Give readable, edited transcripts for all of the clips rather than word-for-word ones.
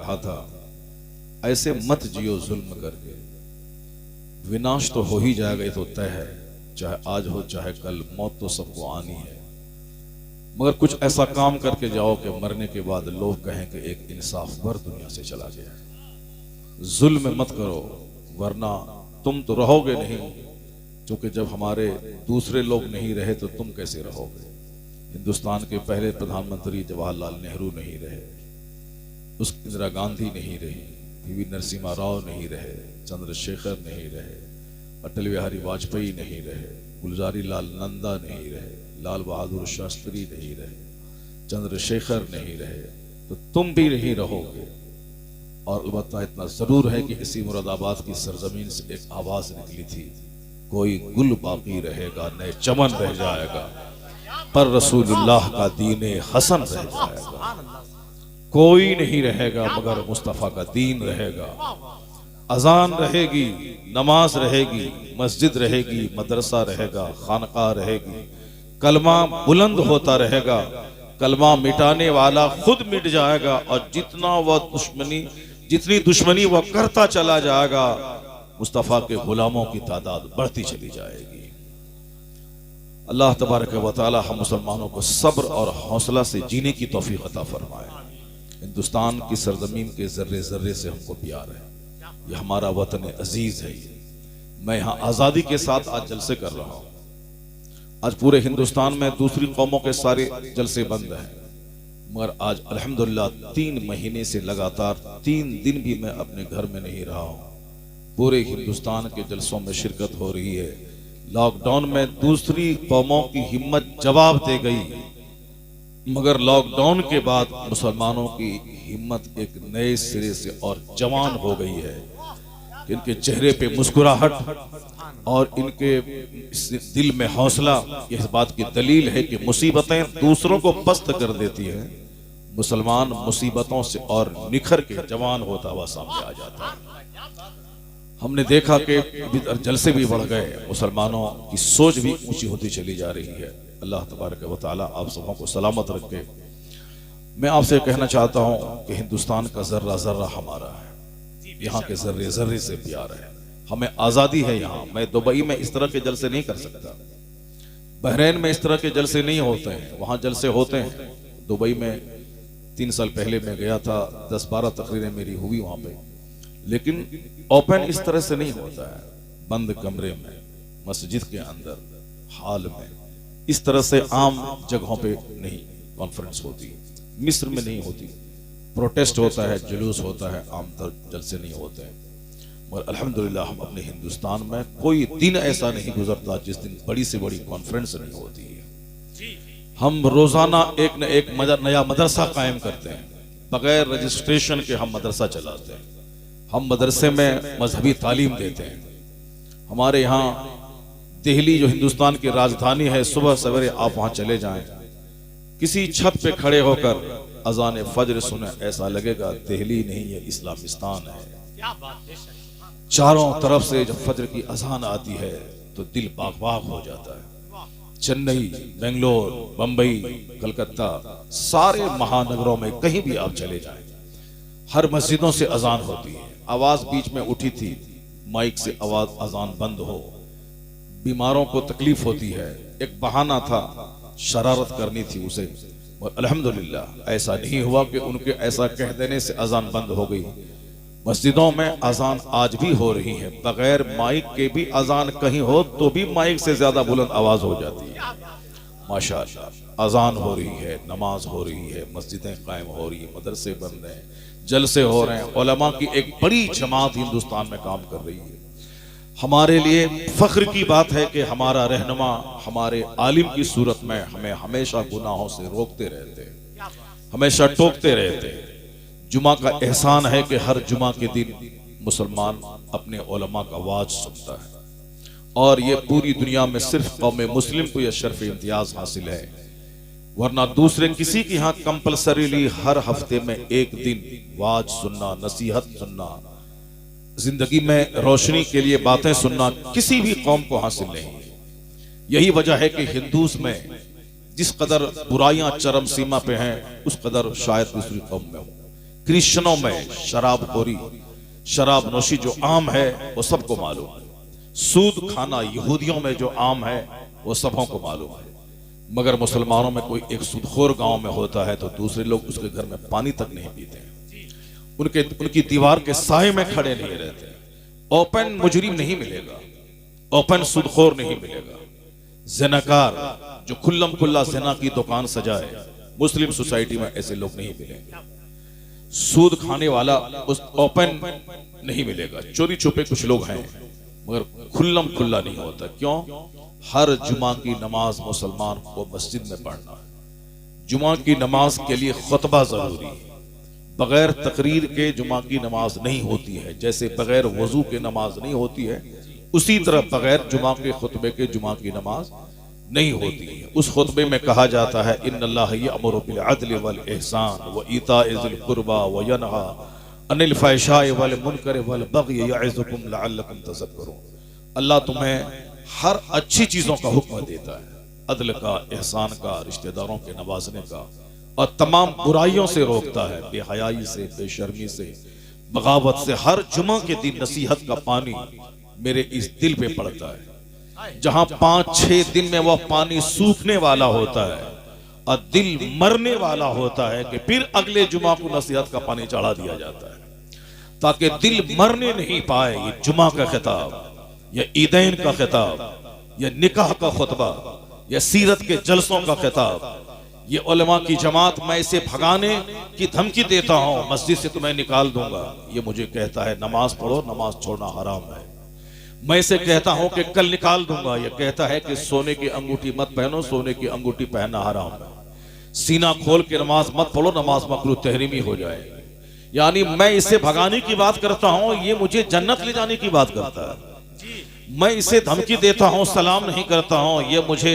कहा था, ऐसे मत जियो जुल्म करके, विनाश तो हो ही जाएगा, ये तो तय है, चाहे आज हो चाहे कल, मौत तो सबको आनी है। मगर कुछ ऐसा काम करके जाओ कि मरने के बाद लोग कहें कि एक इंसाफवर दुनिया से चला गया। जुल्म मत करो, वरना तुम तो रहोगे नहीं, क्योंकि जब हमारे दूसरे लोग नहीं रहे तो तुम कैसे रहोगे। हिंदुस्तान के पहले प्रधानमंत्री जवाहरलाल नेहरू नहीं रहे, उस इंदिरा गांधी नहीं रही, पीवी नरसिम्हा राव नहीं रहे, चंद्रशेखर नहीं रहे, अटल बिहारी वाजपेयी नहीं रहे, गुलजारी लाल नंदा नहीं रहे, लाल बहादुर शास्त्री नहीं रहे, चंद्रशेखर नहीं रहे, तो तुम भी नहीं रहोगे। और अलबत्ता इतना जरूर है कि इसी मुरादाबाद की सरजमीन से एक आवाज निकली थी, कोई गुल बाकी रहेगा, नए चमन रह जाएगा, पर रसूलुल्लाह का दीन हसन रह जाएगा। कोई नहीं रहेगा मगर मुस्तफा का दीन रहेगा। अजान रहेगी, नमाज रहेगी, मस्जिद रहेगी, मदरसा रहेगा, खानका रहेगी, कलमा बुलंद होता रहेगा, कलमा मिटाने वाला खुद मिट जाएगा, और जितनी दुश्मनी वह करता चला जाएगा, मुस्तफा के गुलामों की तादाद बढ़ती चली जाएगी। अल्लाह तबारक व तआला हम मुसलमानों को सब्र और हौसला से जीने की तौफीक अता फरमाए। हिंदुस्तान की सरजमीन के जर्रे जर्रे से हमको प्यार है, यह हमारा वतन अजीज है। मैं यहाँ आज़ादी के साथ आज जलसे कर रहा हूँ। आज पूरे हिंदुस्तान में दूसरी कौमों के सारे जलसे बंद हैं, मगर आज अल्हम्दुलिल्लाह 3 महीने से लगातार 3 दिन भी मैं अपने घर में नहीं रहा हूँ। पूरे हिंदुस्तान के जलसों में शिरकत हो रही है। लॉकडाउन में दूसरी कौमों की हिम्मत जवाब दे गई, मगर लॉकडाउन के बाद मुसलमानों की हिम्मत एक नए सिरे से और जवान हो गई है। इनके चेहरे पे मुस्कुराहट और इनके दिल में हौसला इस बात की दलील है कि मुसीबतें दूसरों को पस्त कर देती हैं, मुसलमान मुसीबतों से और निखर के जवान होता हुआ सामने आ जाता है। हमने देखा कि जलसे भी बढ़ गए, मुसलमानों की सोच भी ऊंची होती चली जा रही है। अल्लाह तबारक व तआला आप सबों को सलामत रखे। मैं आपसे कहना चाहता हूँ कि हिंदुस्तान का जर्रा जर्रा हमारा है, यहाँ के जर्रे जर्रे से प्यार है, हमें आज़ादी है। यहाँ मैं दुबई में इस तरह के जलसे नहीं कर सकता, बहरीन में इस तरह के जलसे नहीं होते हैं, वहाँ जलसे होते हैं। दुबई में 3 साल पहले मैं गया था, 10-12 तकरीरें मेरी हुई वहाँ पे, लेकिन ओपन इस तरह से नहीं होता है। बंद कमरे में, मस्जिद के अंदर, हाल में, इस तरह से आम जगहों पे नहीं कॉन्फ्रेंस होती। मिस्र में नहीं होती, प्रोटेस्ट होता है, जुलूस होता है, आमतौर जलसे नहीं होते हैं। और अल्हम्दुलिल्लाह हम अपने हिंदुस्तान में कोई दिन ऐसा नहीं गुजरता जिस दिन बड़ी से बड़ी कॉन्फ्रेंस नहीं होती है। हम रोजाना एक न एक नया मदरसा कायम करते हैं, बगैर रजिस्ट्रेशन के हम मदरसा चलाते हैं। हम मदरसे में मजहबी तालीम देते हैं। हमारे यहाँ दिल्ली जो हिंदुस्तान की राजधानी है, सुबह सवेरे आप वहां चले जाएं, किसी छत पे खड़े होकर अजान फजर सुने, ऐसा लगेगा दिल्ली नहीं है, इस्लामिस्तान है। चारों तरफ से जब फजर की अजान आती है तो दिल बाग बाग हो जाता है। चेन्नई, बेंगलोर, बंबई, कलकत्ता, सारे महानगरों में कहीं भी आप चले जाएं, हर मस्जिदों से अजान होती है। आवाज बीच में उठी थी, माइक से आवाज अजान बंद हो, बीमारों को तकलीफ होती है, एक बहाना था, शरारत करनी थी उसे, और अल्हम्दुलिल्लाह ऐसा नहीं हुआ कि उनके ऐसा कह देने से अजान बंद हो गई। मस्जिदों में अजान आज भी हो रही है, बगैर माइक के भी अजान कहीं हो तो भी माइक से ज्यादा बुलंद आवाज हो जाती है। माशाअल्लाह अजान हो रही है, नमाज हो रही है, मस्जिदें कायम हो रही है, मदरसे बन रहे हैं, जलसे हो रहे हैं, उलमा की एक बड़ी जमात हिंदुस्तान में काम कर रही है। हमारे लिए फख्र की बात है कि हमारा रहनुमा हमारे आलिम की सूरत में हमें हमेशा गुनाहों से रोकते रहते, हमेशा टोकते रहते। जुमा का एहसान है कि हर जुमा के दिन मुसलमान अपने उलमा का वाज सुनता है, और ये पूरी दुनिया में सिर्फ कौम मुस्लिम को यह शर्फ इम्तियाज हासिल है, वरना दूसरे किसी के यहाँ कंपल्सरीली हर हफ्ते में एक दिन वाज सुनना, नसीहत सुनना, जिंदगी में रोशनी के लिए बातें सुनना किसी भी कौम को हासिल नहीं है। यही वजह है कि हिंदूस में जिस कदर बुराइयां चरम सीमा पे हैं, उस कदर शायद दूसरी कौम में हो। क्रिश्चियनों में शराबखोरी, शराब नोशी जो आम है वो सबको मालूम है। सूद खाना यहूदियों में जो आम है वो सबों को मालूम है। मगर मुसलमानों में कोई एक सूदखोर गांव में होता है तो दूसरे लोग उसके घर में पानी तक नहीं पीते हैं, उनकी दीवार के साए में खड़े नहीं रहते। ओपन मुजरिम नहीं मिलेगा, ओपन सूदखोर नहीं मिलेगा। ज़िनाकार जो खुल्लम खुल्ला ज़िना की दुकान सजाए, मुस्लिम सोसाइटी में ऐसे लोग नहीं मिलेंगे। सूद खाने वाला उस ओपन नहीं मिलेगा। चोरी छुपे कुछ लोग हैं मगर खुल्लम खुल्ला नहीं होता। क्यों? हर जुमा की नमाज मुसलमान को मस्जिद में पढ़ना है। जुमा की नमाज के लिए खुतबा जरूरी है। बगैर तकरीर के जुमा की नमाज नहीं होती है। जैसे बगैर वजू के नमाज नहीं होती है, उसी तरह बगैर जुमा के खुतबे के जुमा की नमाज नहीं होती है। उस खुतबे में कहा जाता है इन्नल्लाह यअमुरु बिल अदल वल इहसान व ईताइ ज़िल कुर्बा व यनहा अनिल फ़हशाइ वल मुनकर वल बग़य यअज़ुकुम लअल्लकुम तज़क्करून। अल्लाह तुम्हें हर अच्छी चीजों का हुक्म देता है, अदल का, एहसान का, रिश्तेदारों के नवाजने का, और तमाम बुराइयों से रोकता है, बेहयाई से, बेशर्मी से, बगावत से। हर जुमा के दिन नसीहत का पानी मेरे इस दिल पे पड़ता है। जहां 5-6 दिन में वह पानी सूखने वाला होता है और दिल मरने वाला होता है कि फिर अगले जुमा को नसीहत का पानी चढ़ा दिया जाता है ताकि दिल मरने नहीं पाए। ये जुमा का खिताब, या ईदैन का खिताब, या निकाह का खुतबा, या सीरत के जलसों का खिताब, ये उलमा की जमात मैं इसे भगाने की धमकी देता हूं, मस्जिद से तुम्हें निकाल दूंगा, ये मुझे कहता है नमाज पढ़ो, नमाज छोड़ना हराम है। मैं इसे कहता हूं कि कल निकाल दूंगा, ये कहता है कि सोने की अंगूठी मत पहनो, सोने की अंगूठी पहनना हराम है। सीना खोल के नमाज मत पढ़ो, नमाज मकरूह तहरीमी हो जाए। यानी मैं इसे भगाने की बात करता हूं, ये मुझे जन्नत ले जाने की बात करता है। मैं इसे धमकी देता हूं, सलाम नहीं करता हूं, ये मुझे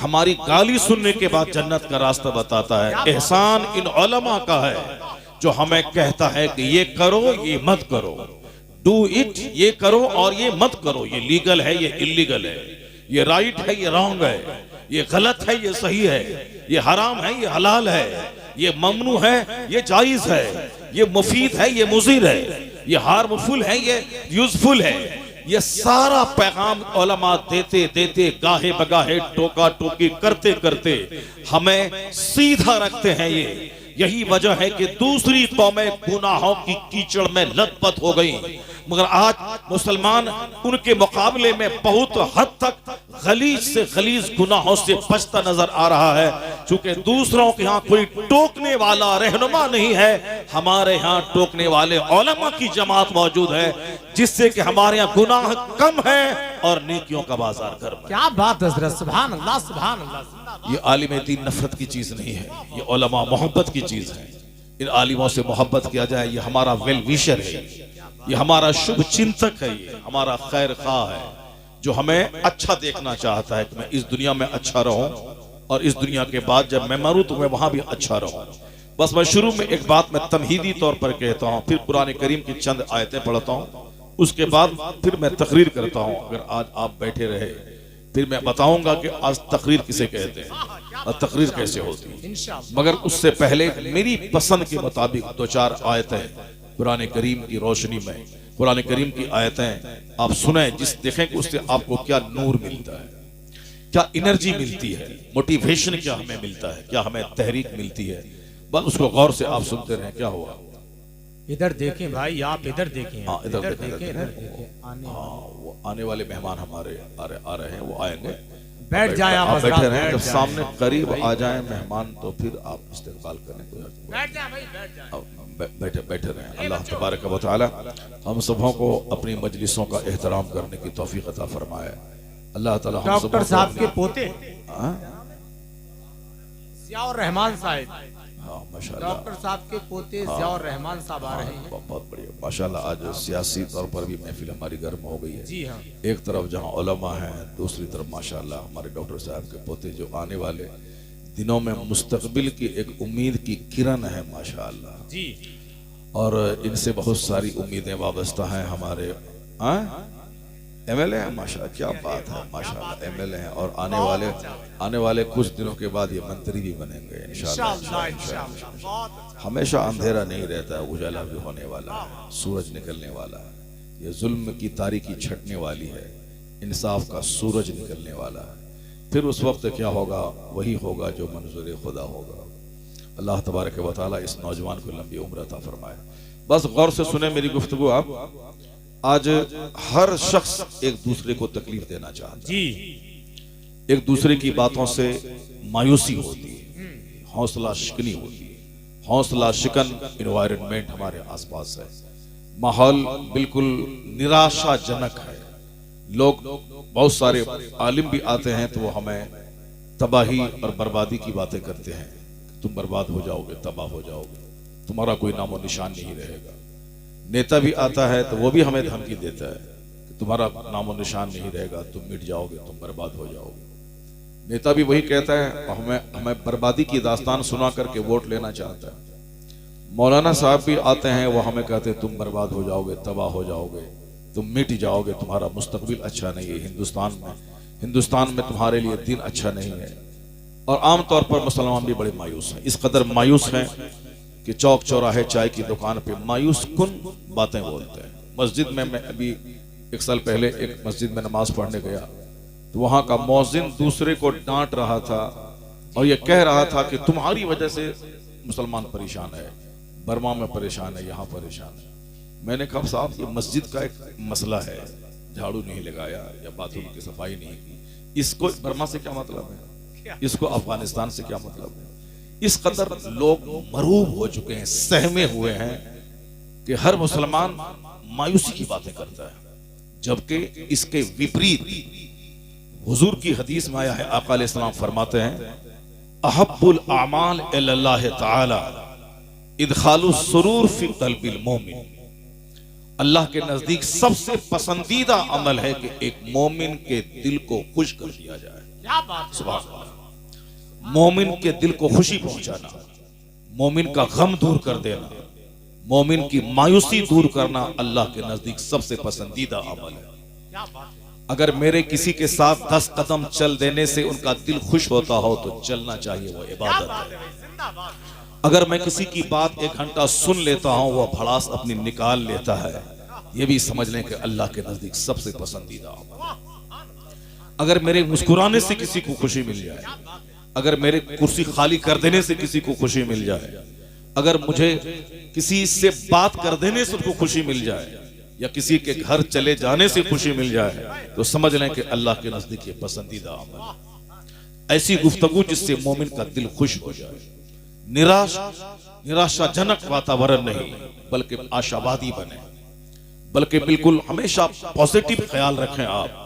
हमारी गाली सुनने के बाद जन्नत का रास्ता बताता है। एहसान इन उलमा का है जो हमें कहता है कि ये करो, ये मत करो, डू इट, ये करो और ये मत करो, ये लीगल है, ये इलीगल है, ये राइट है, ये रॉन्ग है, ये गलत है, ये सही है, ये हराम है, ये हलाल है, ये ममनू है, ये जायज है, ये मुफीद है, ये मुज़िर है, ये हार्मफुल है, ये यूजफुल है। ये सारा पैगाम उलमा देते देते गाहे बगाहे टोका टोकी करते करते हमें सीधा रखते हैं। यही वजह है कि दूसरी कौमें गुनाहों की कीचड़ में लथपथ हो गई, मगर आज मुसलमान उनके मुकाबले में बहुत हद तक गलीज से गलीज गुनाहों से बचता नजर आ रहा है। चूंकि दूसरों के यहाँ कोई टोकने वाला रहनुमा नहीं है, हमारे यहाँ टोकने वाले उलमा की जमात मौजूद है, जिससे कि हमारे यहाँ गुनाह कम है और नेकियों का बाजार गर्म है। क्या बात हज़रत, सुभान अल्लाह, सुभान अल्लाह। ये आलिम दीन नफरत की चीज नहीं है, ये उलमा मोहब्बत की चीज है। इन आलिमों से मोहब्बत किया जाए, ये हमारा वेल विशर है, ये हमारा शुभ चिंतक है, ये हमारा खैर खाह है, जो हमें अच्छा देखना चाहता है कि मैं इस दुनिया में अच्छा रहूं और इस दुनिया के बाद जब मैं मरूं तो मैं वहां भी अच्छा रहूं। बस मैं शुरू में एक बात मैं तमहीदी तौर पर कहता हूं, फिर कुरान करीम की चंद आयतें पढ़ता हूं, उसके बाद फिर मैं तकरीर करता हूं। अगर आज आप बैठे रहे फिर मैं बताऊंगा कि आज तकरीर किसे कहते हैं और तकरीर कैसे होती है। मगर उससे पहले मेरी पसंद के मुताबिक 2-4 आयतें कुरान करीम की रोशनी में, कुरान करीम की आयतें आप सुने, जिस देखें कि उससे आपको क्या नूर मिलता है, क्या एनर्जी मिलती है, मोटिवेशन क्या हमें मिलता है, क्या हमें तहरीक मिलती है। बस उसको गौर से आप सुनते रहें। क्या हुआ? इधर देखें भाई, आप इधर देखें। हाँ, इधर देखें, इधर देखें। वो आने वाले मेहमान हमारे आ रहे हैं, वो आएंगे। बैठ जाए, आप बैठे रहें, जब सामने करीब आ जाए मेहमान तो फिर आप इस्तेक़बाल करें। बैठ जाए भाई, बैठ जाए। बैठे रहें। अल्लाह तबारक व तआला हम सबों को अपनी मजलिसों का एहतराम करने की तौफीक अता फरमाए। अल्लाह ताला हम सबों डॉक्टर साहब के पोते ज़ियाउर रहमान साहब, माशाल्लाह, डॉक्टर साहब के पोते ज़ियाउर रहमान साहब आ रहे हैं। बहुत बढ़िया माशाल्लाह। आज सियासी तौर पर भी महफिल हमारी गर्म हो गई है। जी हाँ, एक तरफ जहाँ उलमा हैं, दूसरी तरफ माशाल्लाह हमारे डॉक्टर साहब के पोते जो आने वाले दिनों में मुस्तकबिल की एक उम्मीद की किरण है माशाल्लाह जी। और इनसे बहुत सारी उम्मीदें वाबस्ता हैं हमारे। एमएलए हैं माशा, क्या बात है माशाल्लाह, एमएलए हैं और आने वाले कुछ दिनों के बाद ये मंत्री भी बनेंगे इंशाल्लाह। इंशाल्लाह इंशाल्लाह। बहुत अच्छा। हमेशा अंधेरा नहीं रहता है, उजाला भी होने वाला है, सूरज निकलने वाला है। ये जुल्म की तारीकी छटने वाली है, इंसाफ का सूरज निकलने वाला है। फिर उस वक्त क्या होगा? वही होगा जो मंजूर खुदा होगा। अल्लाह तबारक व तआला इस नौजवान को लंबी उम्र अता फरमाए। बस गौर से सुने मेरी गुफ्तगू आप। आज हर शख्स एक दूसरे को तकलीफ देना चाहता है जी। एक दूसरे की बातों से मायूसी होती है, हौसला शिकनी होती है। हौसला शिकन एनवायरनमेंट हमारे आसपास है, माहौल बिल्कुल निराशाजनक है। लोग बहुत सारे आलिम भी आते हैं तो वो हमें तबाही और बर्बादी की बातें करते हैं, तुम बर्बाद हो जाओगे, तबाह हो जाओगे, तुम्हारा कोई नामो निशान नहीं रहेगा। नेता भी आता है तो वो भी हमें धमकी देता है कि तुम्हारा नामो निशान नहीं रहेगा, तुम मिट जाओगे, तुम बर्बाद हो जाओगे। नेता भी वही कहता है और हमें बर्बादी की दास्तान सुना करके वोट लेना चाहता है। मौलाना साहब भी आते हैं, वो हमें कहते हैं तुम बर्बाद हो जाओगे, तबाह हो जाओगे, तुम मिट जाओगे, तुम्हारा मुस्तकबिल अच्छा नहीं है हिंदुस्तान में तुम्हारे लिए दिन अच्छा नहीं है। और आमतौर पर मुसलमान भी बड़े मायूस हैं, इस कदर मायूस हैं कि चौक चौराहे चाय की दुकान पे मायूस कुन बातें बोलते हैं। मस्जिद में मैं अभी एक साल पहले एक मस्जिद में नमाज पढ़ने गया तो वहां का मौजिन दूसरे को डांट रहा था और ये कह रहा था कि तुम्हारी वजह से मुसलमान परेशान है, बर्मा में परेशान है, यहाँ परेशान है। मैंने कहा साहब ये मस्जिद का एक मसला है, झाड़ू नहीं लगाया या बाथरूम की सफाई नहीं की, इसको बर्मा से क्या मतलब है, इसको अफगानिस्तान से क्या मतलब है। इस कदर लोग मरूब हो चुके हैं, सहमे हुए हैं कि हर मुसलमान मायूसी की बातें करता है, जबकि इसके विपरीत हुजूर की हदीस में आया है, आका अलैहिस्सलाम फरमाते हैं अहब्बुल अमाल इल्लल्लाह तआला इदखालुस सुरूर फी क़ल्बिल मोमिन। अल्लाह के नजदीक सबसे पसंदीदा अमल है कि एक मोमिन के दिल को खुश कर दिया जाए। क्या बात। सुभान अल्लाह। मोमिन के दिल को खुशी पहुंचाना, मोमिन का गम दूर कर देना, मोमिन की मायूसी दूर करना अल्लाह के नजदीक सबसे पसंदीदा अमल है। क्या बात। अगर मेरे किसी के साथ 10 कदम चल देने से उनका दिल खुश होता हो तो चलना चाहिए, वो इबादत है। जिंदाबाद। अगर मैं किसी की बात 1 घंटा सुन लेता हूं, वह भड़ास अपनी निकाल लेता है, यह भी समझ लें कि अल्लाह के नजदीक सबसे पसंदीदा अमल है। अगर मेरे मुस्कुराने से किसी को खुशी मिल जाए, अगर मेरे कुर्सी खाली कर देने से किसी को खुशी मिल जाए, अगर मुझे किसी से बात कर देने से उसको खुशी मिल जाए या किसी के घर चले जाने से खुशी मिल जाए, तो समझ लें कि अल्लाह के नजदीक ये पसंदीदा अमल है। ऐसी गुफ्तगू जिससे मोमिन का दिल खुश हो जाए, निराशाजनक वातावरण नहीं बल्कि आशावादी बने, बल्कि बिल्कुल हमेशा पॉजिटिव ख्याल रखें। आप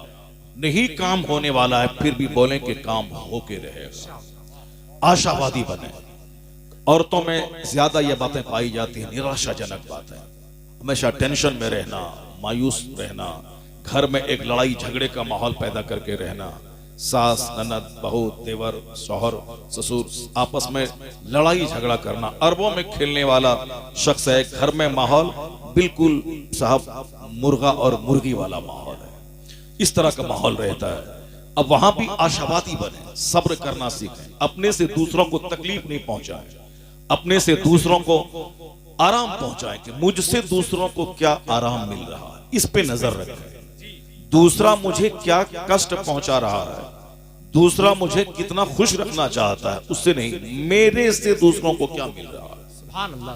नहीं काम होने वाला है फिर भी बोलें कि काम होके रहेगा, आशावादी बने। औरतों में ज्यादा ये बातें पाई जाती हैं, निराशाजनक बातें, हमेशा टेंशन में रहना, मायूस रहना, घर में एक लड़ाई झगड़े का माहौल पैदा करके रहना, सास ननद बहू देवर शौहर ससुर आपस में लड़ाई झगड़ा करना, अरबों में खेलने वाला शख्स है। घर में माहौल बिल्कुल साहब मुर्गा और मुर्गी वाला माहौल है, इस तरह का माहौल रहता है। अब वहां भी आशावादी बने, सब्र करना सीखें, अपने से दूसरों को तकलीफ नहीं पहुंचाएं, अपने से दूसरों को आराम पहुंचाएं कि मुझसे दूसरों को क्या आराम मिल रहा है, इस पे नजर रखें। दूसरा मुझे क्या कष्ट पहुंचा रहा है, दूसरा मुझे कितना खुश रखना चाहता है, उससे नहीं, मेरे से दूसरों को क्या मिल रहा है। सुभान अल्लाह।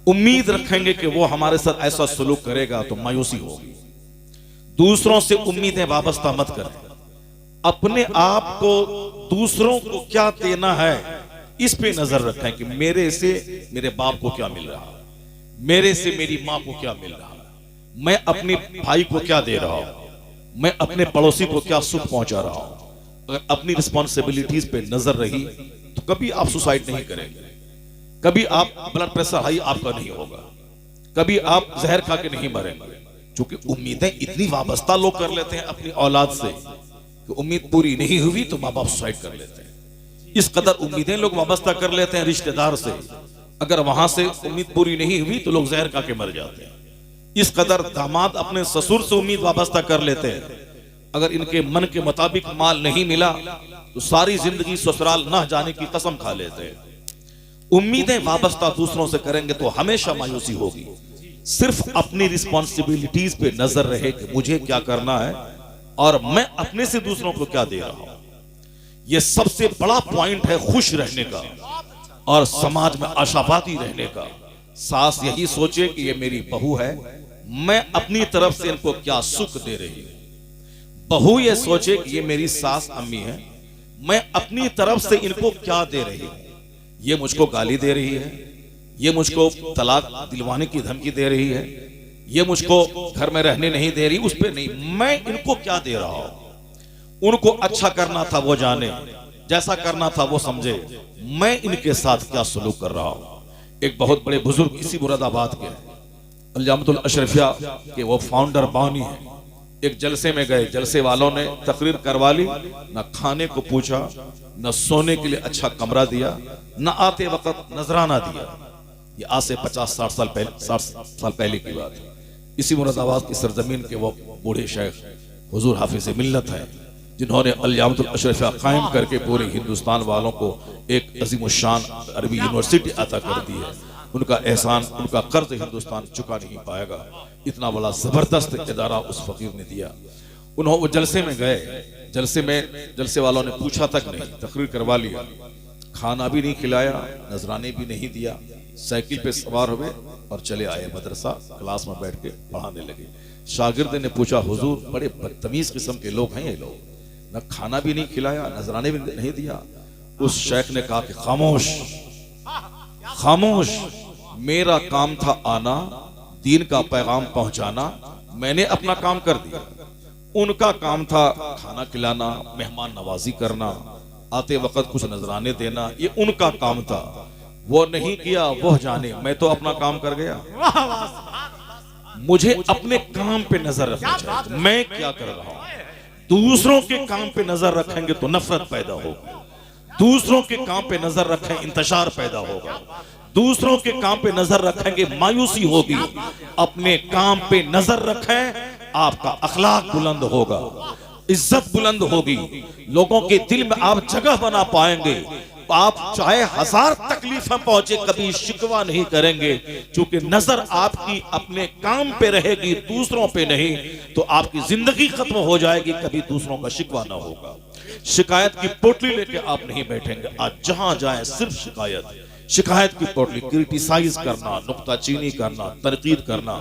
उम्मीद रखेंगे कि वो हमारे साथ ऐसा सलूक करेगा तो मायूसी होगी। दूसरों से उम्मीदें वाबस्ता मत करें, अपने आप को दूसरों को क्या देना है इस पे नजर रखें कि मेरे से मेरे बाप को क्या मिल रहा है, मेरे से मेरी माँ को क्या मिल रहा है, मैं अपने भाई को क्या दे रहा हूं, मैं अपने पड़ोसी को क्या सुख पहुंचा रहा हूं। अगर अपनी रिस्पॉन्सिबिलिटीज पे नजर रही तो कभी आप सुसाइड नहीं करेंगे, कभी आप ब्लड प्रेशर हाई आपका नहीं होगा, कभी आप जहर खा के नहीं मरेंगे। क्योंकि उम्मीदें इतनी वाबस्ता लोग कर लेते हैं अपनी औलाद से कि उम्मीद पूरी नहीं हुई तो माँ बाप सुसाइड कर लेते हैं। इस कदर उम्मीदें लोग वाबस्ता कर लेते हैं रिश्तेदार से, अगर वहां से उम्मीद पूरी नहीं हुई तो लोग जहर खा के मर जाते हैं। इस कदर दामाद अपने ससुर से उम्मीद वाबस्ता कर लेते हैं अगर इनके मन के मुताबिक माल नहीं मिला तो सारी जिंदगी ससुराल न जाने की कसम खा लेते। उम्मीदें वाबस्ता दूसरों से करेंगे तो हमेशा मायूसी होगी। सिर्फ अपनी रिस्पॉन्सिबिलिटीज पे नजर रहे कि मुझे क्या करना है और मैं अपने से दूसरों को क्या दे रहा हूं। यह सबसे बड़ा पॉइंट है खुश रहने का और समाज में आशावादी रहने का। सास यही सोचे कि ये मेरी बहू है, मैं अपनी तरफ से इनको क्या सुख दे रही हूं। बहू ये सोचे कि ये मेरी सास अम्मी है, मैं अपनी तरफ से इनको क्या दे रही हूं। ये मुझको गाली दे रही है, ये मुझको तलाक दिलवाने की धमकी दे रही है, ये मुझको घर में रहने नहीं दे रही, उस पर नहीं, मैं इनको क्या दे रहा हूं। उनको अच्छा करना था वो जाने, जैसा करना था वो समझे, मैं इनके साथ क्या सलूक कर रहा हूं। एक बहुत बड़े बुजुर्ग इसी मुरादाबाद के अल-जामतुल अशरफिया के वो फाउंडर बानी है। एक जलसे में गए, जलसे वालों ने तकरीर करवा ली, न खाने को पूछा, न सोने के लिए अच्छा कमरा दिया, न आते वक्त नजराना दिया। ये आज से 50-60 साल पहले की बात है। इसी मुरादाबाद की सरजमीन के वो बूढ़े शेख हुजूर हाफिज मिल्लत हैं, जिन्होंने अल-जामतुल अशरफिया कायम करके पूरे हिंदुस्तान वालों को एक अजीमुशान अरबी यूनिवर्सिटी अता कर दी है। उनका एहसान, उनका कर्ज हिंदुस्तान चुका नहीं पाएगा। इतना बड़ा जबरदस्त इदारा उस फकीर ने दिया। उन्होंने वो जलसे में गए, जलसे वालों ने पूछा तक नहीं, तकरीर करवा लिया, खाना भी नहीं खिलाया, नजराने भी नहीं दिया, साइकिल पे सवार हुए और चले आए मदरसा। क्लास में बैठ के पढ़ाने लगे। शागिर्द ने पूछा, हुजूर बड़े बदतमीज किस्म के लोग हैं ये लोग, न खाना भी नहीं खिलाया, नजराने भी नहीं दिया। उस शेख ने कहा कि खामोश खामोश, मेरा काम था आना, दीन का पैगाम पहुंचाना, मैंने अपना काम कर दिया। उनका काम था खाना खिलाना, मेहमान नवाजी करना, आते वक्त कुछ नजराने देना, ये उनका काम था। वो नहीं किया, वो जाने, मैं तो अपना काम कर गया। मुझे अपने काम पे नजर रखनी चाहिए, मैं क्या कर रहा हूं। दूसरों के काम पे नजर रखेंगे तो नफरत पैदा होगी, दूसरों के काम पे नजर रखें इंतशार पैदा होगा, दूसरों के काम पे नजर रखेंगे मायूसी होगी। अपने काम पे नजर रखें, आपका अखलाक बुलंद होगा, इज्जत बुलंद होगी, लोगों के दिल में आप जगह बना पाएंगे। आप चाहे 1000 तकलीफें पहुंचे, कभी शिकवा नहीं करेंगे, क्योंकि नजर आपकी अपने काम पे रहेगी, दूसरों पे नहीं, तो आपकी जिंदगी खत्म हो जाएगी, कभी दूसरों का शिकवा ना होगा। शिकायत की पोटली लेके आप नहीं बैठेंगे। आज जहां जाए सिर्फ शिकायत की पोटली, क्रिटिसाइज करना, नुक्ताचीनी करना, तनकीद करना।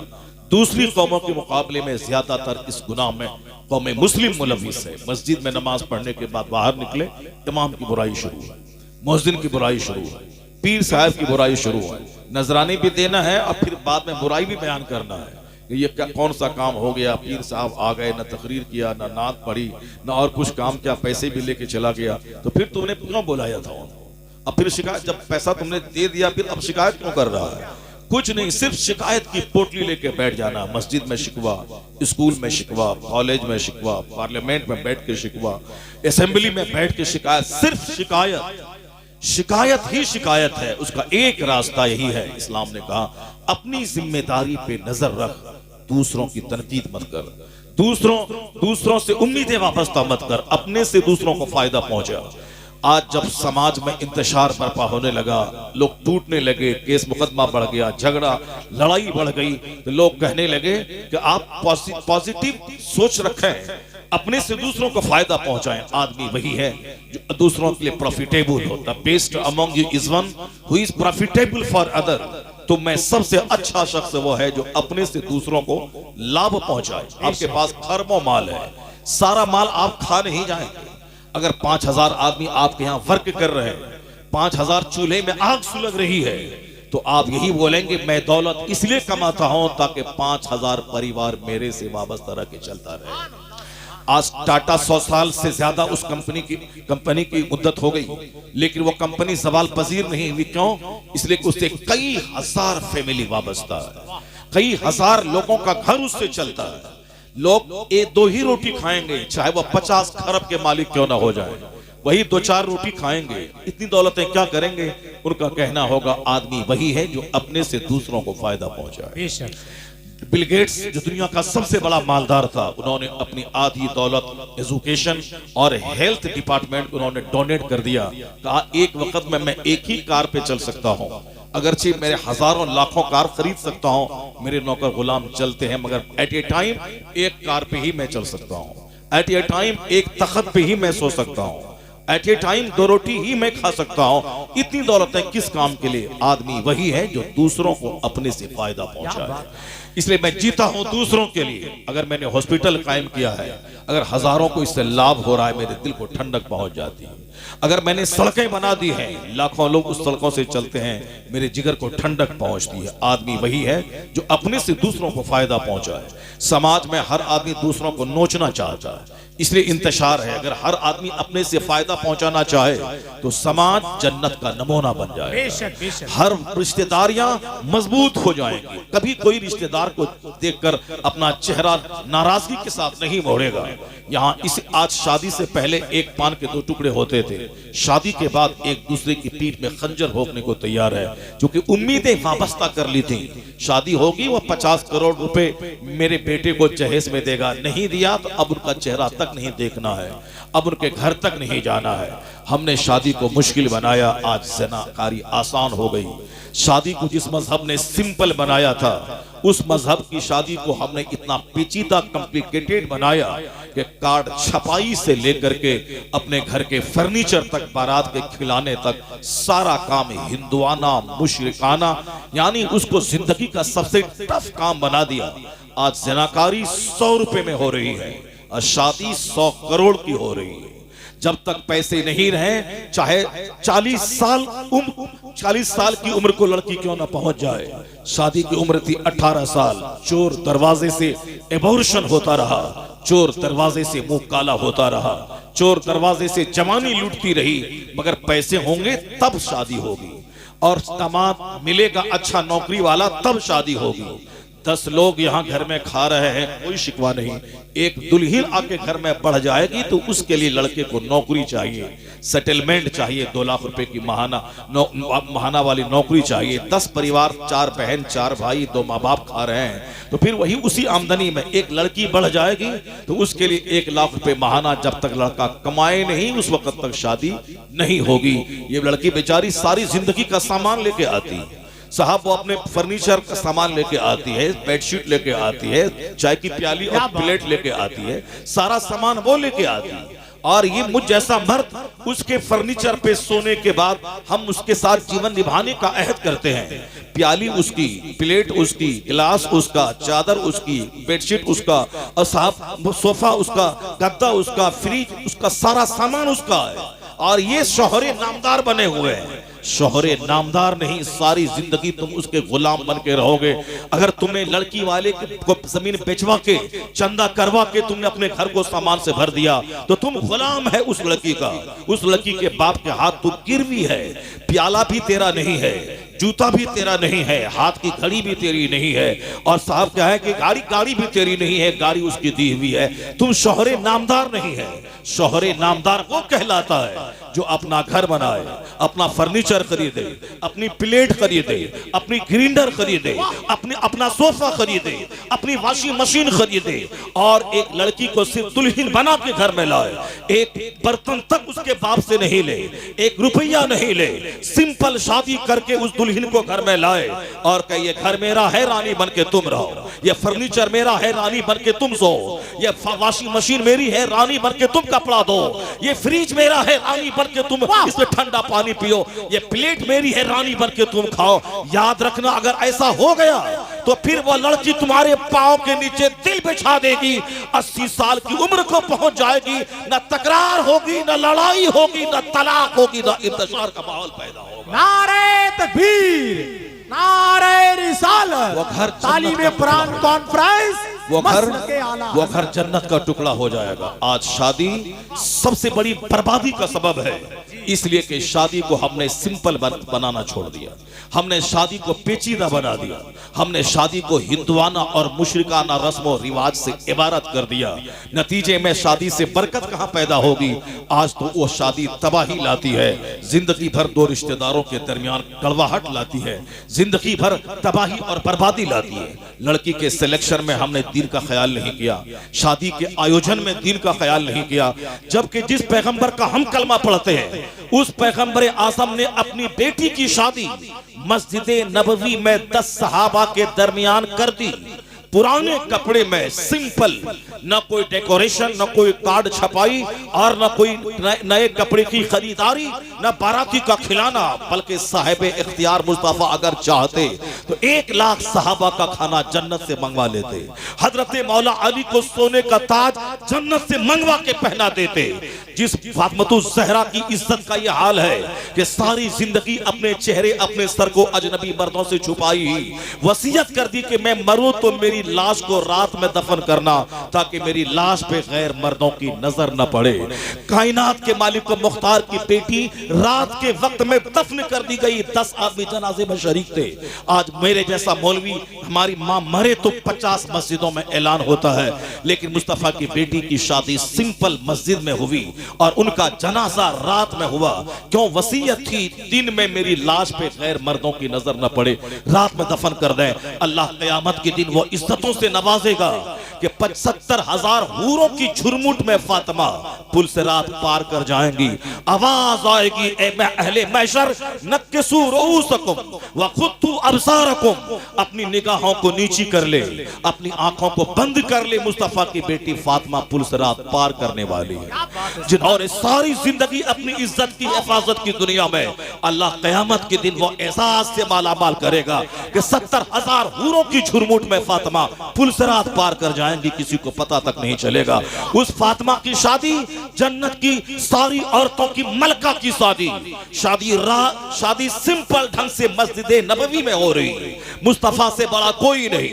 दूसरी कौमों के मुकाबले में ज्यादातर इस गुनाह में कौम मुस्लिम मुलविस है। मस्जिद में नमाज पढ़ने के बाद बाहर निकले, इमाम की बुराई शुरू है, मुअज्जिन की बुराई शुरू है, पीर साहब की बुराई शुरू है, नजरानी भी देना है और फिर बाद में बुराई भी बयान करना है कि ये क्या कौन सा काम हो गया, पीर साहब आ गए, न तकरीर किया, न नात पढ़ी, न और कुछ काम किया, पैसे भी लेके चला गया, तो फिर तुमने क्यों बुलाया था उनको। अब फिर शिकायत, जब पैसा तुमने दे दिया फिर अब शिकायत क्यों कर रहा है। कुछ नहीं, सिर्फ शिकायत की पोटली लेके बैठ जाना। मस्जिद में शिकवा, स्कूल में शिकवा, कॉलेज में शिकवा, पार्लियामेंट में बैठ के शिकवा, असेंबली में बैठ के शिकायत, सिर्फ शिकायत ही शिकायत है। उसका एक रास्ता यही है, इस्लाम ने कहा अपनी जिम्मेदारी पे नजर रख, दूसरों की तनकीद मत कर, दूसरों से उम्मीदें वाबस्ता मत कर, अपने से दूसरों को फायदा पहुंचा। आज जब समाज में इंतशार बर्पा होने लगा, लोग टूटने लगे, केस मुकदमा बढ़ गया, झगड़ा लड़ाई बढ़ गई, तो लोग कहने लगे कि आप पॉजिटिव सोच रखें, अपने से दूसरों को फायदा पहुंचाएं। आदमी वही है जो दूसरों के लिए प्रॉफिटेबल होता। Best among you is one who is profitable for other. तो मैं सबसे अच्छा शख्स वो है जो अपने से दूसरों को लाभ पहुंचाए। आपके पास खरबों माल है, सारा माल आप खा नहीं जाएंगे। अगर 5000 आदमी आपके यहाँ वर्क कर रहे हैं, 5000 चूल्हे में आग सुलग रही है, तो आप यही बोलेंगे मैं दौलत इसलिए कमाता हूं ताकि 5000 परिवार मेरे से वाबस्ता रह के चलता रहे। आज टाटा 100 साल से ज्यादा उस कंपनी की मुद्दत हो गई, लेकिन वो कंपनी सवाल पजीर नहीं हुई। क्यों? इसलिए कि उससे कई हजार फैमिली वाबस्ता है, कई हजार लोगों का घर उससे चलता है। लोग 1-2 ही रोटी खाएंगे, चाहे वो 50 खरब के मालिक क्यों ना हो जाए, वही 2-4 रोटी खाएंगे। इतनी दौलतें क्या करेंगे? उनका कहना होगा आदमी वही है जो अपने से दूसरों को फायदा पहुंचाए। बिल गेट्स जो दुनिया का सबसे बड़ा मालदार था, उन्होंने अपनी आधी दौलत एजुकेशन और हेल्थ डिपार्टमेंट उन्होंने डोनेट कर दिया। कहा एक वक्त में मैं एक ही कार पे चल सकता हूं, अगरचे मेरे हजारों लाखों कार खरीद सकता हूं, मेरे नौकर गुलाम चलते हैं, मगर एट ए टाइम एक कार पे ही मैं चल सकता हूं, एट ए टाइम एक तख्त पे ही मैं सो सकता हूं, एट ए टाइम 2 रोटी ही मैं खा सकता हूं। इतनी दौलत है किस काम के लिए? आदमी वही है जो दूसरों को अपने से फायदा पहुंचाए। इसलिए मैं जीता हूं दूसरों के लिए। अगर मैंने हॉस्पिटल कायम किया है, अगर हजारों को इससे लाभ हो रहा है, मेरे दिल को ठंडक पहुंच जाती है। अगर मैंने सड़कें बना दी हैं, लाखों लोग उस सड़कों से चलते हैं, मेरे जिगर को ठंडक पहुंचती है। आदमी वही है जो अपने से दूसरों को फायदा पहुंचाए। समाज में हर आदमी दूसरों को नोचना चाहता है, इसलिए इंतशार है। अगर हर आदमी अपने से फायदा पहुंचाना चाहे तो समाज जन्नत का नमूना बन जाएगा। हर रिश्तेदारियां मजबूत हो जाएंगी। कभी कोई रिश्तेदार को देखकर अपना चेहरा नाराजगी के साथ नहीं मोड़ेगा। यहाँ इस आज शादी से पहले एक पान के 2 टुकड़े होते थे, शादी के बाद एक दूसरे की पीठ में खंजर भोंकने को तैयार है, क्योंकि उम्मीदें वाबस्ता कर ली थी। शादी होगी, वो 50 करोड़ रुपए मेरे बेटे को जहेज में देगा, नहीं दिया तो अब उनका चेहरा तक नहीं देखना है, अब उनके घर तक नहीं जाना है। हमने शादी को मुश्किल बनाया, आज ज़िनाकारी आसान हो गई। शादी को जिस मजहब ने सिंपल बनाया था, उस मजहब की शादी को हमने इतना पेचीदा कॉम्प्लिकेटेड बनाया कि कार्ड छपाई से लेकर के अपने घर के फर्नीचर तक, बारात के खिलाने तक, सारा काम हिंदुआना मुशरिकाना, यानी उसको जिंदगी का सबसे टफ काम बना दिया। आज ज़िनाकारी 100 रुपए में हो रही है और शादी 100 करोड़ की हो रही है। जब तक पैसे नहीं रहे, चाहे 40 साल की उम्र को लड़की क्यों ना पहुंच जाए। शादी की उम्र थी 18 साल, चोर दरवाजे से एबॉर्शन होता रहा, चोर दरवाजे से मुंह काला होता रहा, चोर दरवाजे से जवानी लूटती रही, मगर पैसे होंगे तब शादी होगी, और दामाद मिलेगा अच्छा नौकरी वाला तब शादी होगी। 10 लोग यहाँ घर में खा रहे हैं, कोई शिकवा नहीं। एक दुल्हन आके घर में बढ़ जाएगी तो उसके लिए लड़के को नौकरी चाहिए, सेटलमेंट चाहिए, 2 लाख रुपए की महाना वाली नौकरी चाहिए। 10 परिवार, 4 बहन 4 भाई, 2 माँ बाप खा रहे हैं, तो फिर वही उसी आमदनी में एक लड़की बढ़ जाएगी तो उसके लिए 1 लाख रुपए महाना। जब तक लड़का कमाए नहीं, उस वक्त तक शादी नहीं होगी। ये लड़की बेचारी सारी जिंदगी का सामान लेके आती है साहब, वो अपने फर्नीचर का सामान लेके आती है, बेडशीट लेके आती है, चाय की प्याली और प्लेट लेके आती है, सारा सामान वो लेके आती है। और ये मुझ जैसा मर्द उसके फर्नीचर पे सोने के बाद हम उसके साथ जीवन निभाने का अहद करते हैं। प्याली उसकी, प्लेट उसकी, गिलास उसका, चादर उसकी, बेडशीट उसका, और साहब सोफा उसका, गद्दा उसका, फ्रिज उसका, सारा सामान उसका है। और ये शोहरे नामदार बने हुए हैं। शोहरे नामदार नहीं, सारी जिंदगी तुम उसके गुलाम बन के रहोगे। अगर तुम्हें लड़की वाले को जमीन बेचवा के, चंदा करवा के तुमने अपने घर को सामान से भर दिया तो तुम गुलाम है उस लड़की का। उस लड़की के बाप के हाथ तुम गिरवी है। प्याला भी तेरा नहीं है, जूता भी तेरा नहीं है, हाथ की घड़ी भी तेरी नहीं है, और साहब क्या है कि गाड़ी भी तेरी नहीं है, गाड़ी उसकी दी हुई है। तुम शोहरे नामदार नहीं है। शोहरे नामदार वो कहलाता है जो अपना घर बनाए, अपना फर्नीचर खरीदे, अपनी प्लेट खरीदे, अपनी ग्राइंडर खरीदे, अपना सोफा खरीदे, अपनी वॉशिंग मशीन खरीदे, और एक लड़की को सिर्फ दुल्हन बना के घर में लाए। एक बर्तन तक उसके बाप से नहीं ले, 1 रुपया नहीं ले, सिंपल शादी करके उस दुल्हन को घर में लाए और कहे ये घर मेरा है, रानी बन के तुम रहो, ये फर्नीचर मेरा है, रानी बन के तुम सो, ये वॉशिंग मशीन मेरी है, रानी बन के तुम कपड़ा दो, ये फ्रिज मेरा है, रानी बन के तुम इसमें ठंडा पानी पियो, ये प्लेट मेरी है, रानी बन के तुम खाओ। याद रखना, अगर ऐसा हो गया तो फिर वो लड़की तुम्हारे पांव के नीचे दिल बिछा देगी। 80 साल की उम्र को पहुंच जाएगी, न तकरार होगी, न लड़ाई होगी, न तलाक होगी, न इंतशार का माहौल पैदा होगा। नारे तकबीर, नारे रिसालत, वो घर तालीम कुरान कॉन्फ्रेंस, वो घर जन्नत का टुकड़ा हो जाएगा। आज शादी सबसे बड़ी बर्बादी का सबब है। इसलिए कि शादी को हमने सिंपल बनाना छोड़ दिया, हमने शादी को पेचीदा बना दिया, हमने शादी को हिंदुआना और मुशरिकाना रस्म और रिवाज से इबारत कर दिया। नतीजे में शादी से बरकत कहां पैदा होगी? आज तो वो शादी तबाही लाती है, जिंदगी भर दो रिश्तेदारों के दरमियान कड़वाहट लाती है, जिंदगी भर तबाही और बर्बादी लाती है। लड़की के सिलेक्शन में हमने दीन का ख्याल नहीं किया, शादी के आयोजन में दीन का ख्याल नहीं किया, जबकि जिस पैगंबर का हम कलमा पढ़ते हैं उस पैगंबर आज़म ने अपनी बेटी की शादी मस्जिद नबवी में 10 सहाबा के दरमियान कर दी, पुराने कपड़े में, सिंपल, न कोई डेकोरेशन, न कोई कार्ड छपाई और न कोई नए कपड़े की खरीदारी, न बाराती का खिलाना, बल्कि साहिब इख्तियार मुस्तफा अगर चाहते तो 1 लाख सहाबा का खाना जन्नत से मंगवा लेते, हजरत मौला अली को सोने का ताज जन्नत से मंगवा के पहना देते। जिस फातिमा ज़हरा की इज्जत का यह हाल है कि सारी जिंदगी अपने चेहरे, अपने सर को अजनबी मर्दों से छुपाई, वसीयत कर दी कि मैं मरूं तो मेरी लाश को रात में दफन करना ताकि मेरी लाश पे गैर मर्दों की नजर न पड़े। कायनात के मालिक को मुख्तार की बेटी रात के वक्त में दफन कर दी गई, 10 आदमी जनाजे में शरीक थे। आज मेरे जैसा मौलवी, हमारी मां मरे तो 50 मस्जिदों में ऐलान होता है, लेकिन मुस्तफा की बेटी की शादी सिंपल मस्जिद में हुई और उनका जनाजा रात में हुआ। क्यों? वसीयत थी दिन में मेरी लाश पे गैर मर्दों की नजर न पड़े, रात में दफन कर दें। अल्लाह क़यामत के दिन वो इज्जतों से नवाजेगा कि 75,000 हूरों की झुरमुट में फातिमा पुल से रात पार कर जाएंगी। आवाज आएगी, ए अहले महशर, नक्किसू रुऊसकुम व खुद्दू अबसारकुम, अपनी निगाहों को नीची कर ले, अपनी आंखों को बंद कर ले। मुस्तफा की बेटी फातिमा पुल से रात पार करने वाली है, जिन्होंने सारी जिंदगी अपनी इज्जत की हिफाजत की दुनिया में। अल्लाह क़यामत के दिन वो एहसास से मालामाल करेगा कि 70,000 हूरों की झुरमुट में फातिमा पुल से रात पार कर जाएंगी, किसी को पता तक नहीं चलेगा। उस फातिमा की शादी जन्नत की सारी औरतों की मलका की शादी, शादी सिंपल ढंग से मस्जिद नबवी में हो रही है। मुस्तफा से बड़ा कोई नहीं,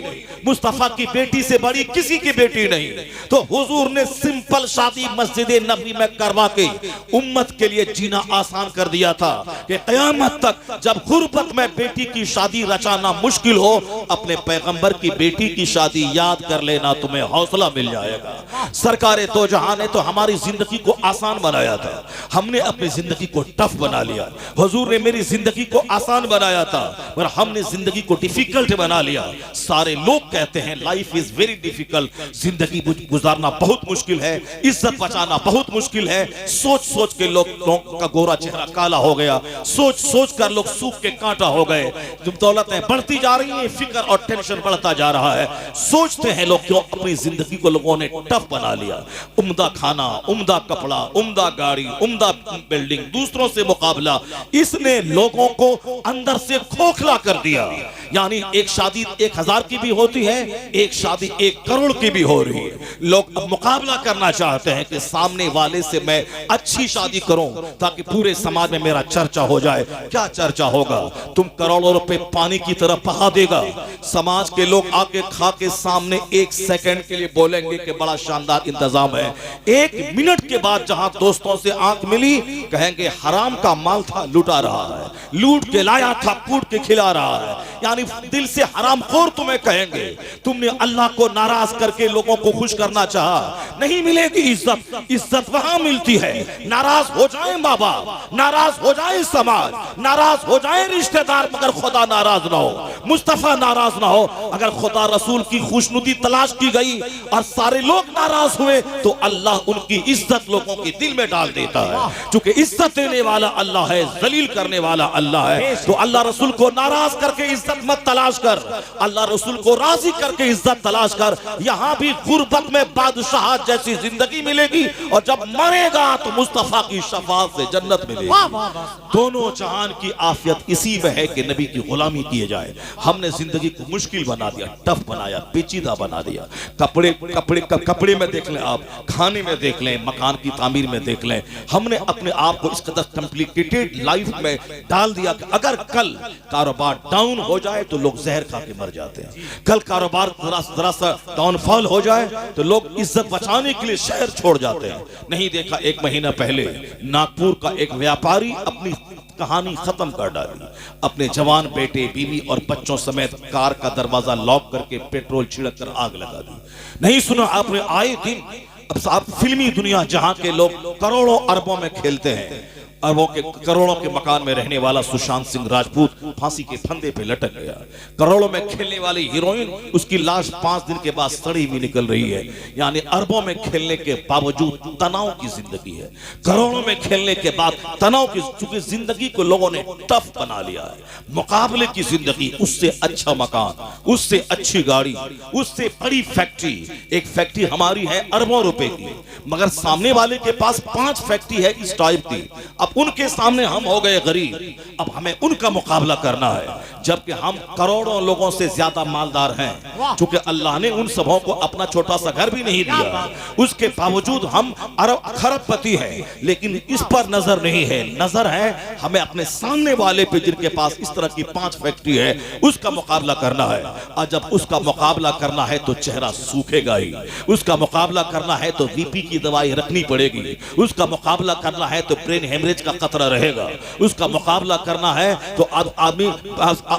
मुस्तफा की बेटी से बड़ी किसी की बेटी नहीं। तो हुजूर ने सिंपल शादी मस्जिद नबवी में करवा के उम्मत के लिए जीना आसान कर दिया था कि क़यामत तक जब गुर्बत में बेटी की शादी रचाना मुश्किल हो, अपने पैगंबर की बेटी की शादी याद कर लेना, तुम्हें हौसला मिल जाएगा। सरकारे दो जहां ने तो हमारी जिंदगी को आसान बनाया था, हमने अपनी जिंदगी को टफ बना लिया। हुजूर ने मेरी जिंदगी को आसान बनाया था पर हमने जिंदगी को डिफिकल्ट बना लिया। सारे लोग कहते हैं लाइफ इज वेरी डिफिकल्ट, जिंदगी गुजारना बहुत मुश्किल है, इज्जत बचाना बहुत मुश्किल है। सोच सोच के लोगों का गोरा चेहरा काला हो गया, सोच सोच कर लोग सूख के कांटा हो गए। जब दौलतें बढ़ती जा रही हैं, फिक्र और टेंशन बढ़ता जा रहा है। सोचते हैं लोग क्यों अपनी जिंदगी को लोगों ने टफ बना लिया। उम्दा खाना, उम्दा कपड़ा, उम्दा गाड़ी, उम्दा बिल्डिंग, दूसरों से मुकाबला, इसने लोगों को अंदर से खोखला कर दिया। यानी एक शादी 1000 की भी होती है, एक शादी 1 करोड़ की भी हो रही है। लोग अब मुकाबला करना चाहते हैं कि सामने वाले से मैं अच्छी शादी करूं ताकि पूरे समाज में मेरा चर्चा हो जाए। क्या चर्चा होगा? तुम करोड़ों रुपए पानी की तरफ बहा देगा। समाज के लोग आके खा के सामने 1 सेकंड के लिए बोलेंगे कि बड़ा शानदार इंतजाम है। 1 मिनट के बाद जहां दोस्तों से आंख मिली, कहेंगे हराम का माल था, लुटा रहा है, लूट के लाया था, कूट के खिला रहा है। यानी दिल से हरामखोर तुम्हें कहेंगे। तुमने अल्लाह को नाराज करके लोगों को खुश करना चाहा, नहीं मिलेगी इज्जत। इज्जत वहां मिलती है, नाराज हो जाए माँ बाप, नाराज हो जाए समाज, नाराज हो जाए रिश्तेदार, मगर खुदा नाराज ना हो, मुस्तफा नाराज ना हो। अगर खुदा रसूल की खुशनुदी तलाश की गई और सारे लोग नाराज हुए तो अल्लाह उनकी इज्जत लोगों के दिल में डाल देता है। क्योंकि इज्जत देने वाला अल्लाह है, जलील करने वाला अल्लाह है। तो अल्लाह रसूल को नाराज करके इज्जत मत तलाश कर, अल्लाह रसूल को राजी करके इज्जत तलाश कर। यहां भी गुर्बत में बादशाह जैसी जिंदगी मिलेगी और जब मरेगा तो मुस्तफा की शफाअत से जन्नत मिलेगी। दोनों जहान की आफियत इसी में है कि नबी की गुलामी किए जाए। हमने जिंदगी को मुश्किल बना दिया, टफ बनाया, पेचीदा बना दिया। कपड़े में देख लें, आप खाने में देख लें, मकान की तामीर में देख लें। हमने अपने आप को इस कदर कॉम्प्लिकेटेड लाइफ में डाल दिया कि अगर कल कारोबार डाउन हो जाए तो लोग जहर खा के मर जाते हैं। कल कारोबार जरा सा डाउनफॉल हो जाए तो लोग इज्जत बचाने के लिए शहर छोड़ जाते हैं। नहीं देखा, एक महीना पहले नागपुर का एक व्यापारी अपनी कहानी खत्म कर डाली। अपने जवान बेटे, बीवी और बच्चों समेत कार का दरवाजा लॉक करके पेट्रोल छिड़क कर आग लगा दी। नहीं सुना आपने? आए दिन अब आप फिल्मी दुनिया जहां के लोग करोड़ों अरबों में खेलते हैं, अरबों के करोड़ों के मकान में रहने वाला सुशांत सिंह राजपूत फांसी के फंदे पे लटक गया। करोड़ों में खेलने वाली हीरोइन, उसकी लाश 5 दिन के बाद सड़ी हुई निकल रही है। यानी अरबों में खेलने के बावजूद तनाव की जिंदगी है। करोड़ों में खेलने के बाद तनाव की, चूंकि जिंदगी को लोगों ने टफ बना लिया है, मुकाबले की जिंदगी, उससे अच्छा मकान, उससे अच्छी गाड़ी, उससे बड़ी फैक्ट्री। एक फैक्ट्री हमारी है अरबों रुपए की, मगर सामने वाले के पास 5 फैक्ट्री है इस टाइप की। अब उनके सामने हम हो गए गरीब, अब हमें उनका मुकाबला करना है, जबकि हम करोड़ों लोगों से ज्यादा मालदार हैं। क्योंकि अल्लाह ने उन सबों को अपना छोटा सा घर भी नहीं दिया, उसके बावजूद हम अरब खरबपति हैं। लेकिन इस पर नजर नहीं है, नजर है हमें अपने सामने वाले पे जिनके पास इस तरह की 5 फैक्ट्री है, उसका मुकाबला करना है। और जब उसका मुकाबला करना है तो चेहरा सूखेगा ही, उसका मुकाबला करना है तो बीपी की दवाई रखनी पड़ेगी, उसका मुकाबला करना है तो ब्रेन हेमरेज का खतरा रहेगा, उसका मुकाबला करना है तो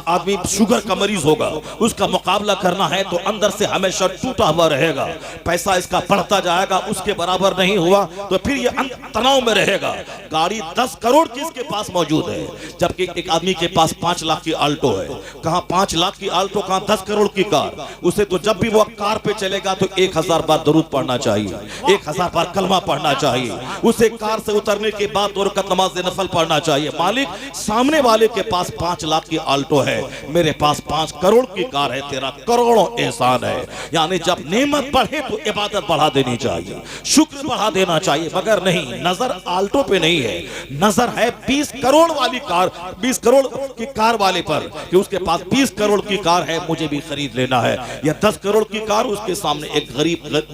आदमी शुगर का मरीज होगा, उसका मुकाबला करना है तो अंदर से हमेशा टूटा हुआ रहेगा। पैसा इसका बढ़ता जाएगा, उसके बराबर नहीं हुआ तो फिर ये तनाव में रहेगा। गाड़ी 10 करोड़ की इसके पास मौजूद है, जबकि एक आदमी के पास 5 लाख की आल्टो है। कहां 5 लाख की आल्टो, कहां 10 करोड़ की कार। उसे तो जब भी वो कार पे चलेगा तो 1000 बार दरूद पढ़ना चाहिए, 1000 बार कलमा पढ़ना चाहिए। उसे कार से उतरने के बाद 2 रकात नमाज नफल पढ़ना चाहिए। मालिक, सामने वाले के पास 5 लाख की आल्टो है, मेरे पास 5 करोड़ की कार है, तेरा करोड़ों एहसान है। यानी जब नेमत बढ़े तो इबादत बढ़ा देनी चाहिए, शुक्र बढ़ा देना चाहिए, मगर नहीं, नजर आल्टो पे नहीं है, नजर है 20 करोड़ वाली कार, 20 करोड़ की कार वाले पर, कि उसके पास 20 करोड़ की कार है, मुझे भी खरीद लेना है। या 10 करोड़ की कार, उसके सामने एक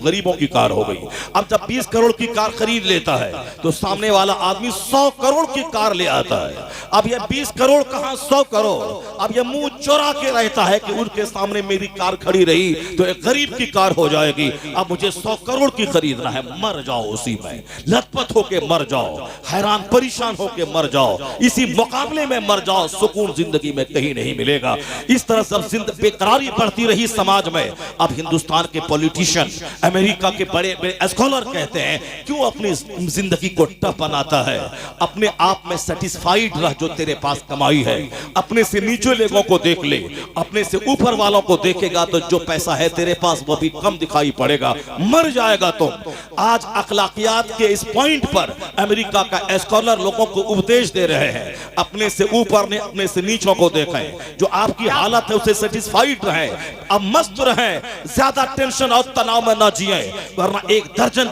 गरीबों की कार हो गई। अब जब 20 करोड़ की कार खरीद लेता है तो सामने वाला आदमी 100 करोड़ की कार ले आता है। अब ये 20 करोड़ कहां 100 करोड़। अब ये मुंह चोरा के रहता है कि उनके सामने मेरी कार खड़ी रही तो एक गरीब की कार हो जाएगी, अब मुझे 100 करोड़ की खरीदना है। मर जाओ उसी में, लथपथ होके मर जाओ, हैरान परेशान होके मर जाओ, इसी मुकाबले में मर जाओ, सुकून जिंदगी में कहीं नहीं मिलेगा। इस तरह से बेकरारी बढ़ती रही समाज में। अब हिंदुस्तान के पॉलिटिशियन, अमेरिका के बड़े बड़े स्कॉलर कहते हैं, क्यों अपनी जिंदगी को टफ बनाता है? अपने आप में सेटिस्फाइड रह, जो तेरे पास कमाई है। अपने से नीचे लोगों को देख ले, अपने से ऊपर वालों को देखेगा तो जो पैसा है तेरे पास वो भी कम दिखाई पड़ेगा, मर जाएगा तुम। आज अखलाकियात के इस पॉइंट पर अमेरिका का स्कॉलर लोगों को उपदेश दे रहे हैं, अपने से ऊपर ने अपने से नीचों को देखें, जो आपकी हालत है उसे सेटिस्फाइड रहे, अब मस्त रहे, ज्यादा टेंशन और तनाव में ना जिए, वरना 1 दर्जन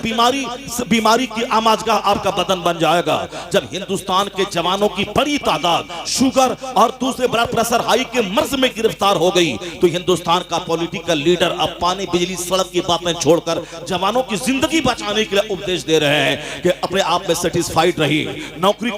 बीमारी की आमाजगाह आपका बदन बन जाएगा। जब हिंदुस्तान के जवानों की बड़ी तादाद शुगर और दूसरे ब्लड प्रेशर हाई के मर्ज में गिरफ्तार हो गई तो हिंदुस्तान का पॉलिटिकल लीडर अब पानी बिजली सड़क की बातें छोड़कर जवानों की जिंदगी बचाने के लिए उपदेश दे रहे हैं कि अपने आप में सेटिस्फाइड रहिए। नौकरी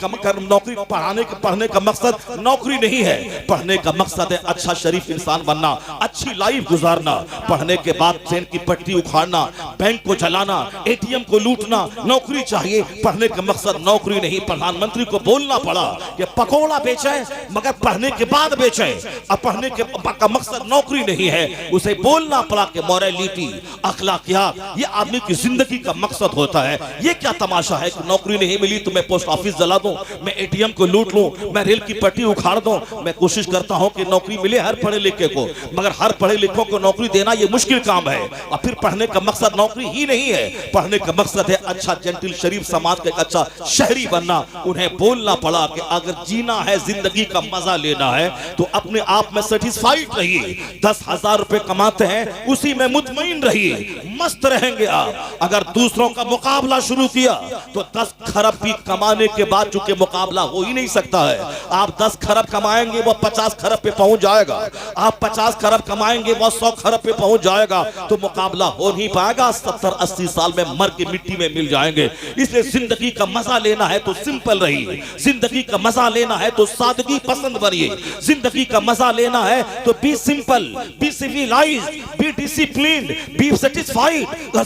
पढ़ने का मकसद नौकरी नहीं है, पढ़ने का मकसद है अच्छा शरीफ इंसान बनना, अच्छी लाइफ गुजारना। पढ़ने के बाद ट्रेन की पट्टी उखाड़ना, बैंक को जलाना, एटीएम को लूटना नौकरी चाहिए, पढ़ने का मकसद नौकरी नहीं। प्रधानमंत्री को बोलना पड़ा कि पकोड़ा बेचे मगर पढ़ने के बाद बेचे, अब पढ़ने का मकसद नौकरी नहीं है, उसे बोलना पड़ा कि मोरालिटी, अखलाकियात ये आदमी की जिंदगी का मकसद होता है। ये क्या तमाशा है कि नौकरी नहीं मिली तो मैं पोस्ट ऑफिस जला दूं, मैं एटीएम को लूट लूं, मैं रेल की पट्टी उखाड़ दूं। मैं कोशिश करता हूं कि नौकरी मिले हर पढ़े लिखे को, मगर हर पढ़े लिखों को नौकरी देना ये मुश्किल काम है। और फिर पढ़ने का मकसद नौकरी ही नहीं है, पढ़ने का मकसद है अच्छा जेंटिल शरीफ समाज का एक अच्छा शहरी बनना, सका, उन्हें बोलना पड़ा कि अगर जीना है, जिंदगी का मजा लेना है तो अपने आप में सेटिस्फाइड रहिए। 10,000 रुपए कमाते हैं उसी में मुतमईन रहिए, मस्त रहेंगे आप। अगर दूसरों का मुकाबला शुरू किया तो 10 खरब भी कमाने के बाद चूंकि मुकाबला हो ही नहीं सकता है, आप 10 खरब कमाएंगे वो 50 खरब पे पहुंच जाएगा, आप 50 खरब कमाएंगे वो 100 खरब पे पहुंच जाएगा, तो मुकाबला हो नहीं पाएगा। 70-80 साल में मर के मिट्टी में मिल जाएंगे। इसलिए जिंदगी का मजा लेना है तो सिंपल रहिए, जिंदगी का मजा लेना है तो सादगी पसंद बनिए, जिंदगी का मजा लेना है तो be simple, be civilized, be disciplined, be satisfied.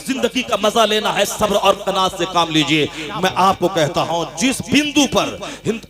जिंदगी का मजा लेना है सब्र और कनात से काम लीजिए। मैं आपको कहता हूं जिस बिंदु पर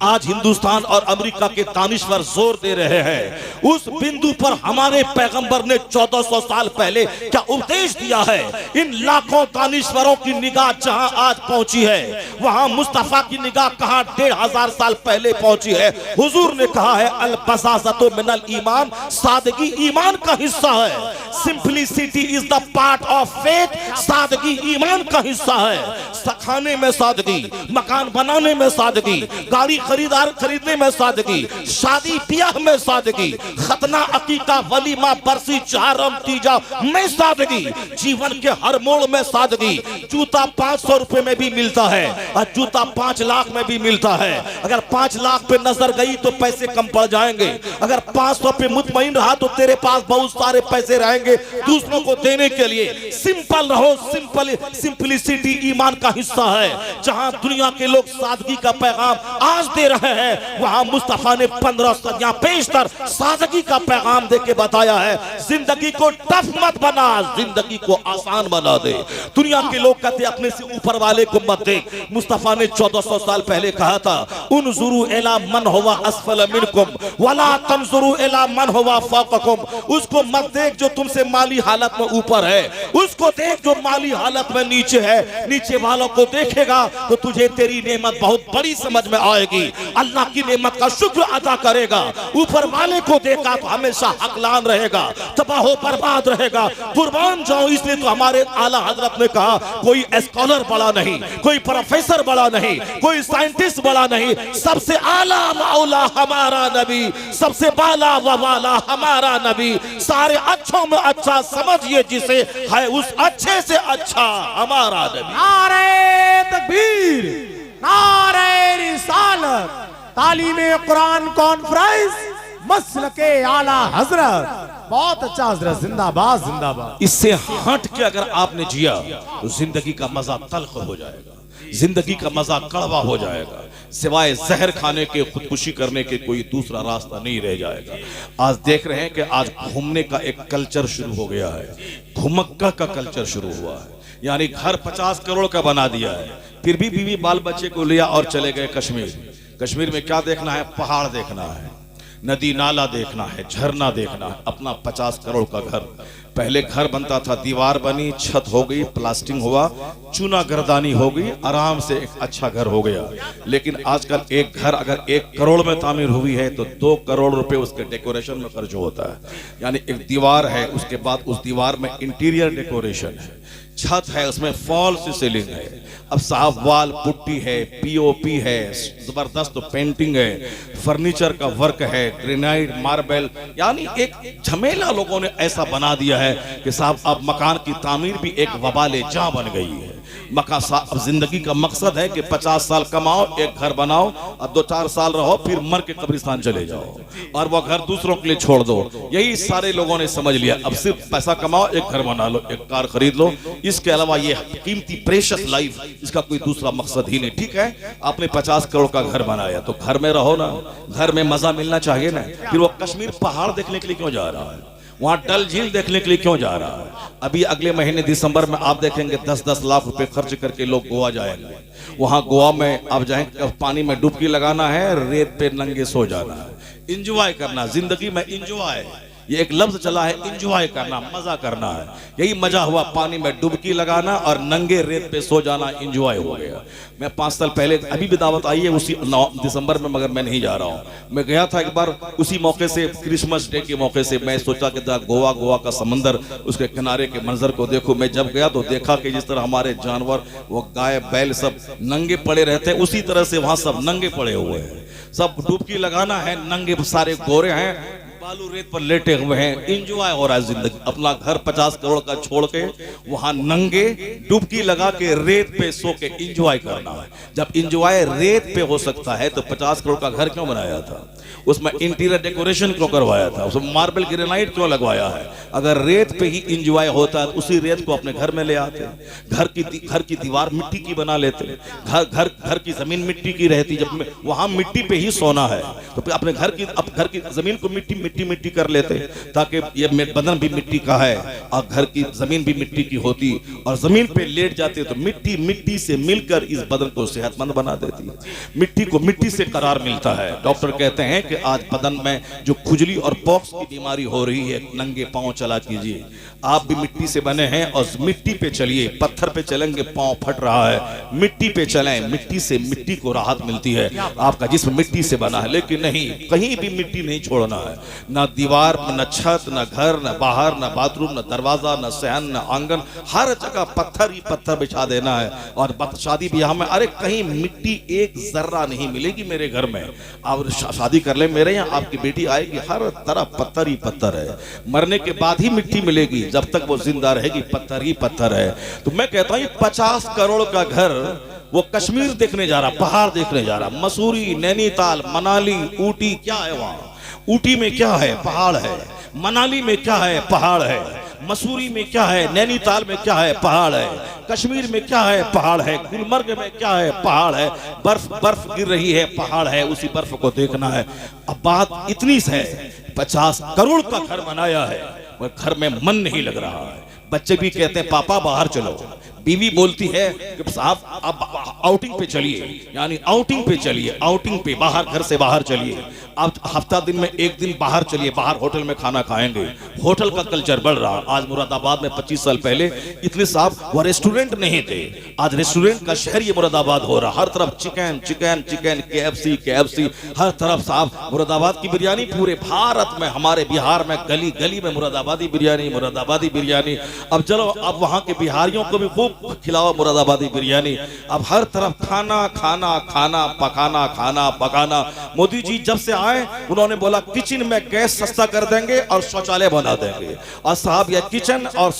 आज हिंदुस्तान और अमेरिका के दानिश्वर जोर दे रहे हैं, उस बिंदु पर हमारे पैगंबर ने 1400 साल पहले क्या उपदेश दिया है। इन लाखों दानिश्वरों की निगाह जहां आज पहुंची है, वहां मुस्तफा की निगाह कहां 1500 साल पहले पहुंची है। हुजूर ने कहा है अल बसासतु मिनल ईमान, सादगी ईमान का हिस्सा है। Simplicity is the part of faith, सादगी ईमान का हिस्सा है। खाने में सादगी, मकान बनाने में सादगी, गाड़ी खरीदने में सादगी, शादी ब्याह में सादगी, खतना अकीका वलीमा बरसी चारम तीजा में सादगी, जीवन के हर मोड़ में सादगी। जूता 500 रुपए में भी मिलता है और जूता 5 लाख में भी मिलता है। अगर 5 लाख पे नजर गई तो पैसे कम पड़ जाएंगे, अगर 500 पे मुतमईन रहा तो तेरे पास बहुत सारे पैसे रहेंगे दूसरों को देने के लिए। सिंपल रहो, सिंपलिसिटी ईमान का हिस्सा है। जहां दुनिया के लोग सादगी का पैगाम आज दे रहे हैं, वहां मुस्तफा ने 15 सदियां पेशतर सादगी का पैगाम देके बताया है। जिंदगी को टफ मत बना, जिंदगी को आसान बना दे। दुनिया के लोग कहते अपने से ऊपर वाले को मत देख, मुस्तफा ने 1400 साल पहले कहा था उनजुरू इला मन हुवा अस्फल मिनकुम वला तंजुरू इला मन हुवा फौककुम। उसको मत देख जो तुमसे माली हालत में ऊपर है, उसको देख जो माली हालत में नीचे है। नीचे वालों को देखेगा तो तुझे तेरी नेमत बहुत बड़ी समझ में आएगी, अल्लाह की नेमत का शुक्र अदा करेगा। ऊपर वाले को देखा तो हमेशा हकलान रहेगा, तबाह बर्बाद रहेगा, कुर्बान जाओ। इसलिए तो हमारे आला हजरत ने कहा कोई स्कॉलर बड़ा नहीं, कोई प्रोफेसर बड़ा नहीं, कोई साइंटिस्ट बड़ा नहीं, सबसे आला मौला हमारा नबी, सबसे बाला व वाला हमारा नबी। सारे अच्छों में अच्छा समझिए जिसे है, उस अच्छे से अच्छा हमारा नबी। नारे तकबीर, नारे रिसालत, तालीमे कुरान कॉन्फ्रेंस, मसलके आला हजरत। बहुत अच्छा हजरत, जिंदाबाद जिंदाबाद। इससे हट के अगर आपने जिया तो जिंदगी का मजा तल्ख हो जाएगा, जिंदगी का मजा कड़वा हो जाएगा। सिवाय जहर खाने के, खुदकुशी करने के कोई दूसरा रास्ता नहीं रह जाएगा। आज देख रहे हैं कि आज घूमने का एक कल्चर शुरू हो गया है, घुमक्का का कल्चर शुरू हुआ है। यानी घर 50 करोड़ का बना दिया है, फिर भी बीवी बाल बच्चे को लिया और चले गए कश्मीर। कश्मीर में क्या देखना है? पहाड़ देखना है, नदी नाला देखना है, झरना देखना है। अपना 50 करोड़ का घर। पहले घर बनता था, दीवार बनी, छत हो गई, प्लास्टिंग हुआ, चूना गर्दानी हो गई, आराम से एक अच्छा घर हो गया। लेकिन आजकल एक घर अगर 1 करोड़ में तामीर हुई है तो 2 करोड़ रुपए उसके डेकोरेशन में खर्च होता है। यानी एक दीवार है, उसके बाद उस दीवार में इंटीरियर डेकोरेशन है, छत है, उसमें फॉल्स सीलिंग है, अब साहब वाल पुट्टी है, पीओपी है, जबरदस्त पेंटिंग है, फर्नीचर का वर्क है, ग्रेनाइट मार्बल। यानी एक झमेला लोगों ने ऐसा बना दिया है कि साहब अब मकान की तामीर भी एक वबाले जां बन गई है। अब जिंदगी का मकसद है कि 50 साल कमाओ, एक घर बनाओ, अब 2-4 साल रहो, फिर मर के कब्रिस्तान चले जाओ और वो घर दूसरों के लिए छोड़ दो। यही सारे लोगों ने समझ लिया। अब सिर्फ पैसा कमाओ, एक घर बना लो, एक कार खरीद लो, इसके अलावा ये कीमती प्रेशियस लाइफ, इसका कोई दूसरा मकसद ही नहीं। ठीक है, आपने 50 करोड़ का घर बनाया तो घर में रहो ना, घर में मजा मिलना चाहिए ना। फिर वो कश्मीर पहाड़ देखने के लिए क्यों जा रहा है? वहां डल झील देखने के लिए क्यों जा रहा है? अभी अगले महीने दिसंबर में आप देखेंगे 10-10 लाख रुपए खर्च करके लोग गोवा जाएंगे। वहां गोवा में आप जाएंगे, पानी में डुबकी लगाना है, रेत पे नंगे सो जाना है, इंजॉय करना, जिंदगी में इंजॉय। ये एक लफ्ज चला है इंजॉय करना, मजा करना है। यही मजा हुआ पानी में डुबकी लगाना और नंगे रेत पे सो जाना, इंजॉय हो गया। मैं 5 साल पहले, अभी भी दावत आई है उसी दिसंबर में, मगर मैं नहीं जा रहा हूँ। मैं गया था एक बार उसी मौके से, क्रिसमस डे के मौके से। मैं सोचा कि गोवा का समंदर, उसके किनारे के मंजर को देखो। मैं जब गया तो देखा कि जिस तरह हमारे जानवर, वो गाय बैल सब नंगे पड़े रहते हैं, उसी तरह से वहां सब नंगे पड़े हुए हैं। सब डुबकी लगाना है, नंगे सारे गोरे हैं, बालू रेत पर लेटे हुए हैं, इंजॉय हो रहा है जिंदगी। अपना घर 50 करोड़ का छोड़ के वहां नंगे डुबकी लगा के रेत पे सो के इंजॉय करना है। जब इंजॉय रेत पे हो सकता है तो 50 करोड़ का घर क्यों बनाया था? उसमें इंटीरियर डेकोरेशन क्यों करवाया था? उसमें मार्बल ग्रेनाइट क्यों लगवाया है? अगर रेत पे ही इंजॉय होता है तो उसी रेत को अपने घर में ले आते, घर की दीवार मिट्टी की बना लेते, घर की जमीन मिट्टी की रहती। जब वहां मिट्टी पे ही सोना है तो अपने घर की जमीन को मिट्टी कर लेते, ताकि ये बदन भी मिट्टी का है और घर की जमीन भी मिट्टी की होती, और जमीन पे लेट जाते तो मिट्टी से मिलकर इस बदन को सेहतमंद बना देती। मिट्टी को मिट्टी से करार मिलता है। डॉक्टर कहते हैं कि आज बदन में जो खुजली और पॉक्स की बीमारी हो रही है, नंगे पांव चला कीजिए। आप भी मिट्टी से बने हैं और मिट्टी पे चलिए। पत्थर पे चलेंगे पांव फट रहा है, मिट्टी पे चलें, मिट्टी से मिट्टी को राहत मिलती है। आपका जिस्म मिट्टी से बना है, लेकिन नहीं, कहीं भी मिट्टी नहीं छोड़ना है। ना दीवार, न छत, न घर, न बाहर, न बाथरूम, न दरवाजा, न सहन, न आंगन, हर जगह पत्थर ही पत्थर बिछा देना है। और शादी ब्याह में अरे कहीं मिट्टी एक जर्रा नहीं मिलेगी मेरे घर में। आप शादी कर ले मेरे यहाँ, आपकी बेटी आएगी, हर तरफ पत्थर ही पत्थर है। मरने के बाद ही मिट्टी मिलेगी, जब तक वो जिंदा रहेगी पत्थर ही पत्थर है। तो मैं कहता हूँ 50 करोड़ का घर वो कश्मीर देखने जा रहा, पहाड़ देखने जा रहा, मसूरी, नैनीताल, मनाली, ऊटी, क्या है वहां? ऊटी में क्या है? पहाड़ है। मनाली में क्या है? पहाड़ है। मसूरी में क्या है? नैनीताल में क्या है? पहाड़ है। कश्मीर में क्या है? पहाड़ है। गुलमर्ग में क्या है? पहाड़ है। बर्फ गिर रही है, पहाड़ है, उसी बर्फ को देखना है। अब बात इतनी है, 50 करोड़ का घर बनाया है, वह घर में मन नहीं लग रहा है। बच्चे भी कहते हैं पापा बाहर चलो, बीवी बोलती है कि साहब आप आउटिंग पे चलिए, यानी आउटिंग पे चलिए, आउटिंग पे, बाहर, घर से बाहर चलिए। आप हफ्ता दिन में एक दिन बाहर चलिए, बाहर होटल में खाना खाएंगे। होटल का कल्चर बढ़ रहा। आज मुरादाबाद में 25 साल पहले इतने साहब वो रेस्टोरेंट नहीं थे, आज रेस्टोरेंट का शहर ये मुरादाबाद हो रहा। हर तरफ चिकन चिकन चिकन, KFC, हर तरफ साहब मुरादाबाद की बिरयानी। पूरे भारत में, हमारे बिहार में गली गली में मुरादाबादी बिरयानी। अब चलो, अब वहां के बिहारियों को भी खूब खिलाओ मुरादाबादी बिरयानी। अब हर तरफ खाना पकाना। मोदी जी जब से आए उन्होंने बोला किचन में गैस सस्ता कर देंगे और शौचालय बना देंगे। और साहब ये किचन और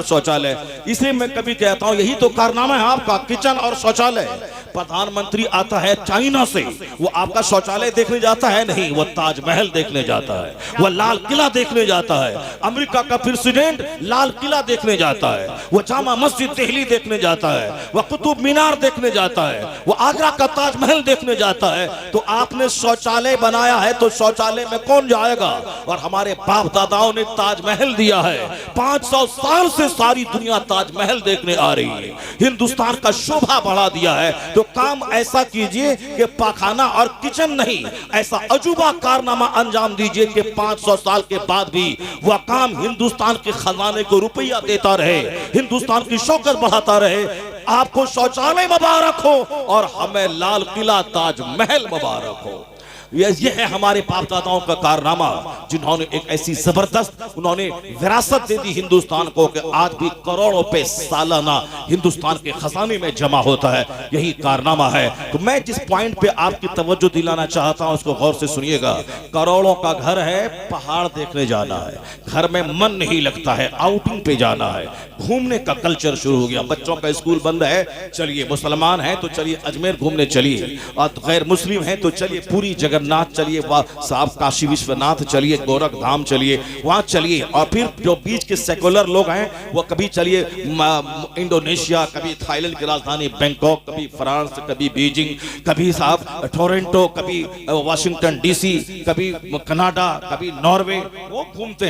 शौचालय, इसलिए मैं कभी कहता हूं यही तो कारनामा है आपका, किचन और शौचालय। प्रधानमंत्री आता है चाइना से, वो आपका शौचालय देखने जाता है नहीं, वो ताजमहल देखने जाता है, वो लाल किला देखने जाता है। अमेरिका का प्रेसिडेंट लाल किला देखने जाता है, वो जामा मस्जिद दिल्ली देखने जाता है, वो कुतुब मीनार देखने जाता है, वो आगरा का ताजमहल देखने जाता है। तो आपने शौचालय बनाया है तो शौचालय में कौन जाएगा? और हमारे बाप दादाओं ने ताजमहल दिया है, 500 साल से सारी दुनिया ताजमहल देखने आ रही है, हिंदुस्तान का शोभा बढ़ा दिया है। तो काम ऐसा कीजिए कि पाखाना और किचन नहीं, ऐसा अजूबा कारनामा अंजाम दीजिए कि 500 साल के बाद भी वह काम हिंदुस्तान के खजाने को रुपया देता रहे, हिंदुस्तान की शौकत बढ़ाता रहे। आपको शौचालय मुबारक हो और हमें लाल किला ताजमहल मुबारक हो। ये है हमारे बाप दादाओं का कारनामा, जिन्होंने एक ऐसी जबरदस्त उन्होंने विरासत दे दी हिंदुस्तान को कि आज भी करोड़ों पे सालाना हिंदुस्तान के खजाने में जमा होता है। यही कारनामा है। तो मैं जिस पॉइंट पे आपकी तवज्जो दिलाना चाहता हूं उसको गौर से सुनिएगा। करोड़ों का घर है, पहाड़ देखने जाना है, घर में मन नहीं लगता है, आउटिंग पे जाना है, घूमने का कल्चर शुरू हो गया। बच्चों का स्कूल बंद है, चलिए, मुसलमान है तो चलिए अजमेर घूमने चलिए, और गैर मुस्लिम है तो चलिए पूरी जगन्नाथ चलिए, साहब काशी विश्वनाथ चलिए, गोरखधाम चलिए, वहां चलिए। और फिर जो बीच के सेकुलर लोग हैं वो कभी चलिए इंडोनेशिया, कभी थाईलैंड की राजधानी बैंकॉक, कभी फ्रांस, कभी बीजिंग, कभी साहब टोरंटो, कभी वाशिंगटन DC, कभी कनाडा, कभी नॉर्वे। वो घूमते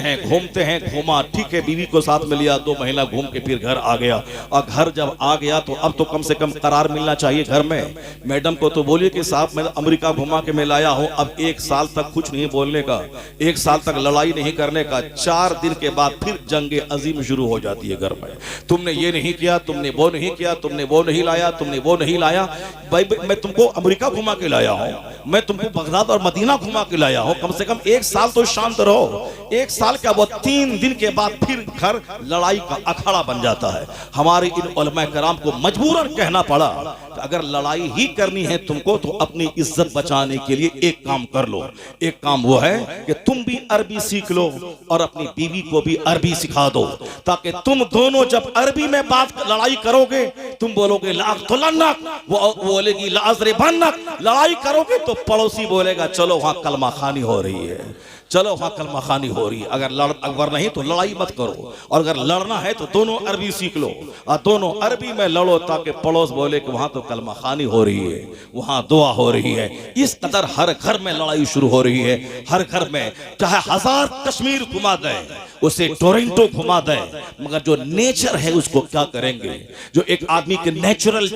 हैं घूमा, ठीक है, बीवी को साथ में लिया, 2 महीना घूम के फिर घर आ गया। और घर जब आ गया तो अब तो कम से कम करार मिलना चाहिए घर में। मैडम को तो बोलिए कि साहब मैं अमेरिका घुमा के मैं लाया हूं, अब 1 साल तक कुछ नहीं बोलने का, 1 साल तक लड़ाई नहीं करने का। 4 दिन के बाद फिर जंग अजीम शुरू हो जाती है घर में। तुमने ये नहीं किया, तुमने वो नहीं किया, तुमने वो नहीं लाया, तुमने वो नहीं लाया। भाई मैं तुमको अमेरिका घुमा के लाया हूं, मैं तुमको बगदाद और मदीना घुमा के लाया हूं, कम से कम 1 साल तो शांत रहो। 1 साल क्या, वो 3 दिन के बाद फिर घर लड़ाई का अखाड़ा बन जाता है। हमारे इन उलमा कराम को मजबूरन कहना पड़ा कि अगर लड़ाई ही करनी है तुमको तो अपनी इज्जत बचाने के लिए एक काम कर लो। एक काम वो है कि तुम भी अरबी सीख लो और अपनी बीवी को भी अरबी सिखा दो, ताकि तुम दोनों जब अरबी में बात लड़ाई करोगे, तुम बोलोगे लाक़तुलन्नक, वो बोलेगी लाज़रिबन्नक। लड़ाई करोगे तो पड़ोसी बोलेगा चलो वहां कलमा खानी हो रही है, चलो वहां कलमा खानी हो रही है। अगर नहीं तो लड़ाई मत करो, और अगर लड़ना है तो दोनों अरबी सीख लो और दोनों अरबी में लड़ो, ताकि पड़ोस बोले कि वहां तो कलमा खानी हो रही है, वहां दुआ हो रही है। इस कदर हर घर में लड़ाई शुरू हो रही है। हर घर में चाहे 1000 कश्मीर घुमा दे, उसे टोरंटो घुमा दे, मगर जो नेचर है उसको क्या करेंगे? जो एक आदमी के नेचुरल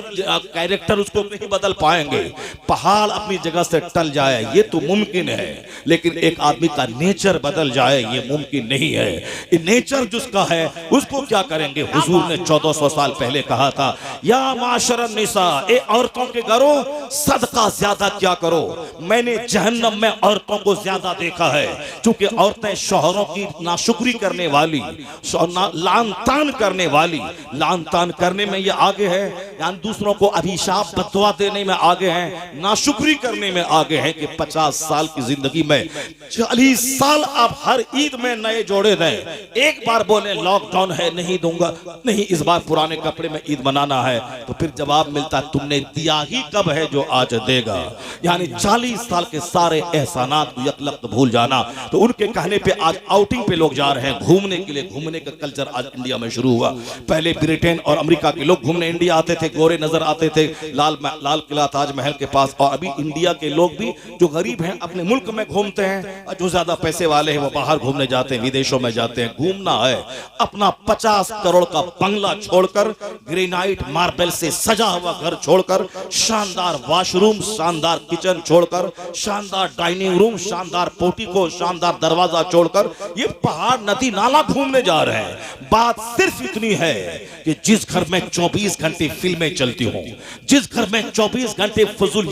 कैरेक्टर उसको नहीं बदल पाएंगे। पहाड़ अपनी जगह से टल जाए ये तो मुमकिन है, लेकिन एक आदमी का नेचर बदल जाए ये मुमकिन नहीं है। ये नेचर जिसका है उसको क्या करेंगे? हुजूर ने 1400 साल पहले कहा था, या माशरन निसा, ए औरतों के घरों सदका ज्यादा क्या करो। मैंने जहन्नम में औरतों को ज्यादा देखा है, क्योंकि औरतें शौहरों की नाशुक्री करने वाली, लान तान करने वाली, लान तान करने में ये आगे है, यानी दूसरों को अभिशाप बददुआ देने में आगे हैं, नाशुक्री करने में आगे हैं। कि 50 साल की जिंदगी में 40 साल आप हर ईद में नए जोड़े दें, एक बार बोले लॉकडाउन है नहीं दूंगा, नहीं इस बार पुराने कपड़े में ईद मनाना है, तो फिर जवाब मिलता तुमने दिया ही कब है जो आज देगा। यानी 40 साल के सारे एहसानात को यकलख्त भूल जाना। तो उनके कहने पे आज आउटिंग पे लोग जा रहे हैं घूमने के लिए। घूमने का कल्चर आज इंडिया में शुरू हुआ। पहले ब्रिटेन और अमेरिका के लोग घूमने इंडिया आते थे, गोरे नजर आते थे लाल किला ताजमहल के पास। और अभी इंडिया के लोग भी जो गरीब हैं अपने मुल्क में घूमते हैं, जो ज्यादा पैसे वाले हैं वो बाहर घूमने जाते हैं, विदेशों में जाते हैं। घूमना है, अपना 50 करोड़ का बंगला छोड़कर, ग्रेनाइट मार्बल से सजा हुआ घर छोड़कर, शानदार वॉशरूम, शानदार किचन छोड़कर, शानदार डाइनिंग रूम, शानदार पोर्टिको, शानदार दरवाजा छोड़कर ये पहाड़ नदी नाला घूमने जा रहे हैं। बात सिर्फ इतनी है कि जिस घर में 24 घंटे फिल्में चलती हों, जिस घर में 24 घंटे फजूल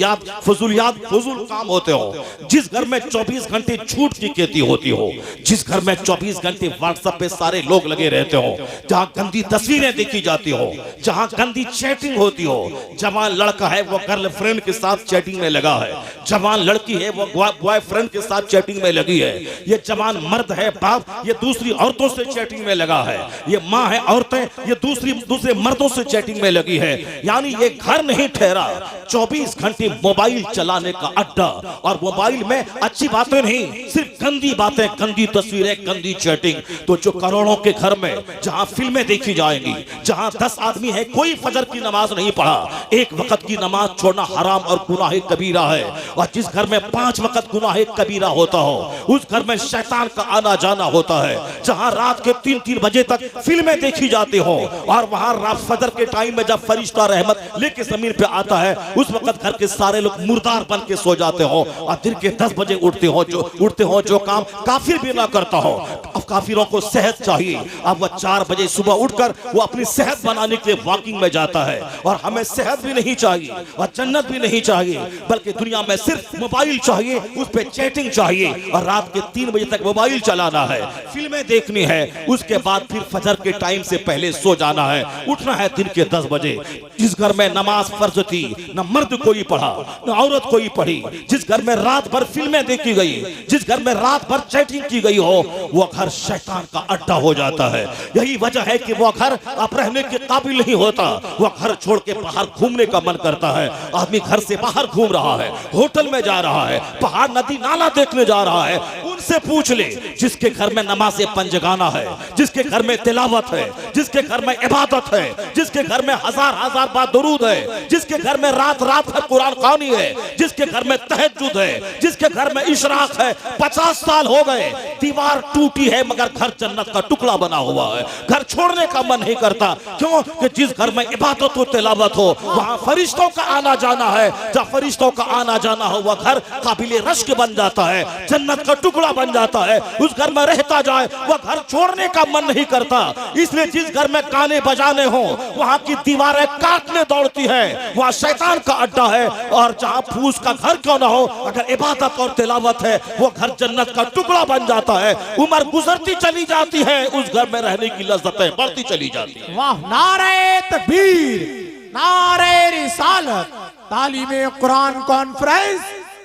काम होते हो, जिस घर में 24 घंटे झूठ की खेती होती हो, जिस घर में 24 घंटे व्हाट्सएप पे सारे लोग लगे रहते हो, जहां गंदी तस्वीरें देखी जाती हो, जहां गंदी चैटिंग होती हो। जवान लड़का है वो गर्लफ्रेंड के साथ चैटिंग में लगा है, जवान लड़की है वो बॉयफ्रेंड के साथ चैटिंग में लगी है, ये जवान मर्द है बाप ये दूसरी औरतों से चैटिंग में लगा है, ये माँ है औरतें ये दूसरे मर्दों से चैटिंग में लगी है। यानी ये घर नहीं ठहरा, 24 घंटे मोबाइल चलाने का अड्डा। और मोबाइल में अच्छी बातें नहीं, सिर्फ गंदी बातें, गंदी तस्वीरें, गंदी चैटिंग। तो जो करोड़ों के घर में जहां फिल्में देखी जाएंगी, जहां 10 आदमी है कोई फजर की नमाज नहीं पढ़ा, एक वक्त की नमाज छोड़ना हराम और गुनाह कबीरा है। और जिस घर में 5 वक्त गुनाह कबीरा होता हो, उस घर में शैतान का आना जाना होता है। जहां रात के 3-3 बजे तक फिल्में देखी जाती हो, और वहां रात फजर के टाइम में जब फरिश्ता रहमत लेके जमीन पे आता है, उस वक्त घर के सारे लोग मुर्दार बन के सो जाते हो, और दिन के 10 बजे उठते हो जो काम काफिर भी ना करता हो। अब काफिरों को सेहत चाहिए, अब वह 4 बजे सुबह उठकर वो अपनी सेहत बनाने के लिए वॉकिंग में जाता है। और हमें सेहत भी नहीं चाहिए और जन्नत भी नहीं चाहिए, बल्कि दुनिया में सिर्फ मोबाइल चाहिए, उस पर चैटिंग चाहिए, और रात के 3 बजे तक मोबाइल चलाना है, फिल्में देखनी है, उसके बाद फिर फजर के टाइम से पहले सो जाना है, उठना है दिन के 10 बजे। जिस घर में नमाज फर्ज थी, न मर्द कोई पढ़ा न औरत कोई पढ़ी, जिस घर में रात भर फिल्में देखी गई, जिस घर में रात भर चैटिंग की गई हो, वो घर शैतान का अड्डा हो जाता है। यही वजह है कि वो घर अब रहने के काबिल नहीं होता, वो घर छोड़ के बाहर घूमने का मन करता है। आदमी घर से बाहर घूम रहा है, होटल में जा रहा है, पहाड़ नदी नाला देखने जा रहा है। उनसे पूछ ले, जिसके घर में नमाज़े पंजगाना है, जिसके घर में तिलावत है, जिसके घर में इबादत है, जिसके घर में हजार बार दुरूद है, जिसके घर में रात भर कुरान खानी है, जिसके घर में तहज्जुद है, जिसके घर में इशराक है, 50 साल हो गए, दीवार टूटी है मगर घर जन्नत का टुकड़ा बना हुआ है, घर छोड़ने का मन नहीं करता। क्यों? कि जिस घर में इबादत और तिलावत हो, वहां फरिश्तों का आना जाना है। जब फरिश्तों का आना जाना हो वह घर काबिले रश्क बन जाता है, जन्नत का टुकड़ा बन जाता है। उस घर में रहता जाए वह घर छोड़ने का मन नहीं करता। इसलिए जिस घर में गाने बजाने हो वहां की दीवारें काटने दौड़ती है, वहां शैतान का अड्डा है। और जहां फूस का घर क्यों ना हो, अगर इबादत और तिलावत है वो घर जन्नत का टुकड़ा बन जाता है। उम्र गुजरती चली जाती है, उस घर में रहने की लज्जतें बढ़ती चली जाती है। वाह, नारे तकबीर, नारे रिसालत, तालीमे कुरान कॉन्फ्रेंस,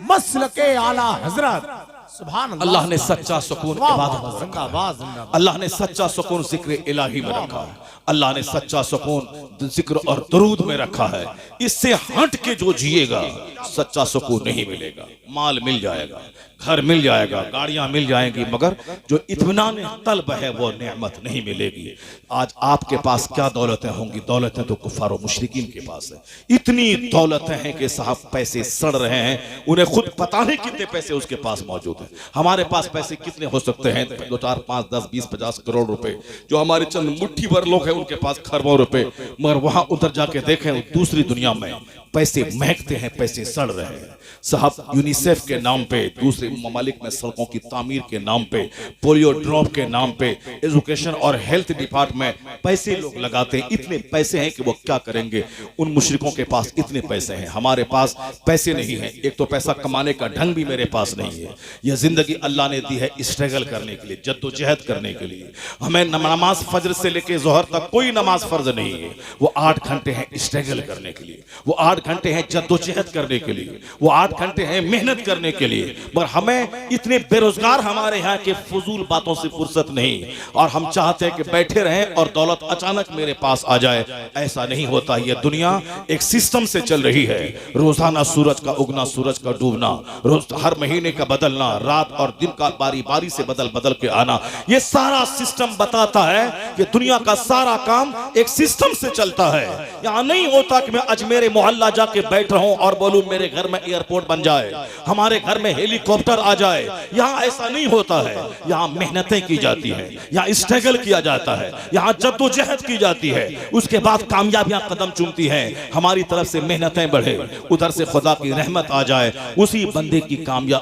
मसलके आला हजरत। सुभान अल्लाह। अल्लाह ने सच्चा सुकून इबादत में रखा है। जिंदाबाद, जिंदाबाद। अल्लाह ने सच्चा सुकून जिक्र इलाही में रखा है। अल्लाह ने सच्चा सुकून जिक्र और दरूद में रखा है। इससे हट के जो जिएगा सच्चा सुकून नहीं मिलेगा। माल मिल जाएगा, घर मिल जाएगा, गाड़ियां मिल जाएंगी, मगर जो इत्मीनान तलब है वो नेमत नहीं मिलेगी। आज आपके पास क्या दौलतें होंगी? दौलतें तो कुफार और मुशरिकीन के पास है। इतनी दौलतें हैं कि साहब पैसे सड़ रहे हैं, उन्हें खुद पता नहीं कितने पैसे उसके पास मौजूद हैं। हमारे पास पैसे कितने हो सकते हैं? 2, 4, 5, 10, 20, 50 करोड़ रुपए, जो हमारे चंद मुट्ठी भर लोग हैं उनके पास खरबों रुपए। मगर वहां उधर जाके देखें, दूसरी दुनिया में पैसे महकते हैं, पैसे सड़ रहे हैं। साहब यूनिसेफ के नाम पे, दूसरे ममालिक में सड़कों की तामीर के नाम पे, पोलियो ड्रॉप के नाम पे, एजुकेशन और हेल्थ डिपार्टमेंट पैसे लोग लगाते हैं। इतने पैसे हैं कि वो क्या करेंगे? उन मुशरिकों के पास इतने पैसे हैं, हमारे पास पैसे नहीं है। एक तो पैसा कमाने का ढंग भी मेरे पास नहीं है। यह जिंदगी अल्लाह ने दी है स्ट्रगल करने के लिए, जद्दोजहद करने के लिए। हमें नमाज फजर से लेके जोहर तक कोई नमाज फर्ज नहीं है। वो 8 घंटे हैं स्ट्रगल करने के लिए, वो 8 घंटे हैं जद्दोजहद करने के लिए, वो 8 घंटे हैं मेहनत करने के लिए। पर हमें इतने बेरोजगार हमारे यहाँ के फजूल बातों से फुर्सत नहीं, और हम चाहते हैं कि बैठे रहें और दौलत अचानक मेरे पास आ जाए। ऐसा नहीं होता। ये दुनिया एक सिस्टम से चल रही है। रोजाना सूरज का उगना, सूरज का डूबना, रोज हर महीने का बदलना, रात और दिन का बारी बारी से बदल बदल के आना, ये सारा सिस्टम बताता है कि दुनिया का सारा काम एक सिस्टम से चलता है। यहाँ नहीं होता कि मैं अजमेर मोहल्ला जाके बैठ रहा हूं और बोलूं मेरे घर में एयरपोर्ट बन जाए, हमारे घर में हेलीकॉप्टर आ जाए। यहाँ ऐसा नहीं होता है। यहाँ मेहनतें की जाती है, यहाँ स्ट्रगल किया जाता है, यहाँ जद्दोजहद की जाती है, उसके बाद कामयाबियां कदम चूमती हैं। हमारी तरफ से मेहनतें बढ़े, उधर से खुदा की रहमत आ जाए, उसी बंदे की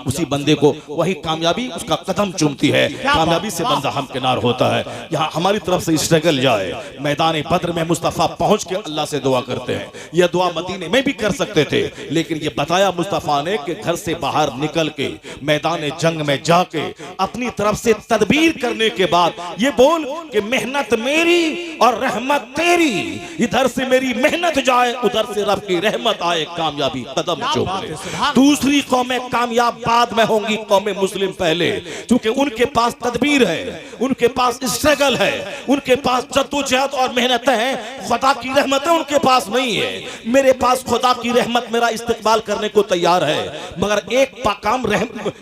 उसी बंदे को वही कामयाबी उसका कदम चूमती है, कामयाबी से बंदा हमकिनार होता है। यहाँ हमारी तरफ से स्ट्रगल जाए। मैदान बद्र में मुस्तफा पहुंच के अल्लाह से दुआ करते हैं। यह दुआ मदीने में भी कर सकते थे, लेकिन यह बताया मुस्तफा ने कि घर से बाहर निकल के मैदान जंग में जाके अपनी तरफ से तदबीर करने के बाद ये बोल कि मेहनत मेरी और रहमत तेरी, इधर से मेरी मेहनत जाए, उधर से रब की रहमत आए, कामयाबी कदम चूमे। दूसरी कौमें कामयाब बाद में होंगी, कौमें मुस्लिम पहले, क्योंकि उनके पास तदबीर है, उनके पास स्ट्रगल है, उनके पास जद्दोजहद और मेहनतें हैं। खुदा की रहमतें उनके पास नहीं है। मेरे पास खुदा की रहमत मेरा इस्तेमाल करने को तैयार है, मगर एक काम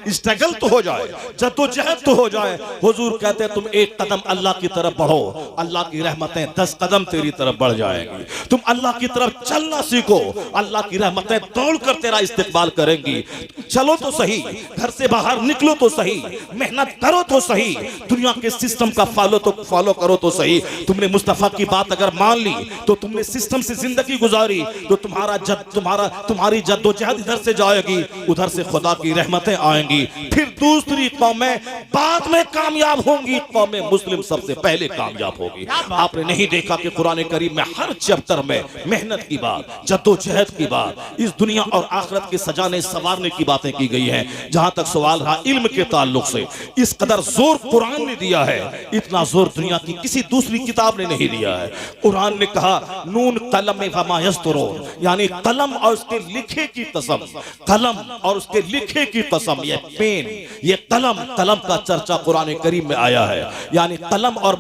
स्ट्रगल तो हो जाए, जद्दोजहद तो हो जाए। हुजूर कहते हैं तुम एक कदम अल्लाह की तरफ बढ़ो, अल्लाह की रहमतें 10 कदम तेरी तरफ बढ़ जाएंगी। तुम अल्लाह की तरफ चलना सीखो, अल्लाह की रहमतें दौड़कर तेरा इस्तेमाल करेंगी। चलो तो सही, घर से बाहर निकलो तो सही, मेहनत करो तो सही, दुनिया के सिस्टम का फॉलो करो तो सही। तुमने मुस्तफा की बात अगर मान ली तो तुमने सिस्टम से जिंदगी गुजारी तो तुम्हारी जद्दोजहद इधर से जाएगी, उधर से खुदा की रहमतें आएंगी। फिर दूसरी कौमें बाद में कामयाब होंगी, कौमें मुस्लिम सबसे पहले कामयाब होगी। आपने नहीं देखा कि कुरान करीम में हर चैप्टर में मेहनत की बात, जद्दोजहद की बात, इस दुनिया और आखिरत के सजाने संवारने की बातें की गई हैं। जहां तक सवाल रहा इल्म के ताल्लुक से, इस कदर जोर कुरान ने दिया है, इतना जोर दुनिया की किसी दूसरी किताब ने नहीं दिया है। कुरान ने कहा नून कलम वमा यस्तुरून, यानी कलम और उसके लिखे की कसम, कलम और उसके लिखे की कसम, ये पेन, ये कलम का चर्चा कुरान करीम में आया है। यानी कलम और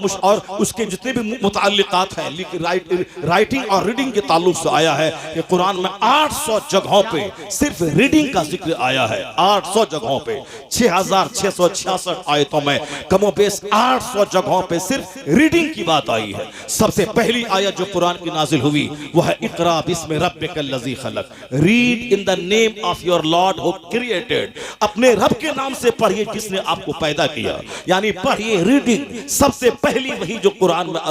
उसके जितने भी मुताल्लिकात हैं, राइटिंग और रीडिंग के ताल्लुक से आया है कि कुरान में 800 जगहों पे सिर्फ रीडिंग का जिक्र आया है। 800 जगहों पे पे 6666 आयतों में कमोबेश 800 जगहों पे सिर्फ रीडिंग की बात आई है। सबसे पहली आयत जो कुरान की नाजिल हुई वो है इकरा बिस्मि रब्बिकल लज़ी खलक, read in the name of your Lord who created, अपने रब के नाम से पढ़िए जिसने आपको पैदा किया, यानी पढ़िए रीडिंग। सबसे पहली वही जो कुरान में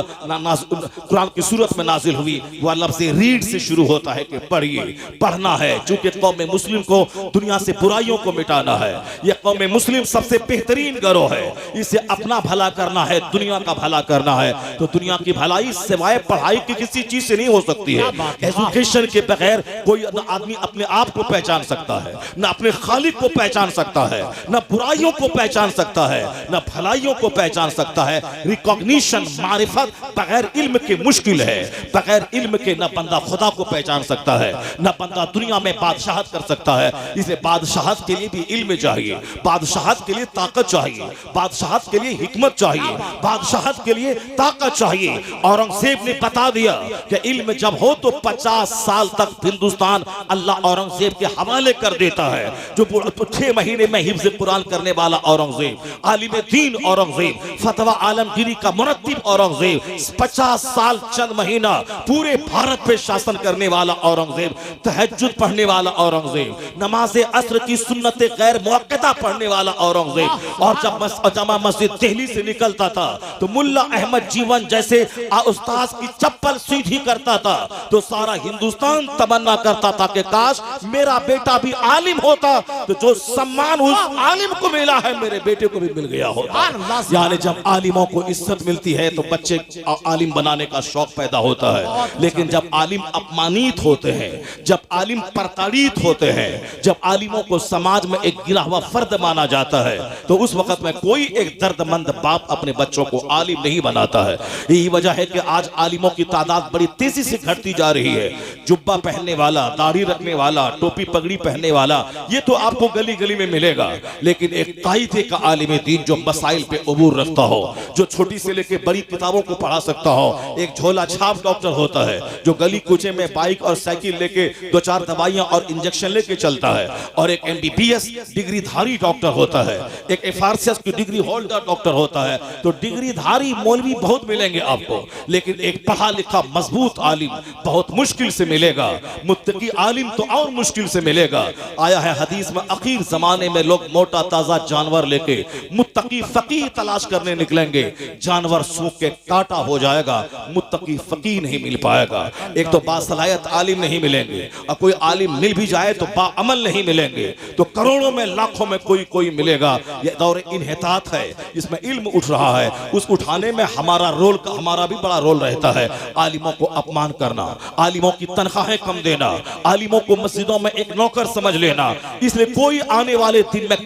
कुरान की सूरत में नाजिल हुई वह लफ्ज़ रीड से शुरू होता है कि पढ़िए, पढ़ना है। चूंकि कौम मुस्लिम को दुनिया से बुराइयों को मिटाना है, यह कौम मुस्लिम सबसे बेहतरीन गिरोह है, इसे अपना भला करना है, दुनिया का भला करना है। तो दुनिया की भलाई सिवाय पढ़ाई की किसी चीज से नहीं हो सकती है। एजुकेशन के बगैर कोई आदमी अपने आप को पहचान सकता है, न अपने खालिक को पहचान सकता है, न बुराइयों को पहचान सकता है, न भलाइयों को पहचान सकता है। रिकॉग्निशन, मारिफत बगैर इल्म के मुश्किल है। बगैर इल्म के न बंदा खुदा को पहचान सकता है, न बंदा दुनिया में बादशाहत कर सकता है। इसलिए बादशाहत के लिए भी इल्म चाहिए, बादशाहत के लिए ताकत चाहिए, बादशाहत के लिए हिकमत चाहिए, बादशाहत के लिए ताकत चाहिए। औरंगजेब ने बता दिया कि इल्म जब हो तो 50 साल तक हिंदुस्तान अल्लाह औरंगजेब के हवाले कर देता है। जो 6 महीने में हिफ्ज़ कुरान करने वाला औरंगजेब, आलिम दीन औरंगजेब, फतवा आलमगीरी का मुरत्तिब औरंगजेब, 50 साल चंद महीना पूरे भारत पे शासन करने वाला औरंगजेब, तहज्जुद पढ़ने वाला औरंगजेब, नमाज असर की सुन्नत गैर मुअक्कदा पढ़ने वाला औरंगजेब। और जब जमा मस्जिद दिल्ली से निकलता था तो मुल्ला अहमद जीवन जैसे उस्ताद की चप्पल सीधी करता था तो सारा हिंदुस्तान तमन्ना करता था कि काश मेरा बेटा भी आलिम होता, तो जो सम्मान उस आलिम को मिला है मेरे बेटे को भी मिल गया होता। यानी जब आलिमों को इज्जत मिलती है तो बच्चे आलिम बनाने का शौक पैदा होता है। लेकिन जब आलिम अपमानित होते हैं, जब आलिम प्रताड़ित होते हैं, जब आलिमों को समाज में एक गिरा हुआ फर्द माना जाता है तो उस वक्त में कोई एक दर्दमंद बाप अपने बच्चों को आलिम नहीं बनाता है। यही वजह है कि आज आलिमों की तादाद बड़ी तेजी से घटती जा रही है। जुब्बा पहनने वाला, दाढ़ी रखने वाला, टोपी पगड़ी पहनने वाला, ये तो आपको गली गली में मिलेगा। लेकिन एक कायदे का आलिम दीन जो मसाइल पे अबूर रखता हो, जो छोटी से लेके बड़ी किताबों को पढ़ा सकता हो। एक झोला छाप डॉक्टर होता है जो गली कूचे में बाइक और साइकिल लेके 2-4 दवाइयां और इंजेक्शन लेके चलता है। और एक MBBS डिग्रीधारी डॉक्टर होता है, एक FRCS की डिग्री होल्डर डॉक्टर होता है। तो डिग्रीधारी मौलवी बहुत मिलेंगे आपको, लेकिन एक पढ़ा लिखा मजबूत आलिम बहुत मुश्किल से मिलेगा। मुत्तकी आलिम तो और मुश्किल से मिलेगा। आया है हदीस में आखिर जमाने में लोग मोटा ताजा जानवर लेके मुत्तकी फकीह तलाश करने निकलेंगे। जानवर सूख के काटा हो जाएगा, मुत्तकी फकीह नहीं मिल पाएगा। एक तो बासलायत आलिम नहीं मिलेंगे, और कोई आलिम मिल भी जाए तो बाअमल नहीं मिलेंगे। तो करोड़ों में लाखों में कोई मिलेगा। यह दौर इन्हितात है, इसमें इल्म उठ रहा है। उस उठाने में हमारा भी बड़ा रोल रहता है। आलिमों को अपमान करना, आलिमों की तनख्वाहें कम देना, आलिमों को मस्जिदों में एक नौकर समझ लेना। इसलिए कोई आने वाले दिन में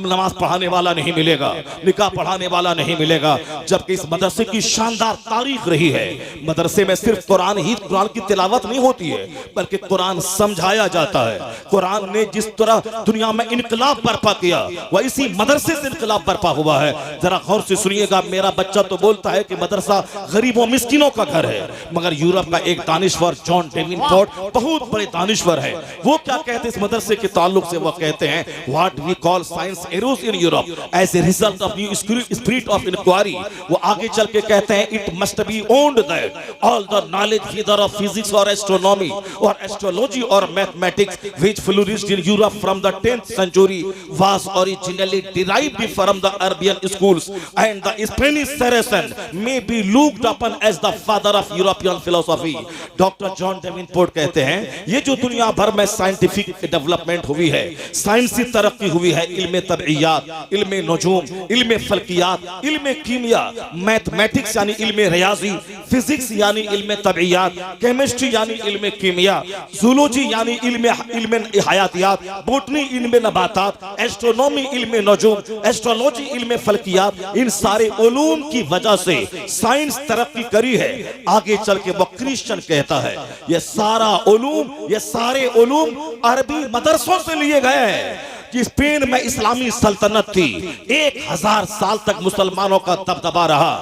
नमाज पढ़ाने वाला नहीं मिलेगा, निकाह पढ़ाने वाला नहीं मिलेगा। जबकि इस मदरसे की शानदार तारीख रही है। मदरसे में सिर्फ कुरान की तिलावत नहीं होती है, बल्कि कुरान समझाया जाता है। कुरान ने जिस तरह दुनिया में इनकलाब बर्पा किया वह इसी मदरसे से इनकलाब बर्पा हुआ है। जरा गौर से सुनिएगा। मेरा बच्चा तो बोलता है कि मदरसा गरीबों मिस्किनों का घर है, मगर यूरोप का एक दानिश्वर जॉन डेविनपोर्ट बहुत बड़े दानिश्वर है। वो क्या कहते हैं इस मदरसे के ताल्लुक से? वो कहते हैं what we call science arose in Europe as a result of new spirit of inquiry. वो आगे चल के कहते हैं it must be owned that all the knowledge either of physics और एस्ट्रोनॉमी और एस्ट्रोलॉजी और मैथमेटिक्स व्हिच फ्lourished in Europe from the 10th century was originally derived from the Arabian schools, and the Spanish Saracen may be looked upon as the father of European philosophy। Doctor John Davenport कहते हैं ये जो दुनिया भर में scientific development हुई है, साइंसी तरक्की हुई है, इल्म तबईयात, इल्म नजूम, इल्म फल्कियात, इल्म कीमिया, मैथमेटिक्स यानी इल्म रियाजी, फिजिक्स यानी इल्म तबईयात, केमिस्ट्री यानी इल्म कीमिया, जूलॉजी यानी इल्म हयातियात, बोटनी इल्म नबातात, एस्ट्रोनॉमी इल्म नजूम, एस्ट्रोलॉजी इल्म फल्कियात। इन सारे उलूम की वजह से साइंस तरक्की करी है। आगे चल के वो क्रिश्चियन कहता है ये सारे उलूम अरबी मदरसों से लिए गए हैं। स्पेन में इस्लामी सल्तनत थी, 1000 साल तक मुसलमानों का दबदबा रहा।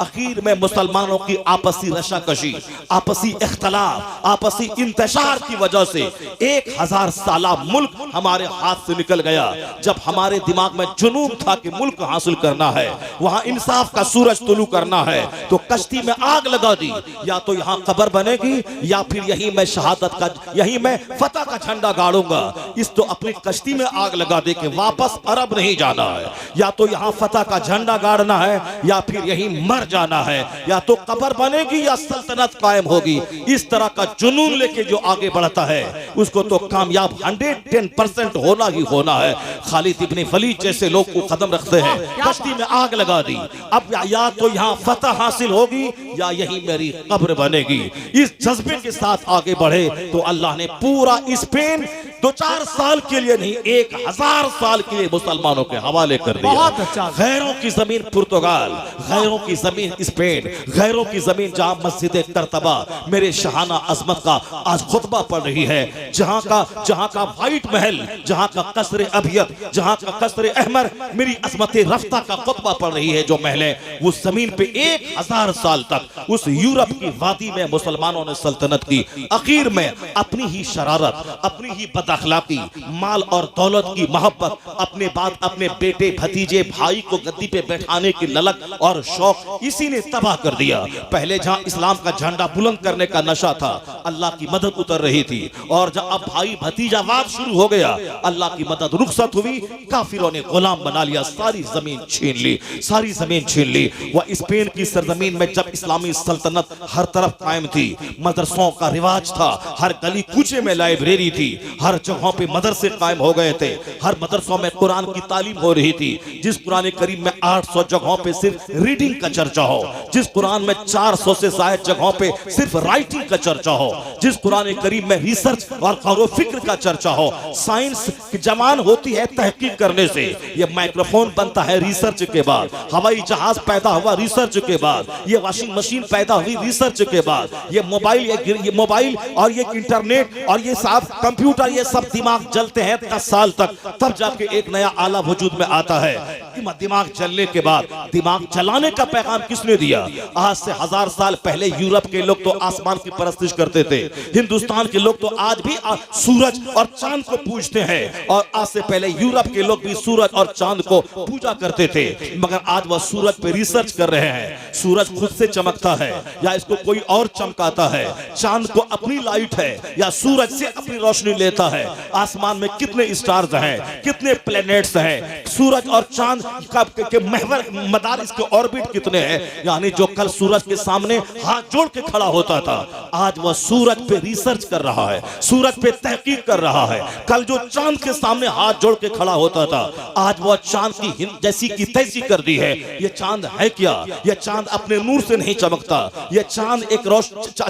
आखिर में मुसलमानों की आपसी रशाकशी, आपसी इख्तलाफ, आपसी इंतशार की वजह से 1000 साला मुल्क हमारे हाथ से निकल गया। जब हमारे दिमाग में जुनून था कि मुल्क हासिल करना है, वहां इंसाफ का सूरज तुलू करना है, तो कश्ती में आग लगा दी। या तो यहाँ कब्र बनेगी या फिर यही मैं शहादत का, यही मैं फतह का झंडा गाड़ूंगा। इस तो अपनी कश्ती में आग लगा दे के वापस अरब नहीं जाना है। या तो यहाँ फतह का झंडा गाड़ना है या फिर यही मर जाना है। या तो कब्र बनेगी या सल्तनत कायम होगी। इस तरह का जुनून लेके जो आगे बढ़ता है उसको तो कामयाब 110% होना ही होना है। खालिद इब्ने वलीद जैसे लोग को कदम रखते हैं, कश्ती में आग लगा दी। अब या तो यहाँ फतह हासिल होगी या यही मेरी कब्र बनेगी। इस जज्बे के साथ आगे बढ़े तो अल्लाह ने पूरा स्पेन 2-4 साल के लिए नहीं, 1000 साल के लिए मुसलमानों के हवाले कर दिया। बहुत अच्छा। गैरों की जमीन पुर्तगाल, गैरों की जमीन स्पेन, गैरों की जमीन जहां मस्जिद करतबा मेरे शहाना अजमत का आज खुतबा पढ़ रही है, जहां का व्हाइट महल, जहां का कसर अबियत, जहां का कसर अहमर मेरी अजमत रफ्ता का खुतबा पढ़ रही है। जो महल है उस जमीन पे 1000 साल तक उस यूरोप की वादी में मुसलमानों ने सल्तनत की। आखिर में अपनी ही शरारत, अपनी ही बदअखलाकी, माल और दौलत की मोहब्बत, अपने बाद अपने बेटे भतीजे भाई को गद्दी पे बैठाने की ललक और शौक, इसी ने तबाह कर दिया। पहले जहां इस्लाम का झंडा बुलंद करने का नशा था, अल्लाह की मदद उतर रही थी। और जब अब भाई भतीजावाद शुरू हो गया, अल्लाह की मदद रुखसत हुई, काफिरों ने गुलाम बना लिया, सारी जमीन छीन ली, सारी जमीन छीन ली। वह स्पेन की सरजमीन में जब इस्लामी सल्तनत हर तरफ कायम थी, मदरसों का रिवाज था, हर गली कूचे में लाइब्रेरी थी, हर जगहों पे मदरसे कायम हो गए थे, हर मदरसों में कुरान की तालीम हो रही थी। जिस कुरान करीम में 800 जगहों पे सिर्फ रीडिंग का चर्चा हो, जिस कुरान में 400 से ज्यादा जगहों पे सिर्फ राइटिंग का चर्चा हो, जिस कुरान करीम में रिसर्च और गौर फिक्र का चर्चा हो। साइंस की जमान होती है तहकीक करने से, ये माइक्रोफोन बनता है रिसर्च के बाद, हवाई जहाज पैदा हुआ रिसर्च के बाद, ये वॉशिंग मशीन पैदा हुई रिसर्च के बाद, ये मोबाइल और ये इंटरनेट और ये सब कंप्यूटर, ये सब दिमाग जलते हैं 10 साल तक, तब जाके एक नया आला वजूद में आता है। दिमाग जलने के बाद दिमाग चलाने का पैगाम किसने दिया? आज से 1000 साल पहले यूरोप के लोग तो आसमान की परस्तिश करते थे, हिंदुस्तान के लोग तो आज भी सूरज और चांद को पूजते हैं। और आज से पहले यूरोप के लोग भी सूरज और चांद को पूजा करते थे, मगर आज वह सूरज पे रिसर्च कर रहे हैं। सूरज खुद से चमकता है या इसको कोई और चमकाता है? चांद को अपनी लाइट है या सूरज से अपनी रोशनी लेता है? आसमान में कितने स्टार्स हैं, कितने प्लैनेट्स हैं? सूरज और चांद के महवर मदार, इसके ऑर्बिट कितने हैं? यानी जो कल सूरज के सामने हाथ जोड़ के खड़ा होता था, आज वह सूरज पे रिसर्च कर रहा है, सूरज पे तहकीक कर रहा है। कल जो चांद के सामने हाथ जोड़ के खड़ा होता था, आज वह चांद की जैसी की तैसी कर दी है। ये चांद है क्या? यह चांद अपने नूर से नहीं चमकता, यह चांद एक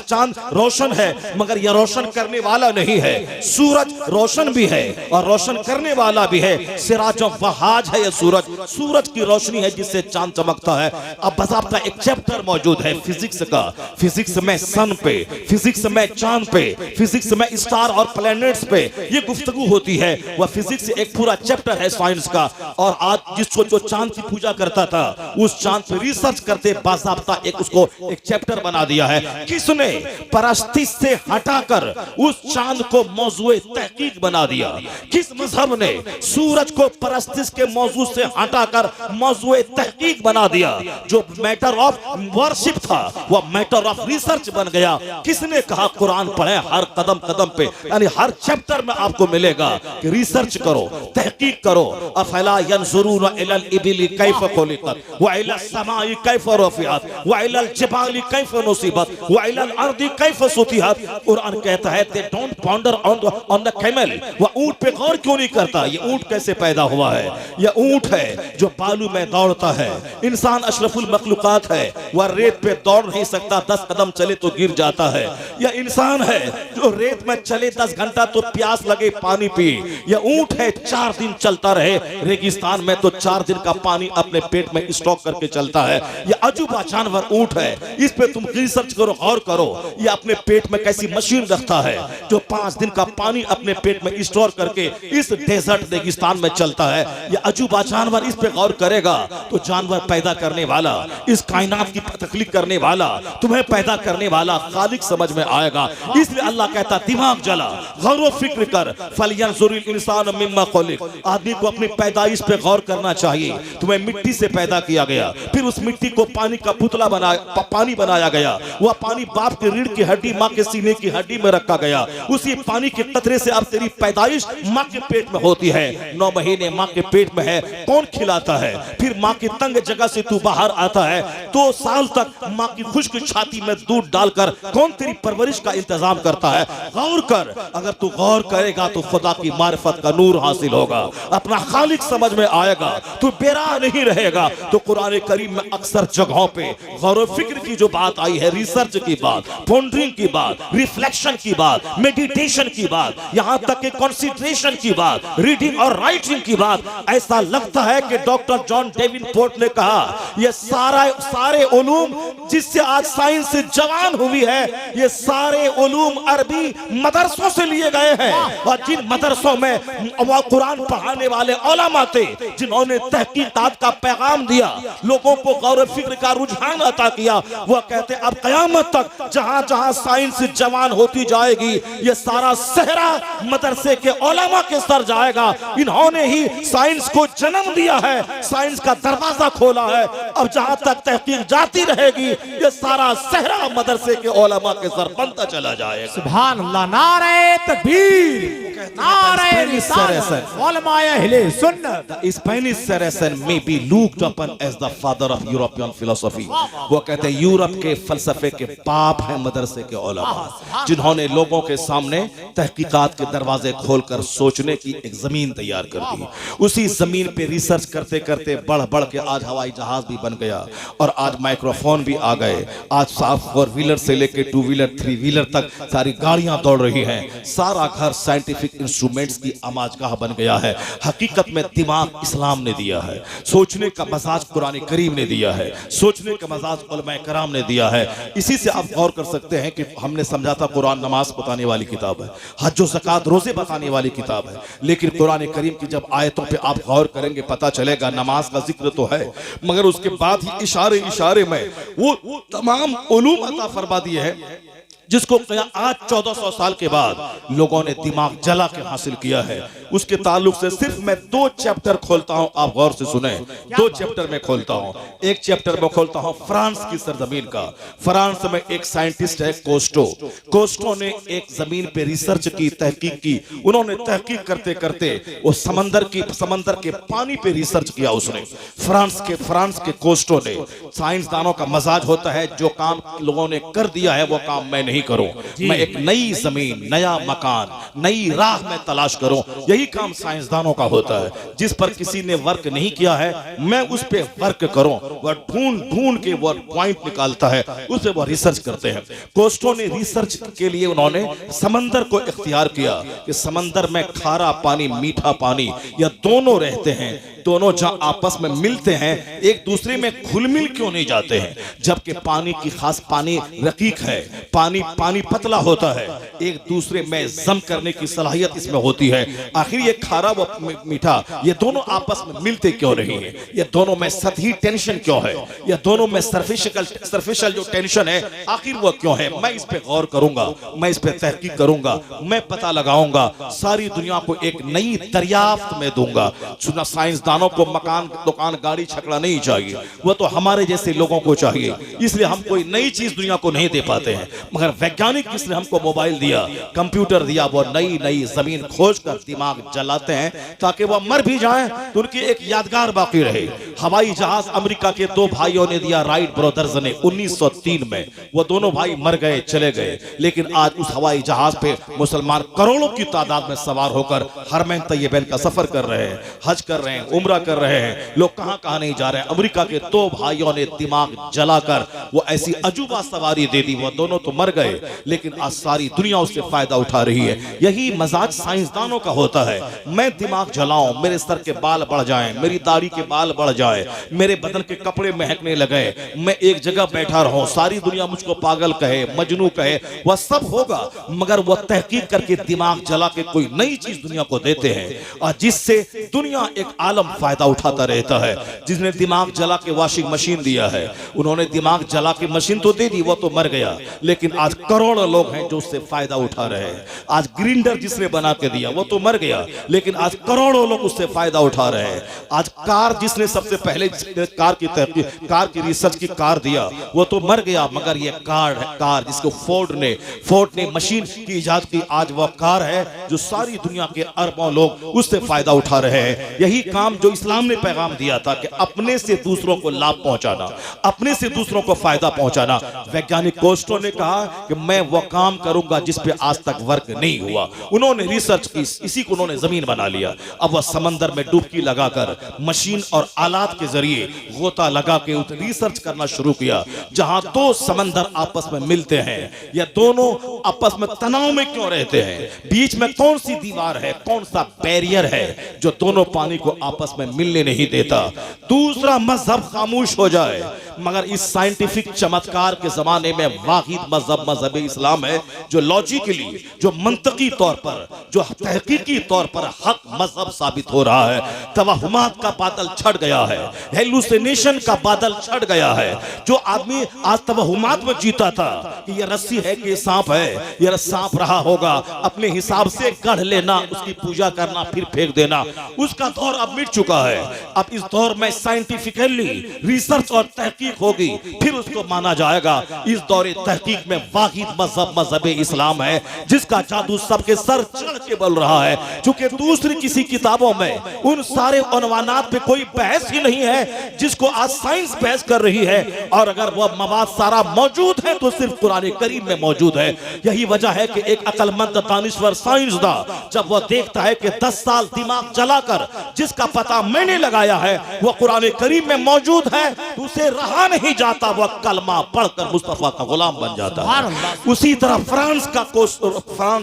चांद रोशन है, मगर यह रोशन करने वाला नहीं है। सूरज रोशन भी है और रोशन करने वाला भी है। सिराजों वहाज है यह सूरज, सूरज की रोशनी है जिससे चांद चमकता है। अब बाकायदा एक चैप्टर मौजूद है फिजिक्स का, फिजिक्स में सन पे, फिजिक्स में चांद पे, फिजिक्स में स्टार और प्लैनेट्स पे ये गुफ्तगू होती है। वह फिजिक्स एक पूरा चैप्टर है साइंस का। और आज जिसको जो चांद की पूजा करता था, उस चांद पे रिसर्च करते बाकायदा उसको एक चैप्टर बना दिया है। किसने? परस्तिश से हटाकर उस चांद को मौजूए तहकीक बना दिया। किस मजहब ने सूरज को परस्तिश के मौजू से हटाकर मौजूए तहकीक बना दिया? जो मैटर ऑफ वर्शिप था वह मैटर ऑफ रिसर्च बन गया। किसने कहा कुरान पढ़े हर कदम कदम पे, यानी हर चैप्टर में आपको मिलेगा कि रिसर्च करो, तहकीक करो। अफला यंजुरून इलल इबिली कैफ खुलिकत व इलल समाई कैफ रफिअत व इलल जिबाली कैफ नुसिबत व इलल अर्दी कैफ सुतिहत। कुरान कहता है they don't ponder on the camel, वह ऊंट पे गौर क्यों नहीं करता? ये ऊंट कैसे पैदा हुआ है? यह ऊंट है जो बालू में दौड़ता है। इंसान अशरफुल मखलूकात है, वह रेत पे दौड़ नहीं सकता, 10 कदम चले तो गिर जाता चलता है, या इंसान है जो रेत में चले 10 घंटा तो प्यास लगे पानी पिए, या ऊंट है 4 दिन चलता रहे रेगिस्तान में तो 4 दिन का पानी अपने पेट में स्टॉक करके चलता है, या अजूबा जानवर ऊंट है, इस पे तुम रिसर्च करो, गौर करो, ये अपने पेट में कैसी मशीन रखता है जो 5 दिन का पानी अपने पेट में स्टोर करके इस डेजर्ट रेगिस्तान में चलता है। ये अजूबा जानवर, इस पे गौर करेगा तो जानवर पैदा करने वाला, इस कायनात की तख्लीक करने वाला, तुम्हें पैदा करने वाला खालिक समझ में आएगा। इसलिए अल्लाह कहता दिमाग जला, गौर व फिक्र कर, फलयंजुरिल इंसान मिम्मा खुलिक। आदमी को अपनी पैदाइश पे गौर करना चाहिए। तुम्हें मिट्टी से पैदा किया गया, फिर उस मिट्टी को पानी का पुतला पानी बनाया गया, वह पानी बाप की रीढ़ की हड्डी, माँ के सीने की हड्डी में रखा गया, उसी पानी के कतरे से अब तेरी पैदाइश माँ के पेट में होती है। 9 महीने माँ के पेट में है, कौन खिलाता है? फिर माँ की तंग जगह से तू बाहर आता है, 2 साल तक माँ की खुश्क छाती में दूध डालकर कौन तेरी परवरिश का इंतजाम करता है? गौर कर, अगर तू गौर करेगा तो खुदा की मारिफत का नूर हासिल होगा, अपना खालिक समझ में आएगा, तू बेरा नहीं रहेगा। तो कुरान करीम में अक्सर जगहों पे गौर व फिक्र की जो बात आई है, रिसर्च की बात, पॉन्डरिंग की बात, रिफ्लेक्शन की बात, मेडिटेशन की बात, यहां तक कि कंसीडरेशन की बात, रीडिंग और राइटिंग की बात, ऐसा लगता है कि डॉक्टर जॉन डेविनपोर्ट ने कहा ये सारे उलूम जिससे आज साइंस जवान हुई है, ये सारे उलूम अरबी मदरसों से लिए गए हैं। और जिन मदरसों में वह कुरान पढ़ाने वाले उलमा थे, जिन्होंने तहकीकात का पैगाम दिया, लोगों को गौर व फिक्र का रुझान अता किया, वह कहते अब कयामत तक जहां जहां साइंस जवान होती जाएगी, ये सारा सहरा मदरसे के उलमा के सर जाएगा। इन्होंने ही साइंस को जन्म दिया है, साइंस का दरवाजा खोला है। अब जहां तक तहकीक जाती रहेगी, ये सारा सहरा मदरसे के उलमा के सर बनता चला जाएगा। सुभान अल्लाह, नारे तकबीर, नारे रिसालत, उलमाए अहले सुन्नत। The Spanish Saracen may be looked upon as the father of European philosophy। वो कहते हैं यूरोप के फलसफे के बाप हैं मदरसे के उलमा, जिन्होंने लोगों के सामने तहकीकात के दरवाजे खोलकर सोचने की एक जमीन तैयार कर दी। उसी जमीन पे रिसर्च करते करते बढ़ बढ़ के आज हवाई जहाज भी बन गया, और आज माइक्रोफोन भी आ गए। आज 4 व्हीलर से लेके 2 व्हीलर 3 व्हीलर तक सारी गाड़ियां दौड़ रही हैं। सारा घर साइंटिफिक इंस्ट्रूमेंट्स की आमाजगाह बन गया है। हकीकत में दिमाग इस्लाम ने दिया है, सोचने का मजाज कुरान करीम ने दिया है, सोचने का मजाज उलमाए कराम ने दिया है। इसी से आप गौर कर सकते हैं कि हमने समझा था कुरान नमाज बताने वाली किताब है, हज व ज़कात रोजे बताने वाली किताब है, लेकिन कुरान करीम की जब आयतों पे आप गौर करेंगे पता चलेगा नमाज का जिक्र तो है, मगर उसके बाद ही इशारे इशारे में वो तमाम उलूम अता फरमा दिए हैं जिसको आज 1400 साल के बाद लोगों ने दिमाग जला के हासिल किया है। उसके ताल्लुक से सिर्फ मैं 2 चैप्टर खोलता हूं, आप गौर से सुने। 2 चैप्टर में खोलता हूं। एक चैप्टर में खोलता हूं फ्रांस की सरजमीन का। फ्रांस में एक साइंटिस्ट है कोस्टो ने एक जमीन पे रिसर्च की, तहकीक की। उन्होंने तहकीक करते करते वो समंदर के पानी पे रिसर्च किया उसने। फ्रांस के कोस्टो ने। साइंसदानों का मजाज होता है जो काम लोगों ने कर दिया है वो काम मैं नहीं करूं, मैं एक नई जमीन, नया मकान, नई राह में तलाश करूं। यही काम साइंसदानों का होता है। जिस पर किसी ने वर्क नहीं किया है मैं उस पे वर्क करूं। वह ढूंढ के वो पॉइंट निकालता है, उस पे वो रिसर्च करते हैं। कोस्टो ने रिसर्च के लिए उन्होंने समंदर को इख्तियार किया कि समंदर में खारा पानी, मीठा पानी, या दोनों रहते हैं, दोनों जहां आपस में मिलते हैं एक दूसरे में घुल मिल क्यों नहीं जाते हैं? जबकि पानी की खास, पानी रकीक है, पानी पतला होता है, एक दूसरे में जम करने की सलाहियत इसमें होती है। आखिर ये खारा व मीठा, ये दोनों आपस में मिलते क्यों नहीं है? ये दोनों में सतही टेंशन क्यों है? ये दोनों में सरफिशियल जो टेंशन है आखिर वो क्यों है? मैं इस पे गौर करूंगा, मैं इस पे तहकीक करूंगा, मैं पता लगाऊंगा, सारी दुनिया को एक नई दरियाफ्त में दूंगा। सुना, साइंसदानों को मकान, दुकान, गाड़ी, छकड़ा नहीं चाहिए, वो तो हमारे जैसे लोगों को चाहिए। इसलिए हम कोई नई चीज दुनिया को नहीं दे पाते हैं, मगर वैज्ञानिक इसने हमको मोबाइल दिया, कंप्यूटर दिया, वो नई नई जमीन खोज कर दिमाग जलाते हैं ताकि वो मर भी जाएं तो उनकी एक यादगार बाकी रहे। हवाई जहाज अमेरिका के 2 भाइयों ने दिया, राइट ब्रदर्स ने, 1903 में। वो दोनों भाई मर गए, चले गए, लेकिन आज उस हवाई जहाज पे मुसलमान करोड़ों की तादाद में सवार होकर हरमैन तैयबैन का सफर कर रहे हैं, हज कर रहे हैं, उम्रा कर रहे हैं। लोग कहां कहां नहीं जा रहे हैं। अमेरिका के 2 भाइयों ने दिमाग जलाकर वो ऐसी अजूबा सवारी दे दी, वो दोनों तो मर गए, लेकिन आज सारी दुनिया उससे फायदा उठा रही है। यही मजाज साइंसदानों का होता है। मैं दिमाग जलाऊं, मेरे सर के बाल बढ़ जाएं, मेरी दाढ़ी के बाल बढ़ जाए, मेरे बदन के कपड़े महकने लगे, मैं एक जगह बैठा रहूं, सारी दुनिया मुझको पागल कहे, मजनू कहे, वह सब होगा, मगर वह तहकीक करके दिमाग जला के कोई नई चीज दुनिया को देते हैं और जिससे दुनिया एक आलम फायदा उठाता रहता है। जिसने दिमाग जला के वॉशिंग मशीन दिया है, उन्होंने दिमाग जला के मशीन तो दे दी, वो तो मर गया, लेकिन आज करोड़ों लोग हैं जो उससे फायदा उठा रहे हैं। आज ग्राइंडर जिसने बना के दिया वो तो मर गया, लेकिन आज करोड़ों लोग उससे फायदा उठा रहे हैं। आज कार जिसने सबसे पहले कार की रिसर्च की कार दिया वो तो मर गया, मगर ये कार जिसको फोर्ड ने मशीन की इजाद की, आज वह कार है जो सारी दुनिया के अरबों लोग उससे फायदा उठा रहे हैं। यही काम जो इस्लाम ने पैगाम दिया था कि अपने से दूसरों को लाभ पहुंचाना, अपने से दूसरों को फायदा पहुंचाना। वैज्ञानिक कोस्टो ने कहा कि मैं वह काम करूंगा जिस पे आज तक वर्क नहीं हुआ। उन्होंने रिसर्च की, इसी को उन्होंने जमीन बना लिया। अब वह समंदर में डुबकी लगाकर मशीन और आलात के जरिए गोता लगा के रिसर्च करना शुरू किया। जहां दो समंदर आपस में मिलते हैं या दोनों आपस में तनाव में क्यों रहते हैं, बीच में कौन सी दीवार है, कौन सा बैरियर है जो दोनों पानी को आपस में मिलने नहीं देता। दूसरा मजहब खामोश हो जाए, मगर इस साइंटिफिक चमत्कार के जमाने में वाहिद मजहब इस्लाम है जो लॉजिकली, जो मंतकी तौर पर, जो तहकीकी तौर पर हक मजहब साबित हो रहा है। तवहुमात का बादल छट गया है, हेलुसिनेशन का बादल छट गया है। जो आदमी आज तवहुमात में जीता था कि यह रस्सी है कि सांप है, यह सांप रहा होगा, अपने हिसाब से गढ़ लेना, उसकी पूजा करना, फिर फेंक देना, उसका दौर अब मिट चुका है। अब इस दौर में साइंटिफिकली रिसर्च और तहकीक होगी, फिर उसको माना जाएगा। इस दौरे तहकीक में वाहिद मजहब इस्लाम है जिसका जादू सबके सर चढ़ के बोल रहा है। क्योंकि दूसरी किसी किताबों में उन सारे उन्वानात पे कोई बहस ही नहीं है जिसको आज साइंस बहस कर रही है, और अगर वह मवाद सारा मौजूद है तो सिर्फ कुरान करीम में मौजूद है। यही वजह है कि एक अक्लमंद दानिश्वर साइंसदान जब वह देखता है कि 10 साल दिमाग जलाकर जिसका पता मैंने लगाया है वह कुरान करीम में मौजूद है, तो उसे रहा नहीं जाता, वह कलमा पढ़कर मुस्तफा का गुलाम बन जाता है। उसी तरह फ्रांस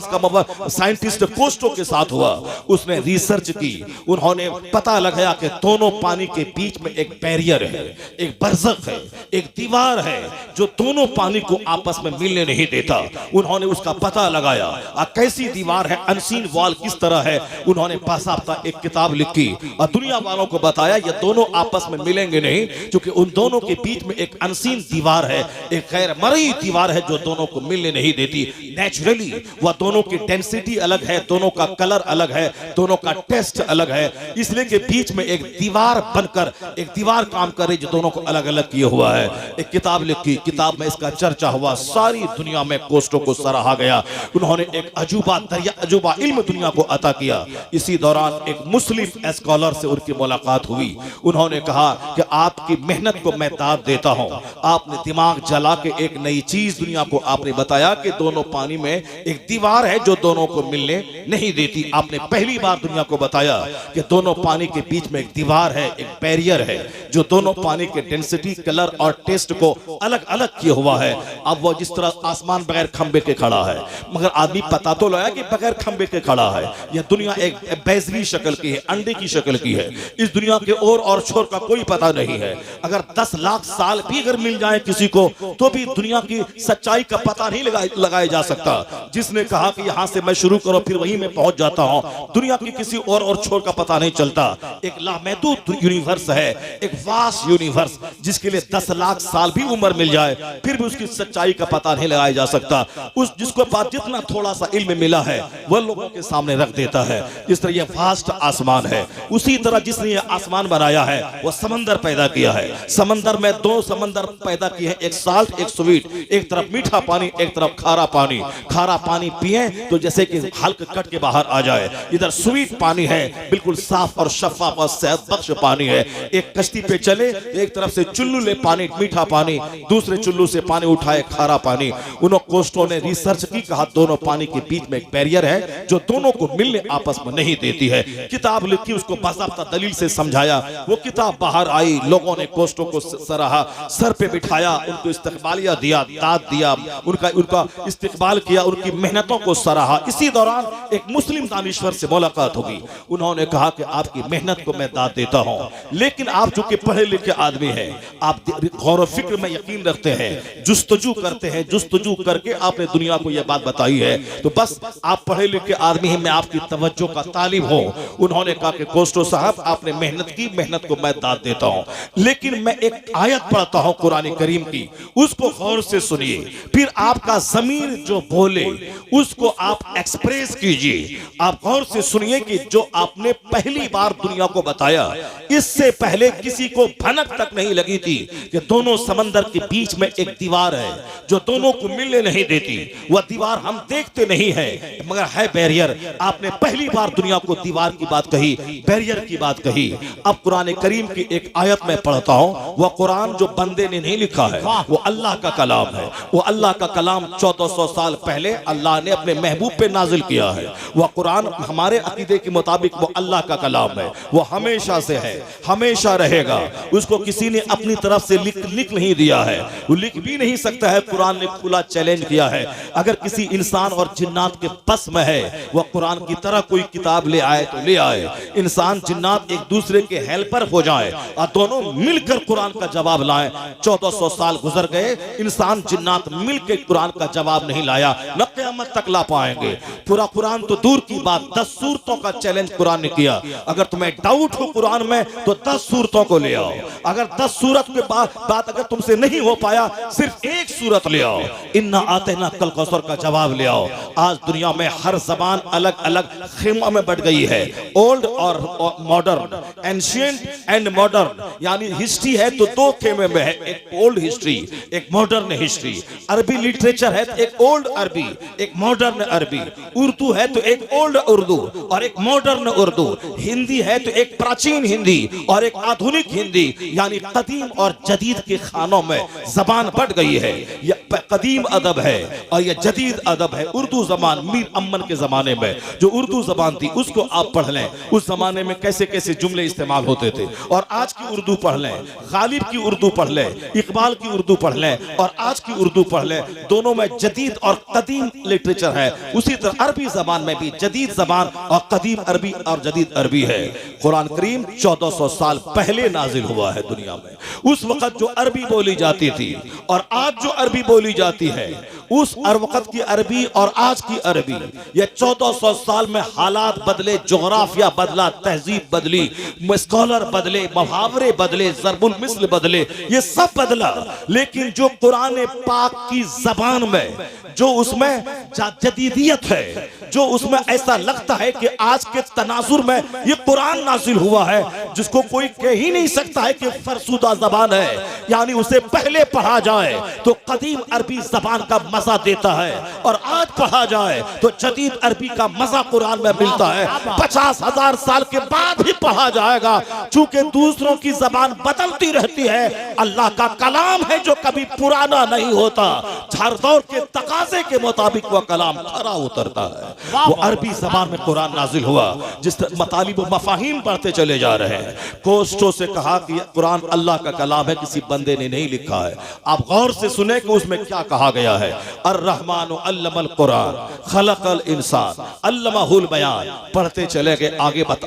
का साइंटिस्ट कोस्टो के साथ हुआ। उसने रिसर्च की, उन्होंने पता लगाया कि दोनों पानी के बीच में एक बैरियर है, एक बरज़ख है, एक दीवार है जो दोनों पानी को आपस में मिलने नहीं देता। उन्होंने उसका पता लगाया, कैसी दीवार है, अनसीन वॉल किस तरह है। उन्होंने बासाबता एक किताब लिखी और दुनिया वालों को बताया ये दोनों आपस में मिलेंगे नहीं, क्योंकि उन दोनों के बीच में एक अनसीन दीवार है, एक गैर मरई दीवार है जो दोनों को मिलने नहीं देती। नेचुरली वह दोनों की डेंसिटी अलग है, दोनों का कलर अलग है, दोनों का टेस्ट अलग है, इसलिए कि बीच में एक दीवार बनकर एक दीवार काम कर रही जो दोनों को अलग अलग किए हुआ है। एक किताब लिखी, किताब में इसका चर्चा हुआ, सारी दुनिया में कोस्टो को सराहा गया। उन्होंने एक अजूबा इल्म दुनिया को अता किया। इसी दौरान एक मुस्लिम स्कॉलर से उनकी मुलाकात हुई। उन्होंने कहा कि आपकी मेहनत को मैं दाद देता हूं, आपने दिमाग जला के एक नई चीज दुनिया को आपने बताया कि दोनों पानी में एक दीवार है जो दोनों को मिलने नहीं देती। आपने पहली बार दुनिया को बताया कि दोनों पानी के बीच में एक दीवार है, एक बैरियर है जो दोनों पानी के डेंसिटी, कलर और टेस्ट को अलग अलग किया हुआ है। अब वो जिस तरह आसमान बगैर खंबे के खड़ा है, मगर आदमी पता तो लगा कि बगैर खंबे के खड़ा है। यह दुनिया एक बेजली शक्ल की है, अंडे की शक्ल की है। इस दुनिया के और छोर का कोई पता नहीं है। अगर 10 लाख साल भी अगर मिल जाए किसी को तो भी दुनिया की सच्चाई का पता नहीं लगाया जा सकता। जिसने कहा कि यहां से मैं शुरू करो फिर वहीं मैं पहुंच जाता हूं, दुनिया की किसी और छोर का पता नहीं चलता। एक लामहदूद यूनिवर्स है, एक वास्ट यूनिवर्स जिसके लिए 10 लाख साल भी उम्र मिल जाए फिर भी उसकी सच्चाई का पता नहीं लगाया जा सकता। उस जिसको पास जितना थोड़ा सा इल्म मिला है वह लोगों के सामने रख देता है। इस तरह यह वास्ट आसमान है। उसी तरह जिसने यह आसमान बनाया है वह समंदर पैदा किया है। समंदर में 2 समंदर पैदा किए हैं, एक साल्ट एक स्वीट, एक तरफ मीठा पानी एक तरफ खारा पानी। खारा पानी पिए तो जैसे कि हल्क कट के बाहर आ जाए, इधर स्वीट पानी है, बिल्कुल साफ और शफाफ और सेहत बख्श पानी है। एक कश्ती पे चले, एक तरफ से चुल्लू ले पानी मीठा पानी, दूसरे चुल्लू से पानी उठाए खारा पानी। उन्होंने कोस्टो ने रिसर्च की, कहा दोनों पानी के बीच में एक बैरियर है जो दोनों को मिलने आपस में नहीं देती है। किताब लिखी, उसको बाज़ाब्ता दलील से समझाया। वो किताब बाहर आई, लोगों ने कोस्टो को सराहा, सर पे बिठाया, उनको इस्तकबालिया दिया, दाद दिया, उनका इस्तकबाल किया, उनकी मेहनतों को सराहा। इसी दौरान एक मुस्लिम दानिश्वर से मुलाकात होगी। उन्होंने कहा कि आपकी मेहनत को मैं दाद देता हूं, लेकिन आप जो कि पढ़े लिखे आदमी हैं, आप गौर व फिक्र में यकीन रखते हैं, जुस्तजू करते हैं, जुस्तजू करके आपने दुनिया को यह बात बताई है, तो बस आप पढ़े लिखे आदमी हैं, मैं आपकी तवज्जो का तालिब हूं। उन्होंने कहा कि कोस्टो साहब, आपने मेहनत की, मेहनत को मैं दाद देता हूं, लेकिन मैं एक आयत पढ़ता हूं कुरान करीम की, उसको गौर से सुनिए, फिर आपका ज़मीर जो बोले उसको आप एक्सप्रेस कीजिए। आप गौर से सुनिए कि जो आपने पहली बार दुनिया को बताया, इससे पहले किसी को भनक तक नहीं लगी थी कि दोनों समंदर के बीच में एक दीवार है जो दोनों को मिलने नहीं देती। वह दीवार हम देखते नहीं है, मगर है बैरियर। आपने पहली बार दुनिया को दीवार की बात कही, बैरियर की बात कही। अब कुरान करीम की एक आयत में पढ़ता हूं, वह कुरान जो बंदे ने नहीं लिखा है, वो अल्लाह का कलाम है। वो अल्लाह का कलाम 1400 साल पहले अल्लाह ने अपने महबूब पे नाजिल किया है। वह कुरान हमारे अकीदे के मुताबिक वो अल्लाह का कलाम है, वो हमेशा से है, हमेशा रहेगा। उसको किसी ने अपनी तरफ से लिख नहीं दिया है, वो लिख भी नहीं सकता है। कुरान ने खुला चैलेंज किया है, अगर किसी इंसान और जिन्नात के बस में है, वह कुरान की तरह कोई किताब ले आए तो ले आए। इंसान जिन्नात एक दूसरे के हेल्पर हो जाए और दोनों मिलकर कुरान का जवाब लाएं। 1400 साल गुजर गए, इंसान जिन्नात मिलकर कुरान का जवाब नहीं लाया, न क़यामत तक ला पाएंगे। पूरा कुरान तो दूर की बात, 10 सूरतों का चैलेंज कुरान ने किया। अगर तुम्हें डाउट हो कुरान में तो 10 सूरतों को ले आओ। अगर 10 सूरत के बात अगर तुमसे नहीं हो पाया, सिर्फ एक सूरत ले आओ, इन्ना आतेना कल कौसर का जवाब ले आओ। आज दुनिया में हर जबान अलग अलग खेमा में बढ़ गई है, ओल्ड और मॉडर्न, एंशिएंट एंड मॉडर्न, यानी हिस्ट्री है तो 2 खेमे में है, एक ओल्ड हिस्ट्री, एक मॉडर्न हिस्ट्री। अरबी लिटरेचर है तो एक ओल्ड अरबी, एक मॉडर्न अरबी। उर्दू है तो एक ओल्ड उर्दू और एक मॉडर्न उर्दू। हिंदी है तो एक प्राचीन हिंदी और एक आधुनिक हिंदी, यानी कदीम और जदीद के खानों में जबान बढ़ गई है। यह कदीम अदब है और यह जदीद अदब है। उर्दू जबान मीर अम्मन के जमाने में जो उर्दू जबान थी, उसको आप पढ़ लें, उस जमाने में कैसे कैसे जुमले इस्तेमाल होते थे, और आज की उर्दू पढ़ लें, गालिब की उर्दू पढ़ लें, इकबाल की उर्दू पढ़ लें और आज की उर्दू पढ़ लें, दोनों में जदीद और कदीम लिटरेचर है। उसी तरह अरबी जबान में भी जदीद जबान और कदीम अरबी और जदीद अरबी है। कुरान करीम 1400 साल पहले नाजिल हुआ है दुनिया में। उस वक्त जो अरबी बोली जाती थी और आज जो अरबी बोली जाती है, उस वक्त की अरबी और आज की अरबी, ये 1400 साल में हालात बदले, जोग्राफिया बदला, तहजीब बदली, स्कॉलर बदले, मुहावरे बदले, ज़रबुल मिस्ल बदले, ये सब बदला। लेकिन जो कुरान पाक की जबान में जो उसमें जदीदियत है, जो उसमें ऐसा लगता है कि आज के तनाजुर में ये कुरान नाजिल हुआ है, जिसको कोई कह ही नहीं सकता है कि फरसुदा जबान है, यानी उसे पहले पढ़ा जाए तो कदीम अरबी जबान का मजा देता है और आज पढ़ा जाए तो जदीद अरबी का मजा कुरान में मिलता है। 50,000 साल के बाद भी पढ़ा जाएगा, चूंकि दूसरों की जबान बदलती रहती है। अल्लाह का कलाम है जो कभी पुराना नहीं होता, हर दौर के तकाजे के मुताबिक वह कलाम खरा उतरता है। वो अरबी जबान में कुरान नाजिल हुआ, जिस मतालिब व मफाहिम बढ़ते चले जा रहे हैं। कोस्टो से कहा कि कुरान अल्लाह का कलाम है, किसी बंदे ने नहीं लिखा है। आप गौर से सुने कि उसमें क्या कहा गया है। अर्रहमानु अल्लमल कुरान खलकल इंसान अल्लमहुल बयान। पढ़ते चले गए,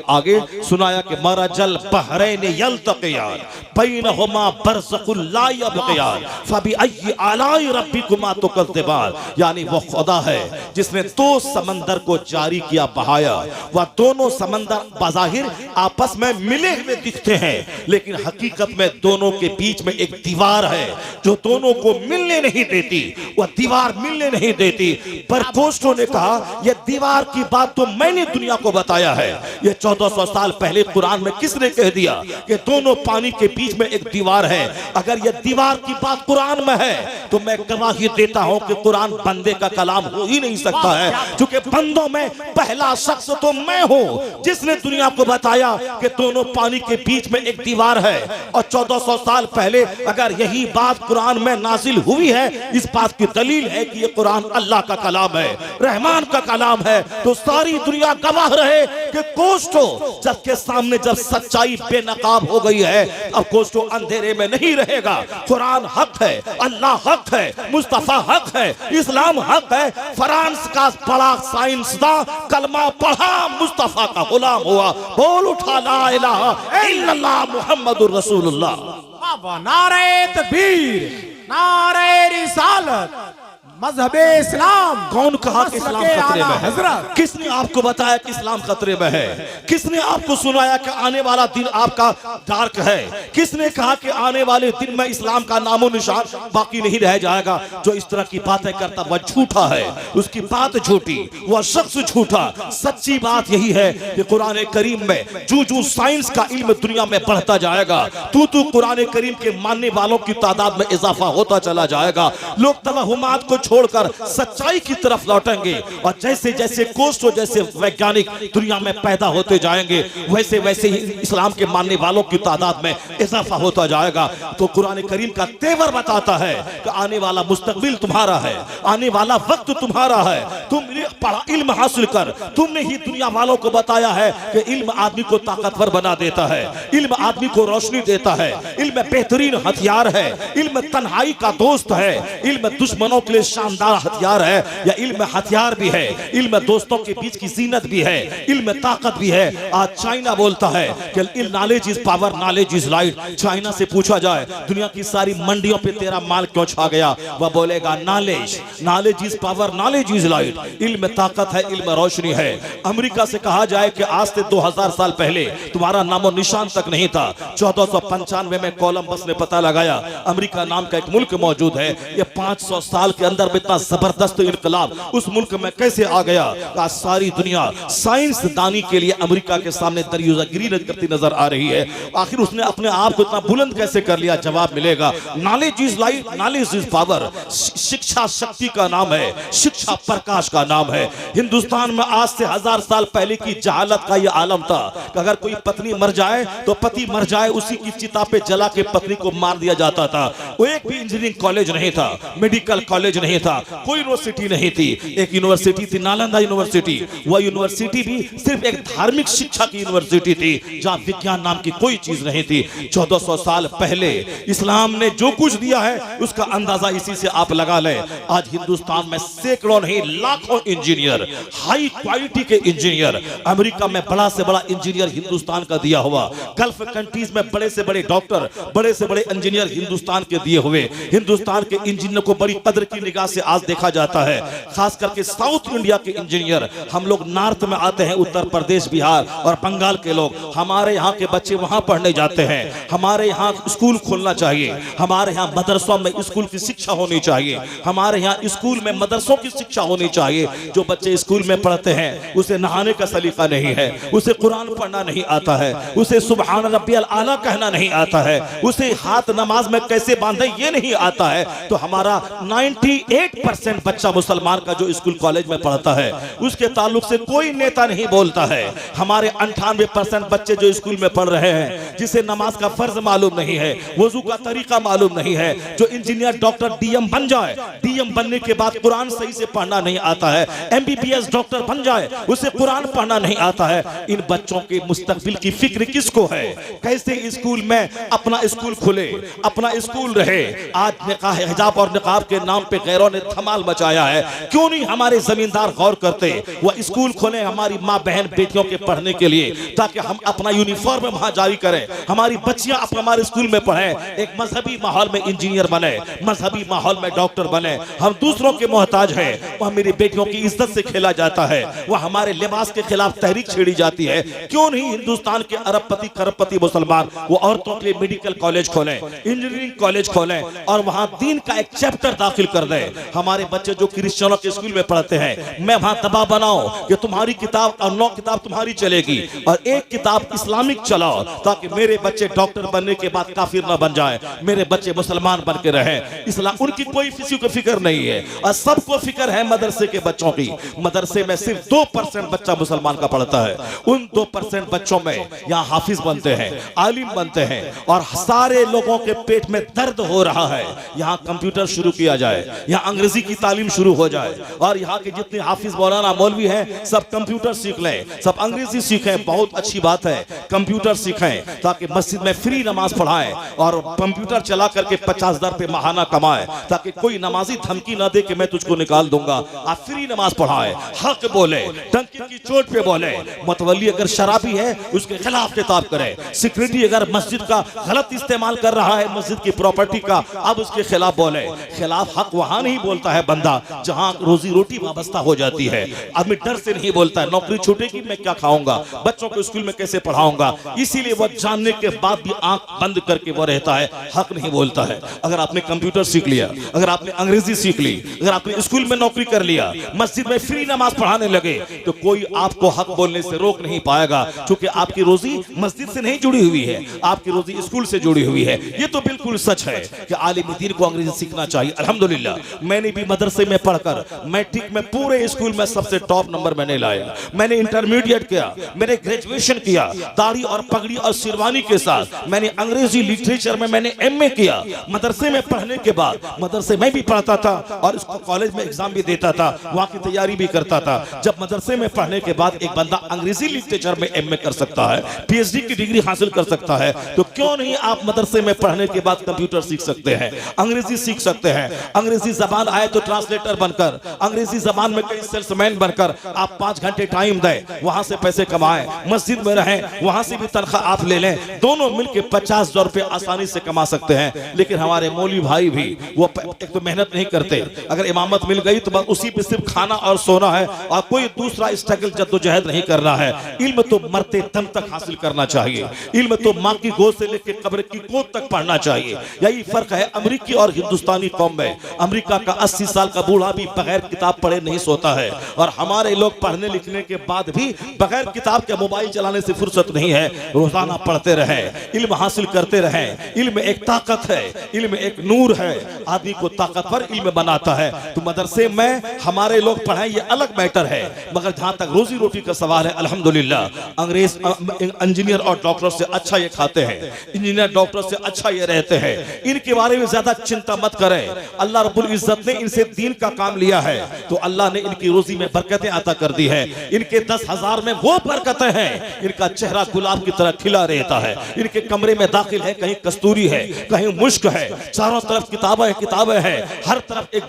आगे सुनाया कि मरजल बहरैन यल्तक़ियान बैनहुमा बरज़ख़ुल ला यब्ग़ियान फ़बिअय्यि आलाइ रब्बिकुमा तुकज़्ज़िबान। यानी वो खुदा है जिसने 2 समंदर को जारी किया, बहाया। वह दोनों समंदर बज़ाहिर आपस में मिले हुए दिखते हैं, लेकिन हकीकत में दोनों के बीच में एक दीवार है जो दोनों को मिलने नहीं देती। वह दीवार मिलने नहीं देती। पर कोस्टो ने कहा यह दीवार की बात तो मैंने दुनिया को बताया है। यह 1400 साल पहले कुरान में किसने कह दिया कि दोनों पानी के बीच में एक दीवार है? अगर यह दीवार की बात कुरान में है तो मैं गवाही देता हूं कि कुरान बंदे का कलाम हो ही नहीं सकता है, क्योंकि बंदों में पहला शख्स तो मैं हूं जिसने दुनिया को बताया कि दोनों पानी के बीच में एक दीवार है। और 1400 साल पहले अगर यही बात कुरान में नाजिल हुई है, इस बात की दलील है कि ये कुरान अल्लाह का कलाम है, रहमान का कलाम है। तो सारी दुनिया गवाह रहे कि कोस्टो जब के सामने जब सच्चाई बेनकाब हो गई है, अब कोस्टो अंधे अंधेरे में नहीं रहेगा। कुरान हक है, अल्लाह हक है, मुस्तफा हक है, इस्लाम हक है। फ्रांस का बड़ा साइंसदान कलमा पढ़ा, मुस्तफा का गुलाम हुआ। बोल उठा ला इलाहा इल्लल्लाह मुहम्मदुर रसूलुल्लाह। बाबा नारे तकबीर, नारे रिसालत, मजहबे इस्लाम। कौन कहा कि इस्लाम मसलके खतरे आला में है? हजरत। किसने आपको बताया कि इस्लाम खतरे में है? किसने आपको सुनाया कि आने वाला दिन आपका डार्क है? किसने कहा कि आने वाले दिन में इस्लाम का नामो निशान बाकी नहीं रह जाएगा? जो इस तरह की बातें करता वह झूठा है, उसकी बात झूठी, वह शख्स झूठा। सच्ची बात यही है कि कुरान करीम में जो जो साइंस का इल्म दुनिया में बढ़ता जाएगा, तू कुरान करीम के मानने वालों की तादाद में इजाफा होता चला जाएगा। लोग तवहुमात को छोड़कर सच्चाई की तरफ लौटेंगे और जैसे जैसे कोष्ठों जैसे वैज्ञानिक दुनिया में पैदा होते जाएंगे, वैसे वैसे ही इस्लाम के मानने वालों की तादाद में इजाफा होता जाएगा। तो कुरान करीम का तेवर बताता है कि आने वाला मुस्तकबिल तुम्हारा है, आने वाला वक्त तुम्हारा है। तुम पढ़ा इल्म हासिल कर। तुमने ही दुनिया वालों को बताया है कि इल्म आदमी को ताकतवर बना देता है, इल्म आदमी को रोशनी देता है, इल्म बेहतरीन हथियार है, इल्म तन्हाई का दोस्त है, इल्म दुश्मनों के लिए शानदार हथियार है, या इल्म हथियार भी है, इल्म दोस्तों के बीच की जीनत भी है, इल्म ताकत भी है। आज चाइना बोलता है कि knowledge is power, knowledge is light. China से पूछा जाए दुनिया की सारी मंडियों पे तेरा माल क्यों छा गया, वह बोलेगा knowledge, knowledge is power, knowledge is light. इल्म ताकत है, इल्म रोशनी है। अमेरिका से कहा जाए कि आज से 2000 साल पहले तुम्हारा नामो निशान तक नहीं था। 1495 में कोलंबस ने पता लगाया अमेरिका नाम का एक मुल्क मौजूद है। ये 500 साल के अंदर में इतना जबरदस्त इनकलाब उस मुल्क में कैसे आ गया? आज सारी दुनिया साइंस दानी के लिए अमेरिका के सामने दरियागिरी करती नजर आ रही है। आखिर उसने अपने आप को इतना बुलंद कैसे कर लिया? जवाब मिलेगा, knowledge is light, knowledge is power. शिक्षा शक्ति का नाम है, शिक्षा प्रकाश का नाम है। हिंदुस्तान में आज से 1000 साल पहले की जहालत का यह आलम था कि अगर कोई पत्नी मर जाए तो पति मर जाए, उसी की चिता पे जला के पत्नी को मार दिया जाता था। वो एक भी इंजीनियरिंग कॉलेज नहीं था, मेडिकल कॉलेज नहीं था, कोई यूनिवर्सिटी नहीं थी। एक यूनिवर्सिटी थी नालंदा यूनिवर्सिटी। वह यूनिवर्सिटी भी सिर्फ एक धार्मिक शिक्षा की यूनिवर्सिटी थी, जहां विज्ञान नाम की कोई चीज नहीं थी। 1400 साल पहले इस्लाम ने जो कुछ दिया है उसका अंदाजा इसी से आप लगा लें। आज हिंदुस्तान में सैकड़ों नहीं लाखों इंजीनियर, हाई क्वालिटी के इंजीनियर, अमेरिका में बड़ा से बड़ा इंजीनियर हिंदुस्तान का दिया हुआ, गल्फ कंट्रीज में बड़े से बड़े डॉक्टर, बड़े से बड़े इंजीनियर हिंदुस्तान के दिए हुए। हिंदुस्तान के इंजीनियर को बड़ी कदर की निगाह से आज देखा जाता है। खास करके साउथ इंडिया के इंजीनियर, हम लोग नॉर्थ में आते हैं, उत्तर प्रदेश, बिहार और बंगाल के लोग, हमारे यहाँ के बच्चे वहां पढ़ने जाते हैं। हमारे यहाँ स्कूल खोलना चाहिए, हमारे यहाँ मदरसों में स्कूल की शिक्षा होनी चाहिए, हमारे यहाँ स्कूल में मदरसों की शिक्षा होनी चाहिए। जो बच्चे स्कूल में पढ़ते हैं उसे नहाने का सलीका नहीं है, उसे कुरान पढ़ना नहीं आता है, उसे सुबहान रब्बियल आला कहना नहीं आता है, उसे हाथ नमाज में कैसे बांधे ये नहीं आता है। तो हमारा 98% बच्चा मुसलमान का जो स्कूल कॉलेज में पढ़ता है उसके ताल्लुक से कोई नेता नहीं बोलता है। हमारे 98% बच्चे जो स्कूल में पढ़ रहे हैं, जिसे नमाज का फर्ज मालूम नहीं है, वजू का तरीका मालूम नहीं है, जो इंजीनियर डॉक्टर डीएम बन जाए, डीएम बनने के बाद कुरान सही से पढ़ना नहीं आता है, एमबीबीएस डॉक्टर बन जाए उसे कुरान पढ़ना नहीं आता है। इन बच्चों के मुस्तकबिल की फिक्र किसको है? कैसे स्कूल में अपना स्कूल खुले, अपना स्कूल रहे? आज निकाह हिजाब और निकाब के नाम पे गैरों ने धमाल मचाया है। क्यों नहीं हमारे जमींदार गौर करते, वह स्कूल खोले हमारी माँ बहन बेटियों के पढ़ने के लिए, ताकि हम अपना यूनिफॉर्म वहां जारी करें, हमारी बच्चियां हमारे स्कूल में पढ़ें, एक मजहबी माहौल में इंजीनियर बने, मजहबी माहौल में डॉक्टर बने। हम दूसरों के मोहताज हैं, वह मेरी बेटियों की इज्जत से खेला जाता है, वह हमारे लिबास के खिलाफ तहरीक छेड़ी जाती है। क्यों नहीं हिंदुस्तान के अरबपति खरबपति मुसलमान वो औरतों के लिए मेडिकल कॉलेज खोलें, इंजीनियरिंग कॉलेज खोलें और वहां दीन का एक चैप्टर दाखिल कर दें। हमारे बच्चे जो क्रिश्चियनों के स्कूल में पढ़ते हैं, मैं वहां दबाव बनाऊं कि तुम्हारी किताब और 9 किताब तुम्हारी चलेगी और एक किताब इस्लामिक चलाओ, ताकि मेरे बच्चे डॉक्टर बनने के बाद काफिर ना बन जाए, मेरे बच्चे मुसलमान बन के रहें। इस्लाम उनकी कोई किसी को फिक्र नहीं है और सबको फिक्र है मदरसे के बच्चों की। मदरसे में सिर्फ 2% बच्चा मुसलमान का पढ़ता है। उन 2% बच्चों में यहाँ हाफिज बनते हैं, आलिम बनते हैं और सारे लोगों के पेट में दर्द हो रहा है। यहाँ कंप्यूटर शुरू किया जाए, यहाँ अंग्रेजी की तालीम शुरू हो जाए और यहाँ के जितने हाफिज मौलाना मौलवी हैं सब कंप्यूटर सीख लें, सब अंग्रेजी सीखें। बहुत अच्छी बात है, कंप्यूटर सीखें ताकि मस्जिद में फ्री नमाज पढ़ाएं और कंप्यूटर चला करके 50,000 रुपये माहाना कमाएं, ताकि कोई नमाजी धमकी ना दे कि मैं तुझको निकाल दूंगा। आप फ्री नमाज पढ़ाएं, हक बोले, टंकी की चोट पे बोले। मतवली अगर शराबी है उसके खिलाफ किताब करें। सिक्योरिटी अगर मस्जिद का गलत इस्तेमाल कर रहा है, मस्जिद की प्रॉपर्टी का, अब उसके खिलाफ बोले। खिलाफ हक वहां नहीं बोलता है बंदा जहां रोजी रोटी वाबस्ता हो जाती है। आदमी डर से नहीं बोलता है, नौकरी छूटेगी मैं क्या खाऊंगा, बच्चों को स्कूल में कैसे पढ़ाऊंगा, इसीलिए वह जानने के बाद भी आंख बंद करके वो रहता है, हक नहीं बोलता है। अगर आपने कंप्यूटर सीख लिया, अगर आपने अंग्रेजी सीख ली, अगर आपने स्कूल में नौकरी कर लिया, मस्जिद में फ्री नमाज पढ़ाने लगे, तो कोई आपको हक बोलने से रोक नहीं पाएगा, क्योंकि आपकी रोजी मस्जिद से नहीं जुड़ी हुई है, आपकी रोजी स्कूल से जुड़ी हुई है। ये तो बिल्कुल सच है कि आलिम दीन को अंग्रेजी सीखना चाहिए। अल्हम्दुलिल्लाह मैंने भी मदरसे में पढ़कर मैट्रिक में पूरे स्कूल में सबसे टॉप नंबर मैंने लाया। मैंने इंटरमीडिएट किया, मैंने ग्रेजुएशन किया, दाढ़ी और पगड़ी और शेरवानी के साथ। मैंने अंग्रेजी लिटरेचर में मैंने एमए किया। मदरसे में पढ़ने के बाद मदरसे में भी पढ़ता था और इसको कॉलेज में एग्जाम भी देता था, वहां की तैयारी भी करता था। जब मदरसे में पढ़ने के बाद एक बंदा अंग्रेजी लिटरेचर में एमए कर सकता है, पीएचडी की डिग्री हासिल कर सकता है, तो क्यों नहीं आप मदरसे में पढ़ने के बाद कंप्यूटर सीख सकते हैं, अंग्रेजी सीख सकते हैं। अंग्रेजी जबान आए तो ट्रांसलेटर बनकर, अंग्रेजी जबान में कई सेल्समैन बनकर आप 5 घंटे टाइम दें, वहां से पैसे कमाएं, मस्जिद में रहें, वहां से भी तनख्वाह आप ले लें, दोनों मिलकर 50,000 रुपए आसानी से कमा सकते हैं। लेकिन हमारे मौलवी भाई भी वो एक तो मेहनत नहीं करते, अगर इमामत मिल गई तो बस उसी पे सिर्फ खाना और सोना है और कोई दूसरा स्ट्रगल जद्दोजहद नहीं कर रहा है। इल्म तो मरते दम तक हासिल करना चाहिए, इल्म तो माँ की गोद से लेकर कब्र की गोद तक पढ़ना चाहिए। यही फर्क है अमेरिकी और हिंदुस्तानी कौम में। अमेरिका का 80 साल का बूढ़ा भी बगैर किताब पढ़े नहीं सोता है, और हमारे लोग पढ़ने लिखने के बाद भी बगैर किताब के मोबाइल चलाने से फुर्सत नहीं है। रोजाना पढ़ते रहें, इल्म हासिल करते रहें। इल्म एक ताकत है, इल्म एक नूर है, आदमी को ताकतवर इल्म बनाता है। तो मदरसे में हमारे लोग पढ़ाएं ये अलग मैटर है, मगर जहां तक रोजी रोटी का सवाल है, अल्हम्दुलिल्लाह अंग्रेज इंजीनियर और डॉक्टर से अच्छा ये खाते हैं, इंजीनियर डॉक्टर से अच्छा ये रहते हैं। इनके बारे में ज्यादा चिंता मत करें। अल्लाह रब्बुल इज्जत ने इनसे दीन का काम लिया है तो अल्लाह ने इनकी रोजी में बरकतें अता कर दी है। इनके 10,000 में वो बरकतें हैं, इनका चेहरा गुलाब की तरह खिला रहता है। इनके कमरे में दाखिल है, कहीं कस्तूरी है, कहीं मुश्क है, चारों तरफ किताबें किताबें हैं, हर तरफ एक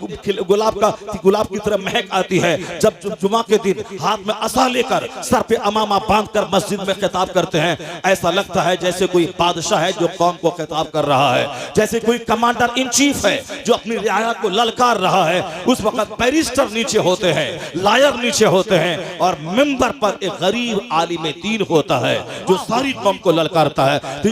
गुलाब की तरह महक आती है। जब जुमा के दिन हाथ में असा लेकर सर पे अमामा बांधकर मस्जिद में खिताब करते हैं, ऐसा लगता है जैसे कोई बादशाह है जो कौम को खिताब कर रहा है, जैसे कोई कमांडर इन चीफ है जो अपनी रियाया को ललकार रहा है। उस वक्त बैरिस्टर नीचे होते हैं, लायर नीचे होते हैं, और मिंबर पर एक गरीब आलिम दीन होता है जो सारी कौम को ललकारता है। तो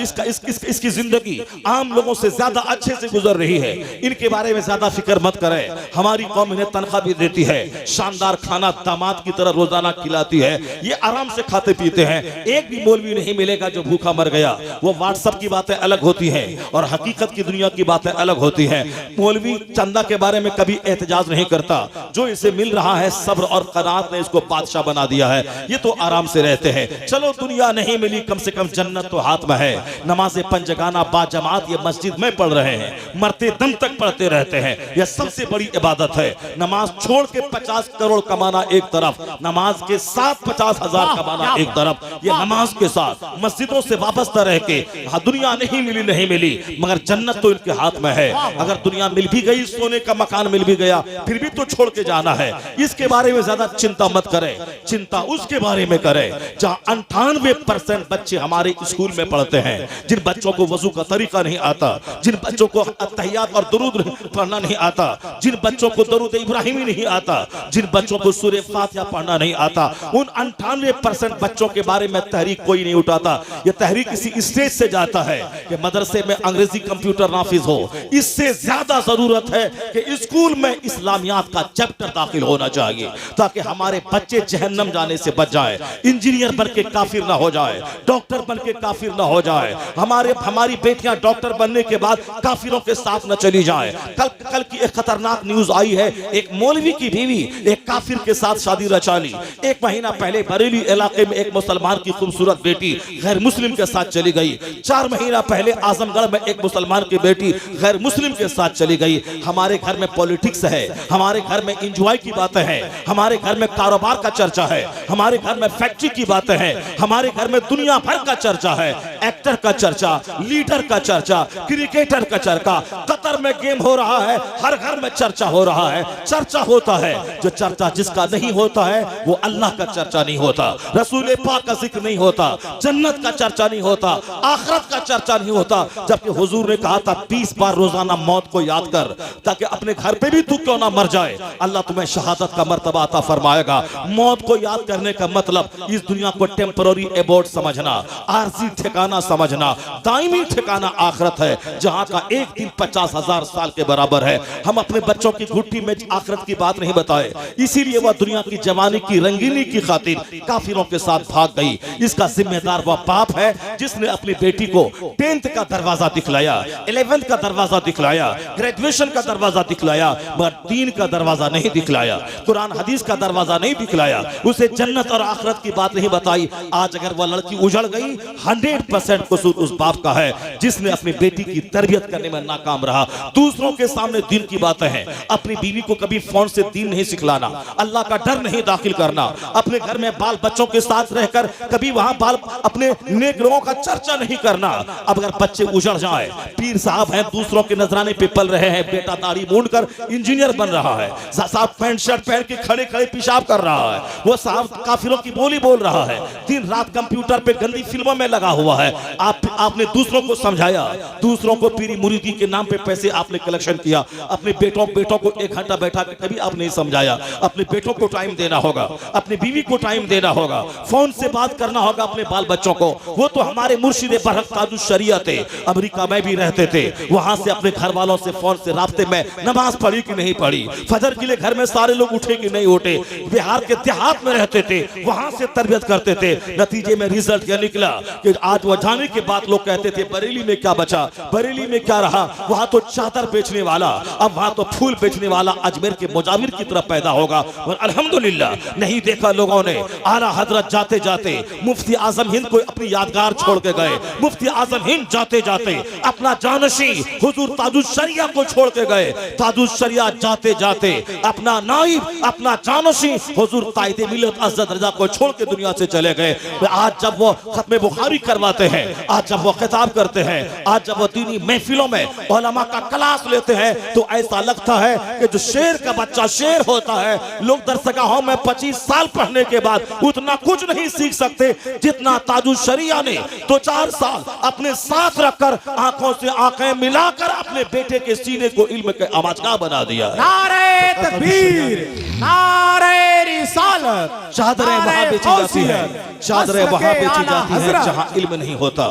इसकी जिंदगी आम लोगों से ज्यादा अच्छे से गुजर रही है। इनके बारे में ज्यादा फिक्र मत करें। हमारी कौम इन्हें तनख्वाह भी देती है, शानदार खाना दामाद की तरह रोजाना खिलाती है, ये आराम से खाते पीते हैं। एक भी मौलवी नहीं मिलेगा जो भूखा मर गया। वो व्हाट्सएप की बातें अलग होती हैं और हकीकत की दुनिया की बातें अलग होती हैं। मौलवी चंदा के बारे में कभी एहतजाज नहीं करता, जो इसे मिल रहा है सब्र और क़नाअत ने इसको बादशाह बना दिया है। ये तो आराम से रहते हैं। चलो दुनिया नहीं मिली, कम से कम जन्नत तो हाथ में है। नमाज़े पंजगाना बाजमात ये मस्जिद में पढ़ रहे हैं, मरते दम तक पढ़ते रहते हैं। यह सबसे बड़ी इबादत है। नमाज छोड़ के 50 करोड़ कमाना एक तरफ, नमाज के साथ 50,000 कमाना एक तरफ। ये नमाज के साथ मस्जिदों से वाबस्ता रह के दुनिया नहीं मिली, मगर जन्नत तो इनके हाथ में है। अगर दुनिया मिल भी गई, सोने का मकान मिल भी गया, फिर भी तो छोड़ के जाना है। इसके बारे में ज्यादा चिंता मत करें, चिंता उसके बारे में करें जहां 98% बच्चे हमारे स्कूल में पढ़ते हैं, जिन बच्चों को वजू का तरीका नहीं आता, जिन बच्चों को अत्तहियात और दुरूद पढ़ना नहीं आता, जिन बच्चों को दरूद इब्राहिमी नहीं आता, जिन बच्चों को सूरह फातिहा पढ़ना नहीं आता, उन 98% बच्चों के बारे में तहरीक कोई नहीं उठाता। यह तहरीक इसी स्टेज से जाता है कि मदरसे में अंग्रेजी कंप्यूटर नाफिज हो। इससे ज्यादा जरूरत है कि स्कूल में इस्लामियात का चैप्टर दाखिल होना चाहिए, ताकि हमारे बच्चे जहन्नम जाने से बच जाए, इंजीनियर बन के काफिर ना हो जाए, डॉक्टर बन के काफिर ना हो जाए, हमारी बेटियां डॉक्टर बनने के बाद काफिरों के साथ न चली जाए। कल की एक खतरनाक न्यूज आई है, एक मौलवी की बीवी एक काफिर के साथ शादी रचा ली। 1 महीना पहले बरेली इलाके में एक मुसलमान की खूबसूरत बेटी गैर मुस्लिम के साथ चली गई। 4 महीना पहले आजमगढ़ में एक मुसलमान की बेटी गैर मुस्लिम के साथ चली गई। हमारे घर में पॉलिटिक्स है, हमारे घर में एंजॉय की बातें हैं, हमारे घर में कारोबार का चर्चा है, हमारे घर में फैक्ट्री की बातें हैं, हमारे घर में दुनिया भर का चर्चा है, एक्टर का चर्चा, लीडर का चर्चा, क्रिकेटर का चर्चा, कतर में गेम हो रहा है, हर घर में चर्चा हो रहा है, चर्चा होता है। जो चर्चा जिसका नहीं होता है वो अल्लाह का चर्चा नहीं होता, रसूल पाक का जिक्र नहीं होता, जन्नत का चर्चा नहीं होता, आखिरत का चर्चा नहीं होता। जबकि हुजूर ने कहा था 20 बार रोजाना मौत को याद कर, ताकि अपने घर पे भी तू क्यों ना मर जाए, अल्लाह तुम्हें शहादत का मर्तबा अता फरमाएगा। मौत को याद करने का मतलब इस दुनिया को टेम्पररी एबोर्ड समझना, आरजी ठिकाना समझना, दायमी ठिकाना आखिरत है, जहां का एक दिन 50,000 साल के बराबर है। हम अपने बच्चों की घुट्टी में आखिरत की बात नहीं बताए, इसीलिए वह दुनिया की जवानी की रंगीनी की खातिर काफिरों के साथ भाग गई। इसका जिम्मेदार वह बाप है जिसने अपनी बेटी को 10th का दरवाजा दिखलाया, 11th का दरवाजा दिखलाया, ग्रेजुएशन का दरवाजा दिखलाया, मगर दीन का दरवाजा नहीं दिखलाया, कुरान हदीस का दरवाजा नहीं दिखलाया, उसे जन्नत और आखिरत की बात नहीं बताई। आज अगर वह लड़की उजड़ गई, 100% कसूर उस बाप का है जिसने अपनी बेटी की तरबियत करने में नाकाम रहा। दूसरों के सामने दीन की बातें हैं, अपनी बीवी को कभी फोन से दीन नहीं सिखलाना, अल्लाह का डर नहीं दाखिल करना, अपने घर में बाल बच्चों के साथ रहकर कभी वहां बाल अपने नेक लोगों का चर्चा नहीं करना। अब अगर बच्चे उजड़ जाए, पीर साहब हैं दूसरों के नजराने पे पल रहे हैं, बेटा दाढ़ी मूंड कर इंजीनियर बन रहा है, साहब पैंट शर्ट पहन के खड़े खड़े पेशाब कर रहा है, वो साहब काफिरों की बोली बोल रहा है, दिन रात कंप्यूटर पे गंदी फिल्मों में लगा हुआ है। आपने दूसरों को समझाया, दूसरों को पीरी मुरीदी के नाम पे पैसे आपने कलेक्शन किया, अपने बेटों को 1 घंटा बैठा के कभी आप नहीं समझाया। अपने बेटों को टाइम देना होगा, अपनी बीवी को टाइम देना होगा, फोन से बात करना होगा अपने बाल बच्चों को। वो तो हमारे मुर्शिद बरहक ताजुश शरिया थे, अमेरिका में भी रहते थे, वहां से अपने घर वालों से फोन से राब्ते में नमाज पढ़ी कि नहीं पढ़ी, फजर के लिए घर में सारे लोग उठे कि नहीं उठे, बिहार के देहात में रहते थे, वहां से तरबियत करते थे। नतीजे में रिजल्ट यह निकला कि आज वह जाने के बाद लोग कहते थे बरेली में क्या बचा, बरेली में क्या रहा, वहां तो चादर बेचने वाला, अब वहां तो फूल बेचने वाला अजमेर के मुजाविर की तरफ पैदा होगा। और अल्हम्दुलिल्लाह नहीं देखा लोगों ने, आला हजरत जाते जाते मुफ्ती आजम हिंद को अपनी यादगार छोड़ के गए, मुफ्ती आजम हिंद जाते जाते अपना जानशी हुजूर ताजुश शरिया को छोड़ के गए, ताजुश शरिया जाते जाते अपना नाइब अपना जानशी हुजूर कायदे मिल्लत अज़्ज़त रज़ा को छोड़ के दुनिया से चले गए। आज जब वो खत्म बुखारी करवाते हैं, आज जब वो खिताब करते हैं, आज जब वो दीनी महफिलों में उलमा का क्लास लेते हैं, तो ऐसा लगता है कि जो शेर का बच्चा शेर होता है, लोग दरसगाहों में 25 साल पढ़ने के बाद उतना कुछ नहीं सीख सकते जितना ताजुश शरिया ने 2-4 साल अपने साथ रखकर आंखों से आंखें मिलाकर अपने बेटे के सीने को इल्म के आमाजगाह बना दिया। नारे तकबीर, नारे रिसालत, चादरें वहां बेची जाती है, चादरें वहां बेची जाती है जहां इल्म नहीं होता,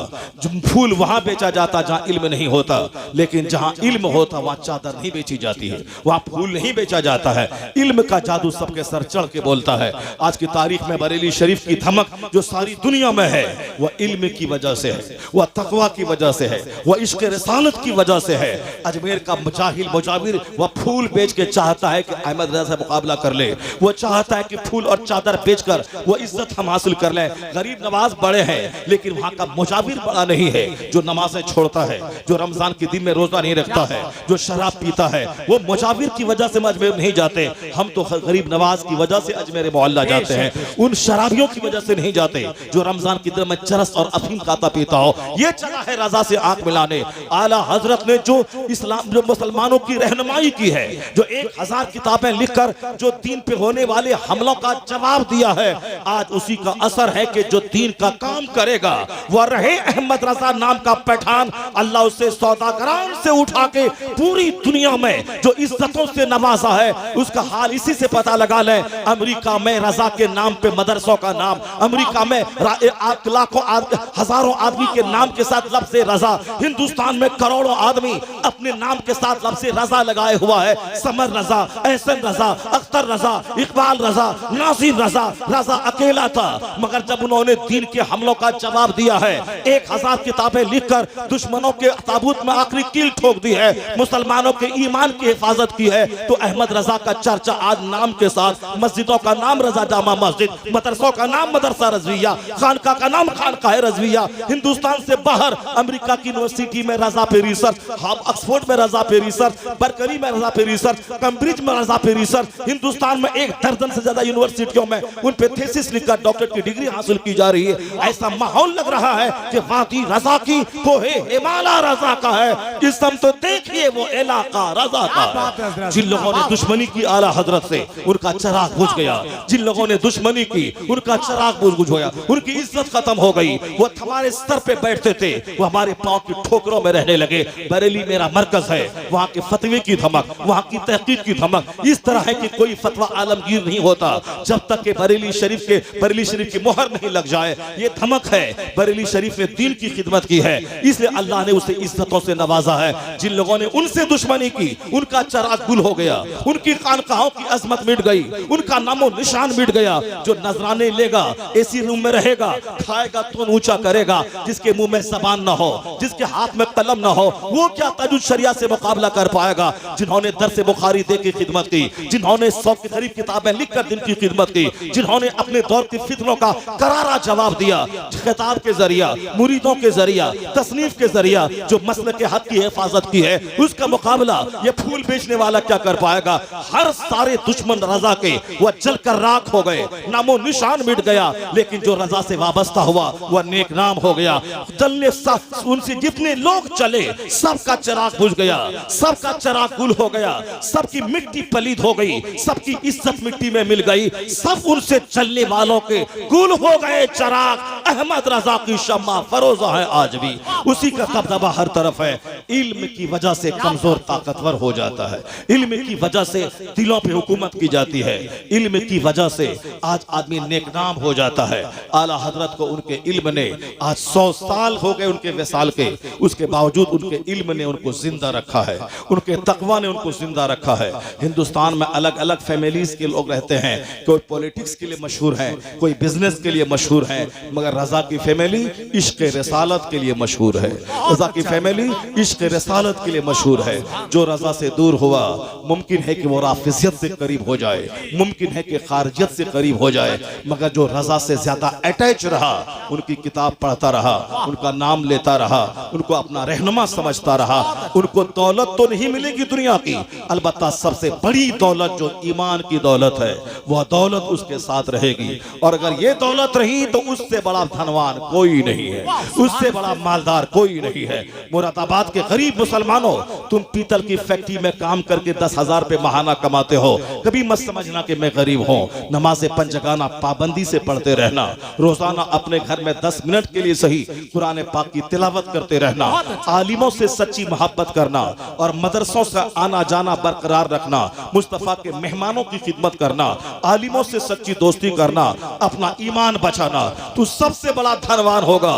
फूल वहां बेचा जाता जहां इल्म नहीं होता, लेकिन जहां इल्म होता वहां चादर नहीं बेची जाती है, वहां फूल नहीं बेचा जाता है। इल्म का जादू सबके सर चढ़ के बोलता है। आज की तारीख में बरेली शरीफ की धमक जो सारी दुनिया में है, वह इल्म की वजह से है, वह तकवा की वजह से है, वह इश्क रिसालत की वजह से है। अजमेर का मुजाहिल मुजाविर वह फूल बेच के चाहता है कि अहमद रजा से मुकाबला कर ले, वो चाहता है कि फूल और चादर बेचकर वो इज्जत हम हासिल कर लें। गरीब नवाज बड़े हैं, लेकिन वहां का मुजाविर बड़ा नहीं है, जो नमाजें छोड़ता है, जो रमजान के दिन में रोजा नहीं रखता है, जो शराब पीता है, वो मुजाविर की वजह से अजमेर नहीं जाते। हम तो गरीब नवाज की वजह से अजमेर मोहल्ला जाते हैं, उन शराबियों की वजह से नहीं जाते जो रमजान के दिन में चरस और अफीम खाता पीता हो। ये चला है रजा से आंख मिलाने। आला हजरत ने जो इस्लाम जो मुसलमानों की रहनुमाई की है, जो 1000 किताबें लिखकर जो दीन पे होने वाले हमलों का जवाब दिया है, आज उसी का असर है कि जो दीन का काम करेगा वह रहे अहमद रजा नाम का पठान, अल्लाह उसे सौदागरान से उठा के पूरी दुनिया में जो इज्जतों से नवाजा है, उसका हाल इसी से पता लगा ले। अमेरिका में रजा के नाम पे मदरसों का नाम, अमेरिका में लाखों हजारों आदमी के नाम के साथ लफ्ज़ रजा, हिंदुस्तान में करोड़ों आदमी अपने नाम के साथ लफ्ज़ रजा लगाए हुआ है। समर रजा, एहसन रजा, अख्तर रजा, इकबाल रजा, नासिर रजा, रजा अकेला था, मगर जब उन्होंने दीन के हमलों का जवाब दिया है, 1000 किताबें लिखकर दुश्मनों के ताबूत में आखिरी कील ठोक दी है, मुसलमानों के ईमान की हिफाजत की है, तो अहमद रजा का चर्चा आज नाम के साथ, मस्जिदों का नाम रजा जामा मस्जिद, मदरसों का नाम मदरसा रजविया, खानका का नाम खानका रजविया, हिंदुस्तान से बाहर अमेरिका की यूनिवर्सिटी में रजा पे रिसर्च, ऑक्सफोर्ड में रजा पे रिसर्च, बर्कली में रजा पे रिसर्च, कैम्ब्रिज में रजा पे रिसर्च, हिंदुस्तान में 1 दर्जन से ज्यादा यूनिवर्सिटियों में उन पे थीसिस लिखकर डॉक्टरेट की डिग्री हासिल की जा रही है। ऐसा माहौल लग रहा है कि वादी रजा की कोहे हिमालय रजा का है, जिसम तो देखिए वो इलाका रजा का है। जिन लोगों ने दुश्मनी की आला हजरत से, उनका चिराग बुझ गया, जिन लोगों ने दुश्मनी की उनका चिराग बुझ गया, उनकी इज्जत खत्म हो गई, वो हमारे स्तर पे बैठते थे, वो हमारे पांव की ठोकरों में रहने लगे। बरेली मेरा मरकज है, वहाँ के फतवे की धमक, वहाँ की तहकीक की धमक इस तरह है कि कोई फतवा आलमगीर नहीं होता जब तक कि बरेली शरीफ की मोहर नहीं लग जाए। ये धमक है, बरेली शरीफ ने दीन की खिदमत की है, इसलिए अल्लाह ने उसे इज्जतों से नवाजा है। जिन लोगों ने उनसे दुश्मनी की, उनका चिराग गुल हो गया, उनकी खानकाहों की अजमत मिट गई, उनका नामो निशान मिट गया। जो नजराने लेगा, एसी रूम में रहेगा, खाएगा तो ऊंचा करेगा, जिसके मुंह में जबान ना हो, जिसके हाथ में कलम ना हो, वो क्या तजुद शरिया से मुकाबला कर पाएगा। जिन्होंने दर्स बुखारी दे की खिदमत की, जिन्होंने 100 के करीब किताबें लिखकर दिन की खिदमत की, जिन्होंने अपने दौर की फितनों का करारा जवाब दिया, खिताब के जरिया, मुरीदों के जरिया, तसनीफ के जरिया, जो मसले के हक की हिफाजत की है, उसका मुकाबला ये फूल बेचने वाला क्या कर पाएगा। हर सारे दुश्मन रजा के वह जलकर राख हो गए, नामो निशान मिट गया, लेकिन जो रजा से वाबस्ता हुआ वह नेक नाम हो गया। चलने उनसे जितने लोग चले सबका चिराग बुझ गया, सबका चिराग गुल हो गया, सबकी मिट्टी पलीद हो गई, सबकी इज्जत मिट्टी में मिल गई, सब उनसे चलने वालों के गुल हो गए चिराग। अहमद रजा की शम्मा फरोजा है आज भी, उसी का दबदबा हर तरफ है। इल्म की वजह से कमजोर ताकतवर हो जाता है, इल्म की वजह से दिलों पे हुकूमत की जाती है, इल्म की वजह से आज आदमी नेकनाम हो जाता है। आला हजरत को उनके इल्म ने आज 100 साल हो गए उनके विसाल के, उसके बावजूद उनके इल्म ने उनको जिंदा रखा है, उनके तकवा ने उनको जिंदा रखा है। हिंदुस्तान में अलग अलग फैमिलीज के लोग रहते हैं, कोई पॉलिटिक्स के लिए मशहूर है, कोई बिजनेस के लिए मशहूर है, मगर रजा की फैमिली इश्क रिसालत के लिए मशहूर है। रजा की फैमिली इश्क रिसालत के लिए मशहूर है। जो रजा से दूर हुआ, मुमकिन है कि वो राफिजियत से करीब हो जाए, मुमकिन है कि खारजियत से करीब हो जाए, मगर जो रजा से ज्यादा अटैच रहा, उनकी किताब पढ़ता रहा, उनका नाम लेता रहा, उनको अपना रहनुमा समझता रहा, उनको दौलत तो नहीं मिलेगी दुनिया की, अलबत्ता सबसे बड़ी दौलत जो ईमान की दौलत है, वह दौलत उसके साथ रहेगी। और अगर ये दौलत रही तो उससे बड़ा धनवान कोई नहीं है, उससे बड़ा मालदार कोई नहीं है। मुरादाबाद के गरीब मुसलमानों, तुम पीतल की फैक्ट्री में काम करके 10,000 रुपए महाना कमाते हो, कभी मत समझना कि मैं गरीब हूँ। नमाज़े पंजगाना पाबंदी से पढ़ते रहना, रोजाना अपने घर में 10 मिनट के लिए सही कुरान पाक की तिलावत करते रहना, आलिमों से सच्ची मोहब्बत करना और मदरसों से आना जाना बरकरार रखना, मुस्तफा के मेहमानों की खिदमत करना, आलिमों से सच्ची दोस्ती करना, अपना ईमान बचाना, तू सबसे बड़ा धनवान होगा।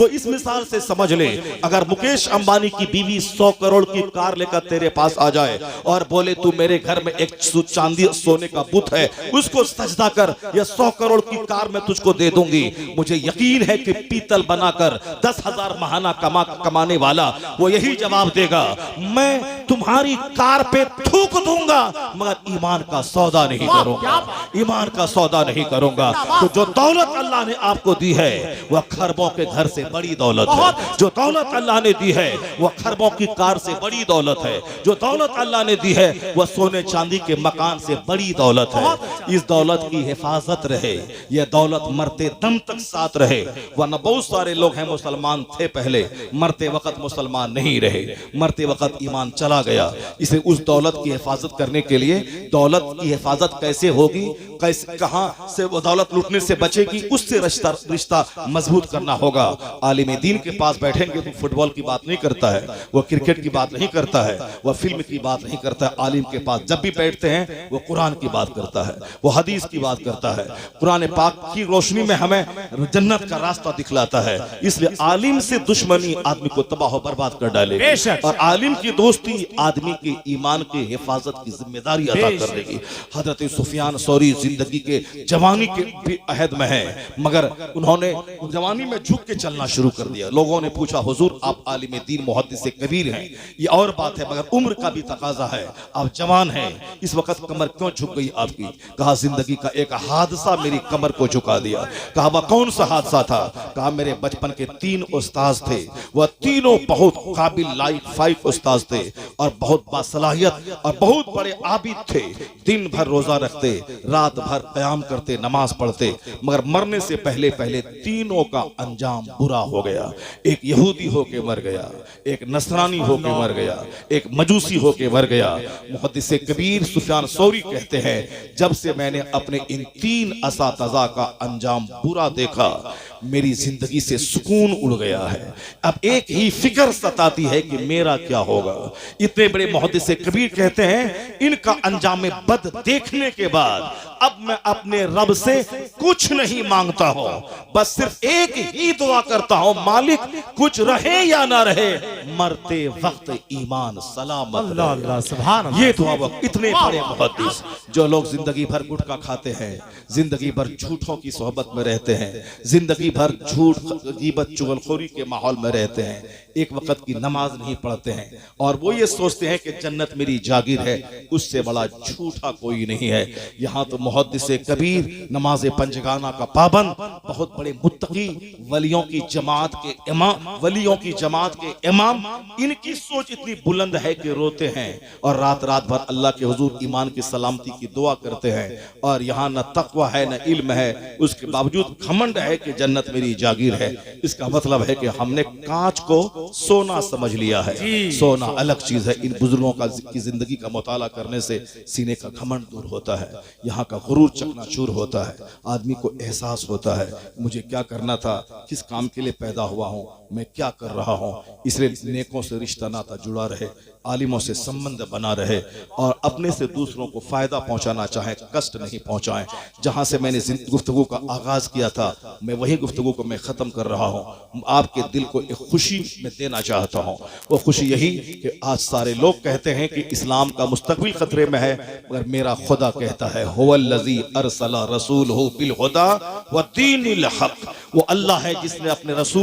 इस मिसाल से समझ ले, अगर मुकेश अंबानी की बीवी 100 करोड़ की कार लेकर तेरे पास आ जाए और बोले तू मेरे घर में एक चांदी सोने का बुत है, उसको सजदा कर, या 100 करोड़ की कार मैं तुझको दे दूंगी, मुझे यकीन है कि पीतल बनाकर 10,000 महाना कमाने वाला वो यही जवाब देगा, मैं तुम्हारी कार पे थूक दूंगा मगर ईमान का सौदा नहीं करूंगा, ईमान का सौदा नहीं करूंगा। तो जो दौलत अल्लाह ने आपको दी है वह खरबों के घर से बड़ी दौलत है, जो दौलत अल्लाह ने दी है वह खरबों की कार से बड़ी दौलत है, जो दौलत अल्लाह ने दी है वह सोने चांदी के मकान से बड़ी दौलत है। इस दौलत की हिफाजत रहे, यह दौलत मरते दम तक साथ रहे, वरना बहुत सारे लोग हैं मुसलमान थे पहले, मरते वक्त मुसलमान नहीं रहे, मरते वक्त ईमान चला गया। इसे उस दौलत की हिफाजत करने के लिए, दौलत की हिफाजत कैसे होगी, कैसे कहां से वो दौलत लूटने से बचेगी, उससे रिश्ता मजबूत करना होगा। आलिम दीन के पास बैठेंगे तो फुटबॉल की बात नहीं करता है, वह क्रिकेट की बात नहीं करता है, वह फिल्म की बात नहीं करता है। आलिम के पास जब भी बैठते हैं वो कुरान की बात करता है, वो हदीस की बात करता है, कुरान पाक की रोशनी में हमें जन्नत का रास्ता दिखलाता है। इसलिए आलिम से दुश्मनी आदमी को तबाह बर्बाद कर डालेगी और आलिम की दोस्ती आदमी के ईमान की हिफाजत की जिम्मेदारी अदा कर देगी। हजरत सुफियान सुफियान सौरी जिंदगी के जवानी के भी अहद में है, मगर उन्होंने जवानी में झुक के चलना शुरू कर दिया। लोगों ने पूछा हुजूर आप आलिम दीन मुहद्दिस कबीर हैं, ये और बात है, मगर उम्र का भी तकाजा है, आप जवान हैं, इस वक्त कमर क्यों झुक गई आपकी? कहा जिंदगी का एक हादसा मेरी कमर को झुका दिया। कहा वह कौन सा हादसा था? कहा मेरे बचपन के 3 उस्ताद थे, वह तीनों बहुत काबिल लाइक फाइक उस्ताद थे और बहुत बासलाहियत और बहुत बड़े आबिद थे। दिन भर रोजा रखते, रात भर क़याम करते, नमाज पढ़ते, मगर मरने से पहले पहले तीनों का अंजाम बुरा हो गया। एक यहूदी होके मर गया, एक नसरानी होके मर गया, एक मजूसी होके मर गया। मुहद्दिस कबीर सुफियान सौरी कहते हैं जब से मैंने अपने इन 3 असातिज़ा का अंजाम बुरा देखा, मेरी जिंदगी से सुकून उड़ गया है। अब एक ही फिक्र सताती है कि मेरा क्या होगा। इतने बड़े मुहद्दिस कबीर कहते हैं इनका अंजाम बद देखने के बाद अब मैं अपने रब से कुछ नहीं मांगता हूं, बस सिर्फ एक ही दुआ करता हूं, मालिक कुछ रहे या ना रहे, मरते वक्त ईमान सलामत अल्लाह अल्लाह सुभान अल्लाह। ये दुआ वक्त। इतने बड़े मुहद्दिस जो लोग जिंदगी भर गुटखा खाते हैं, जिंदगी भर झूठों की सोहबत में रहते हैं, जिंदगी भर झूठ गीबत चुगलखोरी के माहौल में रहते हैं, एक वक्त की नमाज नहीं पढ़ते हैं और वो ये सोचते हैं कि जन्नत मेरी जागीर है, उससे बड़ा झूठा कोई नहीं है। यहाँ तो मुहद्दिस कबीर नमाज पंजगाना का पाबंद, बहुत बड़े मुत्तकी वलियों की जमात के इमाम, वलियों की जमात के इमाम, इनकी सोच इतनी बुलंद है कि रोते हैं और रात रात भर अल्लाह के हुजूर ईमान की सलामती की दुआ करते हैं। और यहाँ न तकवा है न इल्म है, उसके बावजूद घमंड है कि जन्नत मेरी जागीर है। इसका मतलब है कि हमने कांच को सोना समझ लिया है। सोना अलग चीज है। इन बुजुर्गों की जिंदगी का मुताला करने से सीने का घमंड दूर होता है, यहाँ का गुरूर चकनाचूर होता है, आदमी को एहसास होता है मुझे क्या करना था, किस काम के लिए पैदा हुआ हूँ, मैं क्या कर रहा हूँ। इसलिए नेकों से रिश्ता नाता जुड़ा रहे, आलिमों से संबंध बना रहे और अपने से दूसरों को फायदा पहुंचाना चाहे, कष्ट नहीं पहुंचाएं। जहां से मैंने गुफ्तगू का आगाज किया था, मैं वही गुफ्तगू को मैं खत्म कर रहा हूं। आपके दिल को एक खुशी में देना चाहता हूं। वो खुशी यही कि आज सारे लोग कहते हैं कि इस्लाम का मुस्तकबिल खतरे में है, मगर मेरा खुदा कहता है हुवल्लज़ी अरसला रसूलहु बिल हुदा व दीनिल हक। वो अल्लाह है जिसने अपने रसूल